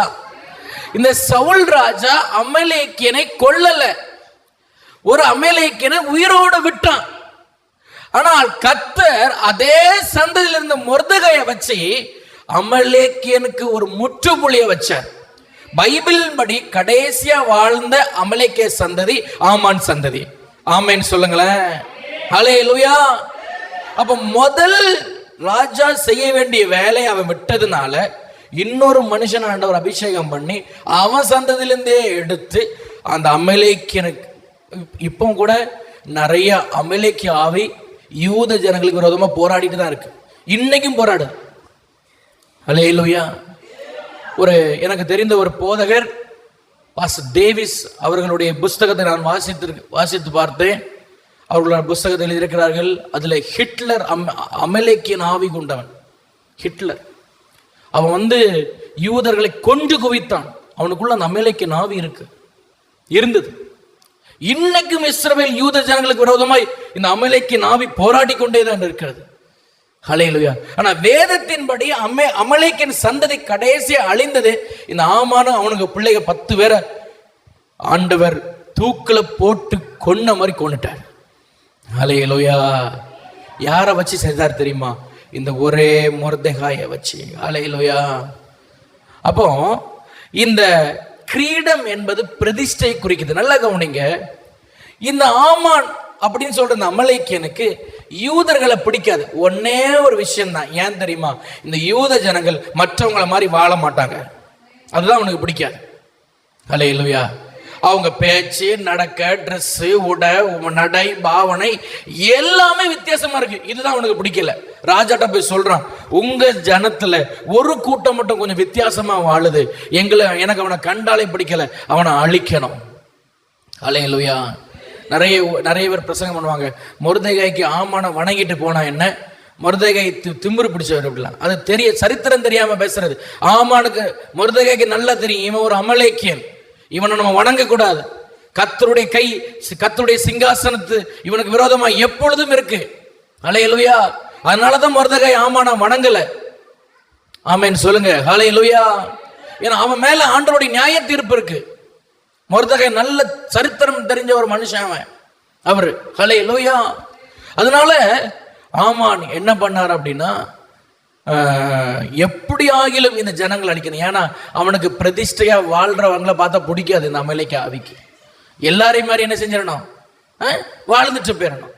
இந்த சவுல் ராஜா அமலேக்கியனை கொல்லல, ஒரு அமலேக்கியனை உயிரோடு விட்டான். ஆனால் கர்த்தர் அதே சந்ததியில் இருந்த மொர்தெகாயை வச்சு அமலேக்கியனுக்கு ஒரு முற்றுப்புள்ளிய வச்சார். பைபிளின் படி கடைசியா வாழ்ந்த அமலேக்கிய சந்ததி ஆமான் சந்ததி. ஆமேன் சொல்லுங்களேன். ஹல்லேலூயா. அப்ப முதல் ராஜா செய்ய வேண்டிய வேலையை அவன் விட்டதுனால இன்னொரு மனுஷன் ஆண்டவர் அபிஷேகம் பண்ணி அவன் சந்ததியிலிருந்தே எடுத்து அந்த அமலேக்கியனுக்கு இப்போ கூட நிறைய அமலேக்கிய ஆவி யூத ஜனங்களுக்கு விரோதமா போராடிட்டு தான் இருக்கு, இன்னைக்கும் போராடு. ஹல்லேலூயா. ஒரு எனக்கு தெரிந்த ஒரு போதகர் பாஸ்டர் டேவிஸ் அவர்களுடைய புஸ்தகத்தை நான் வாசித்து பார்த்தேன். அவர்களோட புஸ்தகத்தில் எழுதியிருக்கிறார்கள், அதுல ஹிட்லர் அமலேக்கியன் ஆவி கொண்டவன். ஹிட்லர் அவன் யூதர்களை கொன்று குவித்தான். அவனுக்குள்ள அந்த அமலேக்கியன் ஆவி இருந்தது. இன்னைக்கும் இஸ்ரவேல் யூத ஜனங்களுக்கு விரோதமாய் இந்த அமலேக்கியன் ஆவி போராடி கொண்டே தான் இருக்கிறது. ஹல்லேலூயா. ஆனா வேதத்தின்படி அமலேக்கியன் சந்ததி கடைசியா அழிந்தது. இந்த ஆமான அவனுக்கு பிள்ளைங்க 10 பேரை ஆண்டவர் தூக்கில போட்டு கொன்ன மாதிரி கொன்னுட்டார். ஹல்லேலூயா. யாரை வச்சு செய்தார் தெரியுமா? இந்த ஒரே மொர்தெகாயை வச்சு. ஹல்லேலூயா. அப்போ இந்த கிரீடம் என்பது பிரதிஷ்டை குறிக்குது. நல்லா கவனிங்க. இந்த ஆமான் அப்படின்னு சொல்ற இந்த அமலேக்கியனுக்கு யூதர்களை பிடிக்காது. ஒன்னே ஒரு விஷயம் தான். ஏன் தெரியுமா? இந்த யூத ஜனங்கள் மற்றவங்களை மாதிரி வாழ மாட்டாங்க, அதுதான் அவனுக்கு பிடிக்காது. ஹல்லேலூயா. அவங்க பேச்சு, நடக்க, ட்ரெஸ், உடை, நடை, பாவனை எல்லாமே வித்தியாசமா இருக்கு. இதுதான் அவனுக்கு பிடிக்கல. ராஜாட்ட போய் சொல்றான், உங்க ஜனத்துல ஒரு கூட்டம் மட்டும் கொஞ்சம் வித்தியாசமா வாழுது, எனக்கு அவனை கண்டாலே பிடிக்கல, அவனை அழிக்கணும். ஹல்லேலூயா. நிறைய பேர் பிரசங்கம் பண்ணுவாங்க, மொர்தெகாய்க்கு ஆமான வணங்கிட்டு போனா என்ன, மொர்தெகாய் திமிரு பிடிச்சவர் அப்படிலாம். அது சரித்திரம் தெரியாம பேசுறது. ஆமானுக்கு மொர்தெகாய்க்கு நல்லா தெரியும், இவன் ஒரு அமலேக்கியன், இவனை நம்ம வணங்க கூடாது. கர்த்தருடைய கை, கர்த்தருடைய சிங்காசனத்து இவனுக்கு விரோதமா எப்பொழுதும் இருக்கு. ஹல்லேலூயா. அதனாலதான் மொர்தெகாய் ஆமானா வணங்கல. ஆமென் சொல்லுங்க. ஹல்லேலூயா. ஏன்னா அவன் மேல ஆண்டவருடைய நியாய தீர்ப்பு இருக்கு. மொர்தெகாய் நல்ல சரித்திரம் தெரிஞ்ச ஒரு மனுஷன் அவரு. ஹல்லேலூயா. அதனால ஆமான் என்ன பண்ணார் அப்படின்னா, எப்படி ஆகிலும் இந்த ஜனங்கள் அழிக்கணும். ஏன்னா அவனுக்கு பிரதிஷ்டையா வாழ்றவங்களை பார்த்தா பிடிக்காது இந்த அமலேக்கு ஆவிக்கு. எல்லாரையும் மாதிரி என்ன செஞ்சிடணும், வாழ்ந்துட்டு போயிடணும்.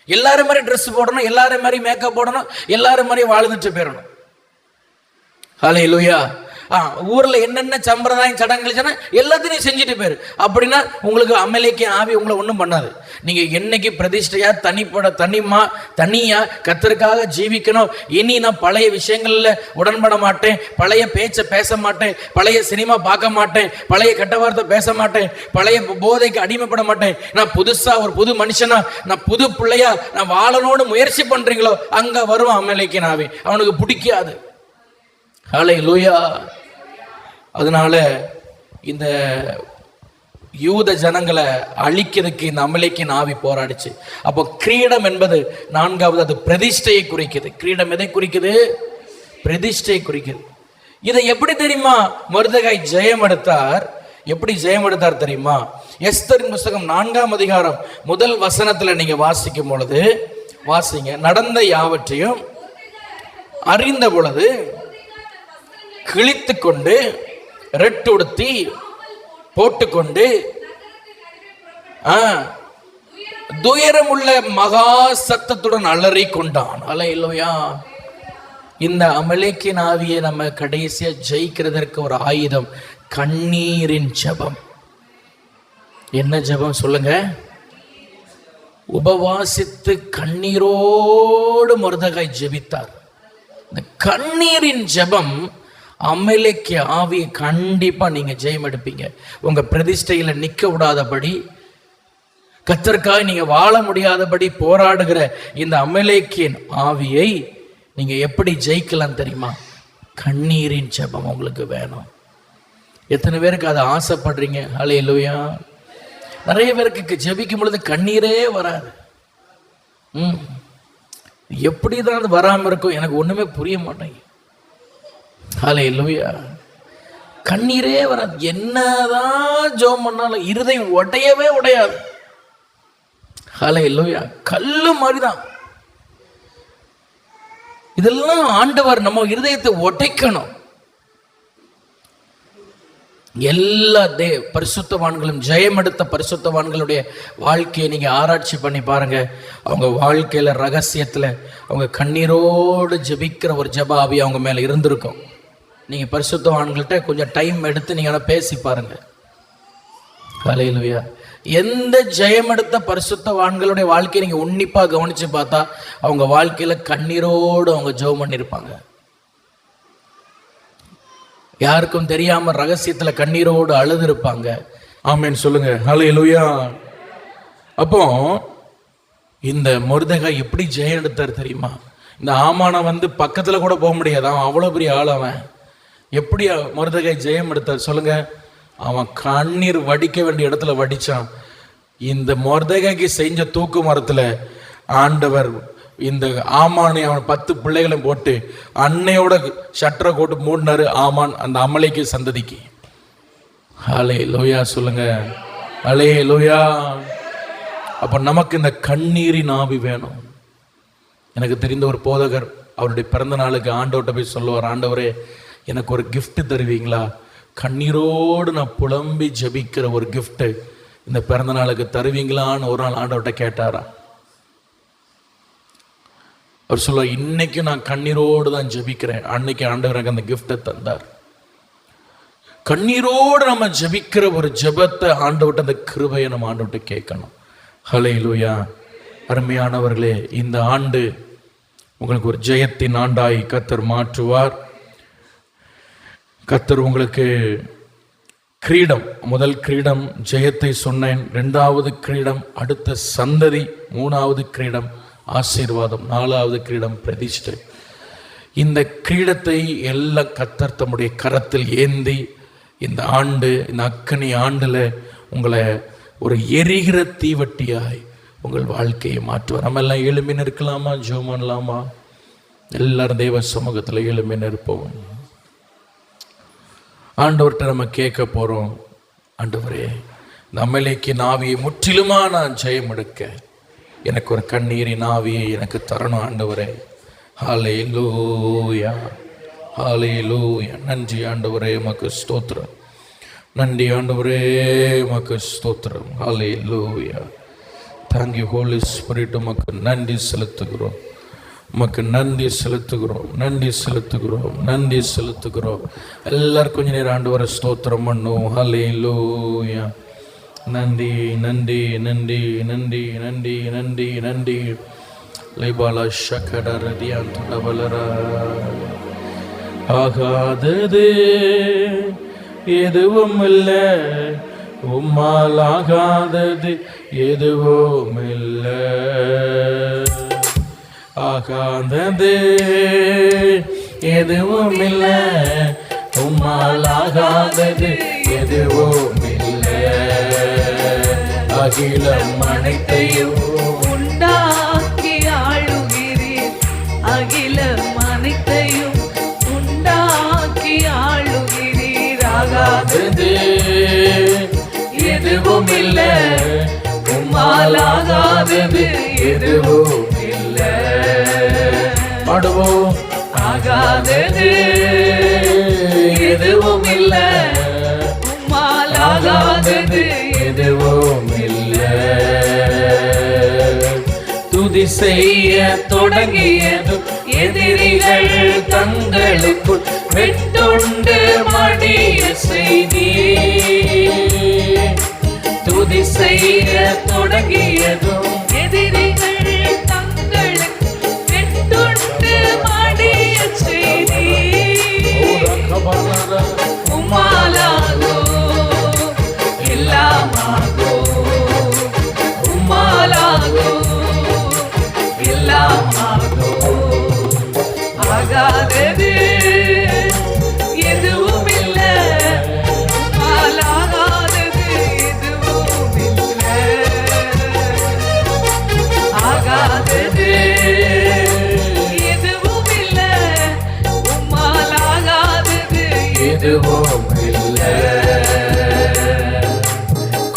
எல்லாரும் மாதிரி ட்ரெஸ் போடணும், எல்லாரும் மாதிரி மேக்கப் போடணும், எல்லாரும் மாதிரி வாழ்ந்துட்டு போயிடணும். ஹல்லேலூயா. ஊர்ல என்னென்ன சம்பிரதாயம் சடங்குகள் எல்லாத்தையும் செஞ்சுட்டு போயிரு. அப்படின்னா உங்களுக்கு அமலேக்கு ஆவி உங்களை ஒன்றும் பண்ணாது. நீங்க என்னைக்கு பிரதிஷ்டையா தனியா கர்த்தருக்காக ஜீவிக்கணும். இனி நான் பழைய விஷயங்கள்ல உடன்பட மாட்டேன், பழைய பேச்சை பேச மாட்டேன், பழைய சினிமா பார்க்க மாட்டேன், பழைய கெட்ட வார்த்தை பேச மாட்டேன், பழைய போதைக்கு அடிமைப்பட மாட்டேன். நான் புதுசா ஒரு புது மனுஷனா, நான் புது பிள்ளையா நான் வாழணும்னு முயற்சி பண்றீங்களோ அங்க வருவான் அமலேக்கின் ஆவி. அவனுக்கு பிடிக்காது. ஹல்லேலூயா. அதனால இந்த யூத ஜனங்களை அழிக்கிறதுக்கு இந்த அமலேக்கின் ஆவி போராடிச்சு. அப்போ கிரீடம் என்பது நான்காவது, அது பிரதிஷ்டையை குறிக்குது. கிரீடம் எதை குறிக்குது? பிரதிஷ்டையை குறிக்குது. இதை எப்படி தெரியுமா மொர்தெகாய் ஜெயம் எடுத்தார்? எப்படி ஜெயம் எடுத்தார் தெரியுமா? எஸ்தரின் புஸ்தகம் 4ஆம் அதிகாரம் 1 வசனத்துல நீங்க வாசிக்கும் பொழுது வாசிங்க. நடந்த யாவற்றையும் அறிந்த பொழுது கிழித்து கொண்டு ரெட்டுடுத்தி போட்டுக்கொண்டு துயரமுள்ள மகா சத்தத்துடன் அலறி கொண்டான். ஹல்லேலூயா. இந்த அமலேக்கின் ஆவியை நம்ம கடைசியா ஜெயிக்கிறதற்கு ஒரு ஆயுதம் கண்ணீரின் ஜெபம். என்ன ஜெபம் சொல்லுங்க? உபவாசித்து கண்ணீரோடு மொர்தெகாய் ஜெபித்தார். இந்த கண்ணீரின் ஜெபம் அமலேக்கு ஆவியை கண்டிப்பா நீங்க ஜெயம் எடுப்பீங்க. உங்க பிரதிஷ்டையில நிக்க விடாதபடி, கர்த்தருக்காக நீங்க வாழ முடியாதபடி போராடுகிற இந்த அமலேக்கின் ஆவியை நீங்க எப்படி ஜெயிக்கலாம் தெரியுமா? கண்ணீரின் ஜெபம் உங்களுக்கு வேணும். எத்தனை பேருக்கு அதை ஆசைப்படுறீங்க? ஹல்லேலூயா. நிறைய பேருக்கு ஜெபிக்கும் பொழுது கண்ணீரே வராது. எப்படிதான் அது வராம இருக்கும் எனக்கு ஒண்ணுமே புரிய மாட்டேங்க. ஹல்லேலூயா. கண்ணீரே வராது. என்னதான் ஜெபம் பண்ணாலும் இருதயம் உடையவே உடையாது. ஹல்லேலூயா. கல்லு மாதிரிதான். இதெல்லாம் ஆண்டவர் நம்ம இருதயத்தை உடைக்கணும். எல்லா பரிசுத்தவான்களும் ஜெயம் எடுத்த பரிசுத்தவான்களுடைய வாழ்க்கையை நீங்க ஆராய்ச்சி பண்ணி பாருங்க. அவங்க வாழ்க்கையில ரகசியத்துல அவங்க கண்ணீரோடு ஜெபிக்கிற ஒரு ஜெப ஆவி அவங்க மேல இருந்திருக்கும். நீங்க பரிசுத்தவான்கள்ட்ட கொஞ்சம் டைம் எடுத்து நீங்க பேசி பாருங்க. ஹல்லேலூயா. எந்த ஜெயம் எடுத்த பரிசுத்தவான்களுடைய வாழ்க்கையை நீங்க உன்னிப்பா கவனிச்சு பார்த்தா அவங்க வாழ்க்கையில கண்ணீரோடு அவங்க ஜெபம் பண்ணிருப்பாங்க. யாருக்கும் தெரியாம ரகசியத்துல கண்ணீரோடு அழுது இருப்பாங்க. ஆமென் சொல்லுங்க. ஹல்லேலூயா. அப்போ இந்த மொர்தெகாய் எப்படி ஜெயம் எடுத்தார் தெரியுமா? இந்த ஆமானை பக்கத்துல கூட போக முடியாது. அவன் அவ்வளவு பெரிய ஆள். அவன் எப்படி மொர்தெகாய் ஜெயம் எடுத்தார் சொல்லுங்க? அவன் கண்ணீர் வடிக்க வேண்டிய இடத்துல வடிச்சான். இந்த மொர்தெகாய்க்கு செஞ்ச தூக்கு மரத்துல ஆண்டவர் இந்த ஆமானை அவன் 10 பிள்ளைகளும் போட்டு அன்னையோட ஷட்டரை போட்டு மூடினாரு. ஆமான் அந்த அமலேக்கு சந்ததிக்கு. ஹல்லேலூயா சொல்லுங்க. ஹல்லேலூயா. அப்ப நமக்கு இந்த கண்ணீரின் ஆவி வேணும். எனக்கு தெரிந்த ஒரு போதகர் அவருடைய பிறந்த நாளுக்கு ஆண்டவர்கிட்ட போய் சொல்லுவார், ஆண்டவரே எனக்கு ஒரு கிஃப்ட் தருவீங்களா? கண்ணீரோடு நான் புலம்பி ஜபிக்கிற ஒரு கிஃப்ட் இந்த பிறந்த நாளுக்கு தருவீங்களான்னு ஒரு நாள் ஆண்டவர்கிட்ட கேட்டாரா. அவர் சொல்ல, இன்னைக்கு நான் கண்ணீரோடு தான் ஜபிக்கிறேன். அன்னைக்கு ஆண்டவர் எனக்கு அந்த கிஃப்டை தந்தார். கண்ணீரோடு நம்ம ஜபிக்கிற ஒரு ஜபத்தை ஆண்டவர்கிட்ட, அந்த கிருபையை நம்ம ஆண்டவர்கிட்ட கேட்கணும். ஹல்லேலூயா. அருமையானவர்களே, இந்த ஆண்டு உங்களுக்கு ஒரு ஜெயத்தின் ஆண்டாய் கர்த்தர் மாற்றுவார். கர்த்தர் உங்களுக்கு கிரீடம், முதல் கிரீடம் ஜெயத்தை சொன்னேன், 2வது கிரீடம் அடுத்த சந்ததி, 3வது கிரீடம் ஆசீர்வாதம், 4வது கிரீடம் பிரதிஷ்டை. இந்த கிரீடத்தை எல்லாம் கர்த்தர் தம்முடைய கரத்தில் ஏந்தி இந்த ஆண்டு, இந்த அக்கனி ஆண்டுல உங்களை ஒரு எரிகிற தீவட்டியாய் உங்கள் வாழ்க்கையை மாற்றுவார். நம்ம எல்லாம் எழும்பின்னு இருக்கலாமா? ஜெபம் பண்ணலாமா? எல்லாரும் தேவ சமூகத்தில் எழும்பின்னு இருப்போம். ஆண்டவர்கிட்ட நம்ம கேட்க போறோம், ஆண்டவரே நம்மளைக்கு நாவியை முற்றிலுமா நான் ஜெயம் எடுக்க எனக்கு ஒரு கண்ணீரின் ஆவியை எனக்கு தரணும் ஆண்டவரே. ஹல்லேலூயா, ஹல்லேலூயா. நன்றி ஆண்டவரே, உமக்கு ஸ்தோத்திரம். நன்றி ஆண்டவரே, உமக்கு ஸ்தோத்திரம். Hallelujah. Thank you holy spirit. உமக்கு நன்றி செலுத்துகிறோம், உமக்கு நன்றி செலுத்துகிறோம், நன்றி செலுத்துகிறோம், நன்றி செலுத்துகிறோம். எல்லாரும் கொஞ்ச நேரம் ஆண்டவரை ஸ்தோத்திரம் பண்ணும். ஹல்லேலூயா. நன்றி நன்றி நன்றி நன்றி நன்றி நன்றி நன்றி. லைபாலா ஷகடரதியான் துடவலரா. ஆகாதது எதுவும் இல்லை, உம்மால் ஆகாதது எதுவும் இல்லை. ஆகாதது எதுவும் இல்லை, உம்மால் ஆகாதது எதுவும் இல்லை. அகிலம் அனைத்தையும் உண்டாக்கி ஆளுகிறீர், அகிலம் அனைத்தையும் உண்டாக்கி ஆளுகிறீர். ஆகாதது எதுவும் இல்லை, உம்மால் ஆகாதது எதுவும் இல்லை. பாடுவோம். ஆகாதது எதுவும் இல்லை, உம்மால் ஆகாதது எதுவும் இல்லை. துதி செய்ய தொடங்கியதும் எதிரிகள் தங்களுக்குள் வெட்டுண்டு மடிய செய்தி. துதி செய்ய தொடங்கியதும் எதிரிகள் தங்களுக்கு வெட்டுண்டு மடிய செய்தி. உம்மாலாகோ எல்லாமாகோ, உம்மாலாகோ எல்லாமாகோ. ஆகாதது எதுவும் இல்லை, உம்மால் ஆகாதது எதுவும் இல்லை. ஆகாதது எதுவும் இல்லை, உம்மால் ஆகாதது எதுவும் இல்லை.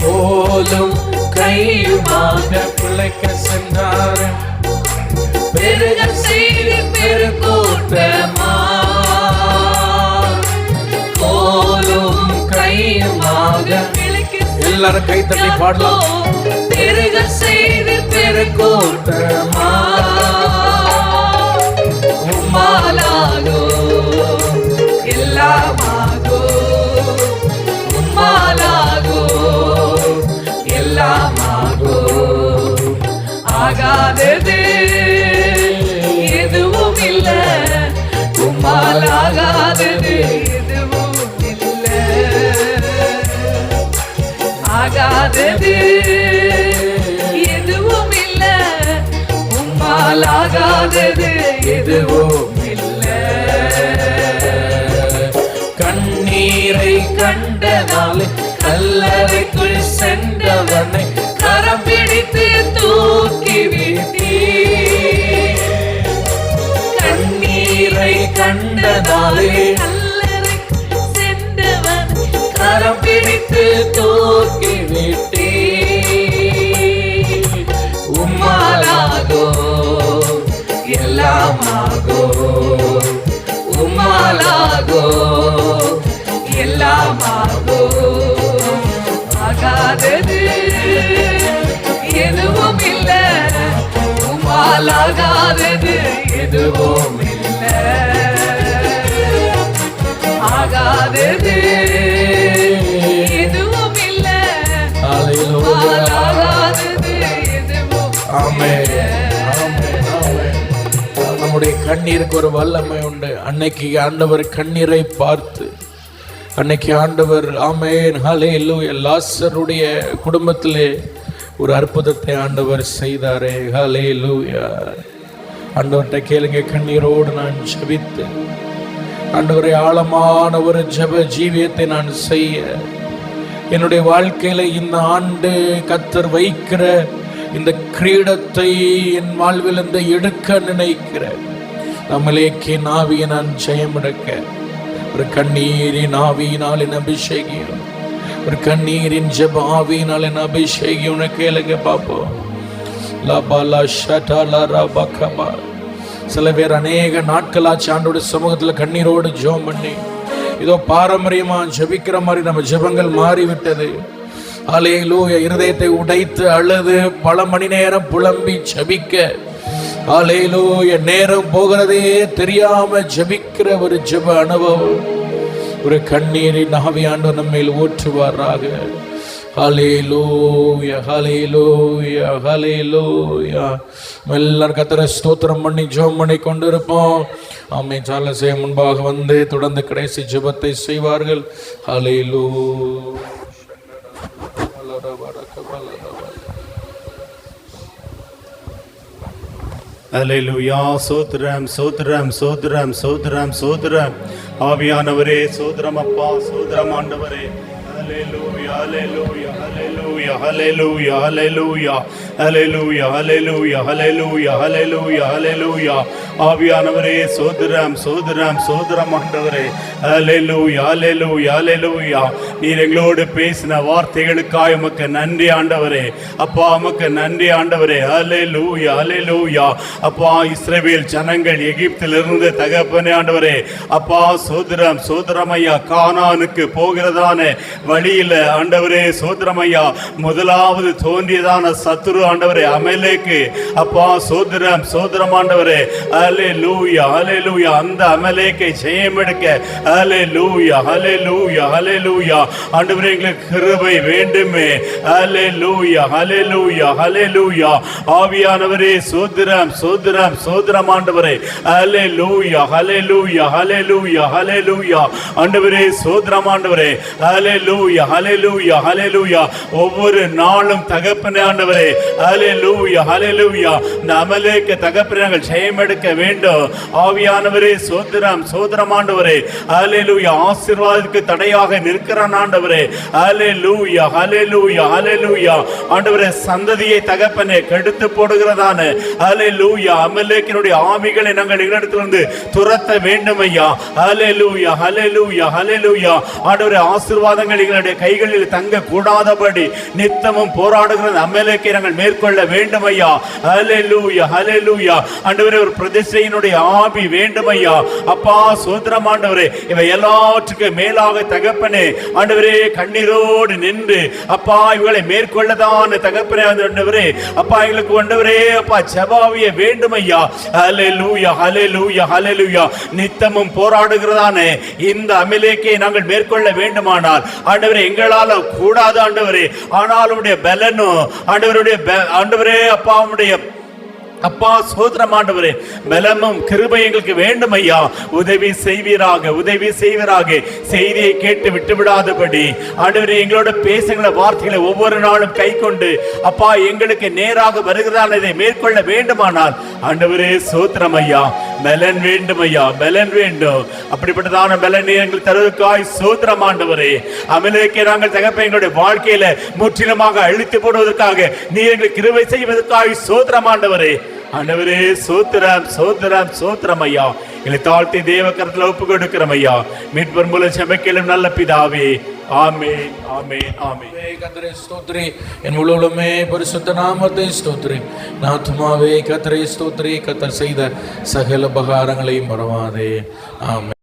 கோலும் கையுமாக பிழைக்க சென்றார், பெருக செய்து பெருக்கூட்டமா. கோலும் கையுமாக. எல்லாரும் கை தட்டி பாடலாம். பெருக செய்து பெருக்கூட்டமா. உம்மாலாகோ எல்லாமாகோ, உம்மாலாகோ எல்லாமாகோ. ஆகாதது எதுவும் இல்லை, உம்மால் ஆகாதது எதுவும் இல்லை. ஆகாதது எதுவும் இல்லை, உம்மால் ஆகாதது எதுவும் இல்லை. கண்ணீரை கண்டதாலே கல்லறைக்குள் சென்றவனை கரம் பிடித்து தூக்கி விட்டீர். கண்ணீரை கண்டதாலே கல்லறைக்கு சென்றவன் கரம் பிடித்து தூக்கி விட்டீர். உம்மாலாகோ எல்லாமாகோ, உம்மாலாகோ எல்லாமாகோ. ஆகாதது எதுவும் இல்லை, உம்மால் ஆகாதது எதுவும் இல்லை. ஆகாதது எதுவும் இல்லை, உம்மால் ஆகாதது எதுவும் ஆமென், ஆமென், ஆமென். நம்முடைய கண்ணீருக்கு ஒரு வல்லமை உண்டு. அன்னைக்கு ஆண்டவர் கண்ணீரை பார்த்து, அன்னைக்கு ஆண்டவர் ஆமென் ஹல்லேலூயா லாசருடைய குடும்பத்திலே ஒரு அற்புதத்தை ஆண்டவர் செய்தாரே. ஹல்லேலூயா. ஆண்டவர்கிட்ட கேளுங்க. கண்ணீரோடு நான் ஜெபித்து ஆண்டவரை ஆழமான ஒரு ஜெப ஜீவியத்தை நான் செய்ய என்னுடைய வாழ்க்கையில இந்த ஆண்டு கர்த்தர் வைக்கிற இந்த கிரீடத்தை என் வாழ்வில் இந்த எடுக்க நினைக்கிற நம்மளேக்கின் ஆவியை நான் ஜெயமெடுக்க ஒரு கண்ணீரின் ஆவியினால் என் அபிஷேகம், ஒரு கண்ணீரின் ஜெப ஆவியினால் என் அபிஷேகம் கேளுங்க பார்ப்போம். சில பேர் அநேக நாட்களாச்சு ஆண்டோட சமூகத்தில் கண்ணீரோடு ஜெபம் பண்ணி இதோ பாரம்பரியமா ஜெபிக்கிற மாதிரி நம்ம ஜெபங்கள் மாறிவிட்டது. அல்லேலூயா. இருதயத்தை உடைத்து அழுது பல மணி நேரம் புலம்பி ஜெபிக்க, அல்லேலூயா, நேரம் போகிறதே தெரியாம ஜெபிக்கிற ஒரு ஜெப அனுபவம், ஒரு கண்ணீரின் ஆவியானவர் நம்மேல் ஊற்றுவாராக. ஹல்லேலூயா, ஹல்லேலூயா, ஹல்லேலூயா. எல்லாரும் கர்த்தரை ஸ்தோத்திரம் பண்ணி ஜெபம் பண்ணி கொண்டு இருப்போம். ஆமென். சால செய்ய முன்பாக வந்து தொடர்ந்து கடைசி ஜெபத்தை செய்வார்கள். ஹல்லேலூயா. அல்லேலூயா. சோத்ரம் சோத்ரம் சோத்ரம் சோத்ரம் சோத்ரம். ஆவியானவரே சோத்ரம் அப்பா, சோத்ரம் ஆண்டவரே. அல்லேலூயா, அல்லேலூயா, அல்லேலூயா, அல்லேலூயா, அல்லேலூயா, அல்லேலூயா, அல்லேலூயா, அல்லேலூயா, அல்லேலூயா, அல்லேலூயா. ஆவியானவரே சோத்ரம் சோத்ரம் சோத்ரம் ஆண்டவரே. அல்லேலூயா, அல்லேலூயா, அல்லேலூயா. நீர் எங்களோடு பேசின வார்த்தைகளுக்காக உமக்கு நன்றி ஆண்டவரே. அப்பா உமக்கு நன்றி ஆண்டவரே. அல்லேலூயா, அல்லேலூயா. அப்பா இஸ்ரவேல் ஜனங்கள் எகிப்திலிருந்து தகப்பனே ஆண்டவரே, அப்பா சோத்ரம் சோத்ரம் ஐயா, கானானுக்கு போகிறதான வழியில ஆண்டவரே சோத்ரம் ஐயா, முதலாவது தோன்றியதான சத்துரு ஆண்டவரே அமலேக்கு, அப்பா சோத்ரம் சோத்ரம் ஆண்டவரே. அல்லேலூயா, அல்லேலூயா. அந்த அமலேக்கை ஜெயம் எடுக்க அல்லேலூயா, அல்லேலூயா, அல்லேலூயா. ஆண்டவரே எங்களுக்கு கிருபை வேண்டுமே. அல்லேலூயா, அல்லேலூயா, அல்லேலூயா. ஆவியானவரே சோத்ரம் சோத்ரம் சோத்ரம் ஆண்டவரே. அல்லேலூயா, அல்லேலூயா, அல்லேலூயா, அல்லேலூயா. ஆண்டவரே சோத்ரம் ஆண்டவரே. அல்லேலூயா, அல்லேலூயா, அல்லேலூயா. ஒவ்வொரு நாளும் தகப்பனே ஆண்டவரே. அல்லேலூயா, அல்லேலூயா. இந்த அமலேக்கு தகப்பனே நாங்கள் ஜெயம் எடுக்க வேண்டும். ஆவியானவரே சோத்ரம் சோத்ரம் ஆண்டவரே. அல்லேலூயா. ஆசீர்வாதத்துக்கு தடையாக நிற்கிறான் ஆண்டவரே. அல்லேலூயா, அல்லேலூயா, அல்லேலூயா. ஆண்டவரே சந்ததியை தகப்பனே கெடுத்து போடுகிறதான அல்லேலூயா அமலேக்கினுடைய ஆவிகளை நாங்கள் எங்களிடத்திலிருந்து துரத்த வேண்டும் ஐயா. அல்லேலூயா, அல்லேலூயா, அல்லேலூயா. ஆண்டவரே ஆசீர்வாதங்கள் எங்களுடைய கைகளில் தங்க கூடாதபடி நித்தமும் போராடுகிற அமலேக்கை நாங்கள் மேற்கொள்ள வேண்டும் ஐயா. அல்லேலூயா, அல்லேலூயா. ஆண்டவரே ஒரு பிரதிஷ்டையினுடைய ஆவி வேண்டும் ஐயா. அப்பா சோத்ரம் ஆண்டவரே. இவை எல்லாற்றுக்கும் மேலாக தகப்பனே ஆண்டவரே கண்ணீரோடு நின்று அப்பா இவங்களை மேற்கொள்ளதான தகப்பனே ஆண்டவரே, அப்பா எங்களுக்கு ஆண்டவரே அப்பா ஜெபாவிய வேண்டும் ஐயா. அல்லேலூயா, அல்லேலூயா, அல்லேலூயா. நித்தமும் போராடுகிறதானே இந்த அமலேக்கை நாங்கள் மேற்கொள்ள வேண்டுமானால் ஆண்டவரே எங்களால கூடாது ஆண்டவரே. ஆனால் உடைய பலனும் ஆண்டவரே அப்பா உடைய அப்பா சோத்ரம் ஆண்டவரே பலமும் கிருபை எங்களுக்கு வேண்டும் ஐயா. உதவி செய்வீராக, உதவி செய்வீராக. செய்தியை கேட்டு விட்டு விடாதபடி ஆண்டவரே எங்களோட பேசுகிற வார்த்தைகளை ஒவ்வொரு நாளும் கை கொண்டு அப்பா எங்களுக்கு நேராக வருகிறதான இதை மேற்கொள்ள வேண்டுமானால் ஆண்டவரே சோத்ரம் ஐயா. பலன் வேண்டும் ஐயா, பலன் வேண்டும். அப்படிப்பட்டதான பலன் எங்களுக்கு தருவதற்காய் சோத்ரம் ஆண்டவரே. அமலேக்கை நாங்கள் தகப்ப எங்களுடைய வாழ்க்கையில முற்றிலுமாக அழித்து போடுவதற்காக நீர் எங்களுக்கு கிருபை செய்வதற்காய் சோத்ரம் ஆண்டவரே. ஆண்டவரே சோத்ரம் சோத்ரம் சோத்ரம் ஐயா. எங்களை தாழ்த்தி தேவ கரத்துல ஒப்பு கொடுக்கிறோம் ஐயா. மீட்பர் மூலம் செபக்கேளும் நல்ல பிதாவே. ஆமென், ஆமென், ஆமென். கர்த்தரே ஸ்தோத்திரி. என் முழுவதுமே பரிசுத்த நாமத்தை ஸ்தோத்திரி. ஆத்துமாவே கர்த்தரே ஸ்தோத்திரி. கர்த்தர் செய்த சகல உபகாரங்களையும் மறவாதே. ஆமென்.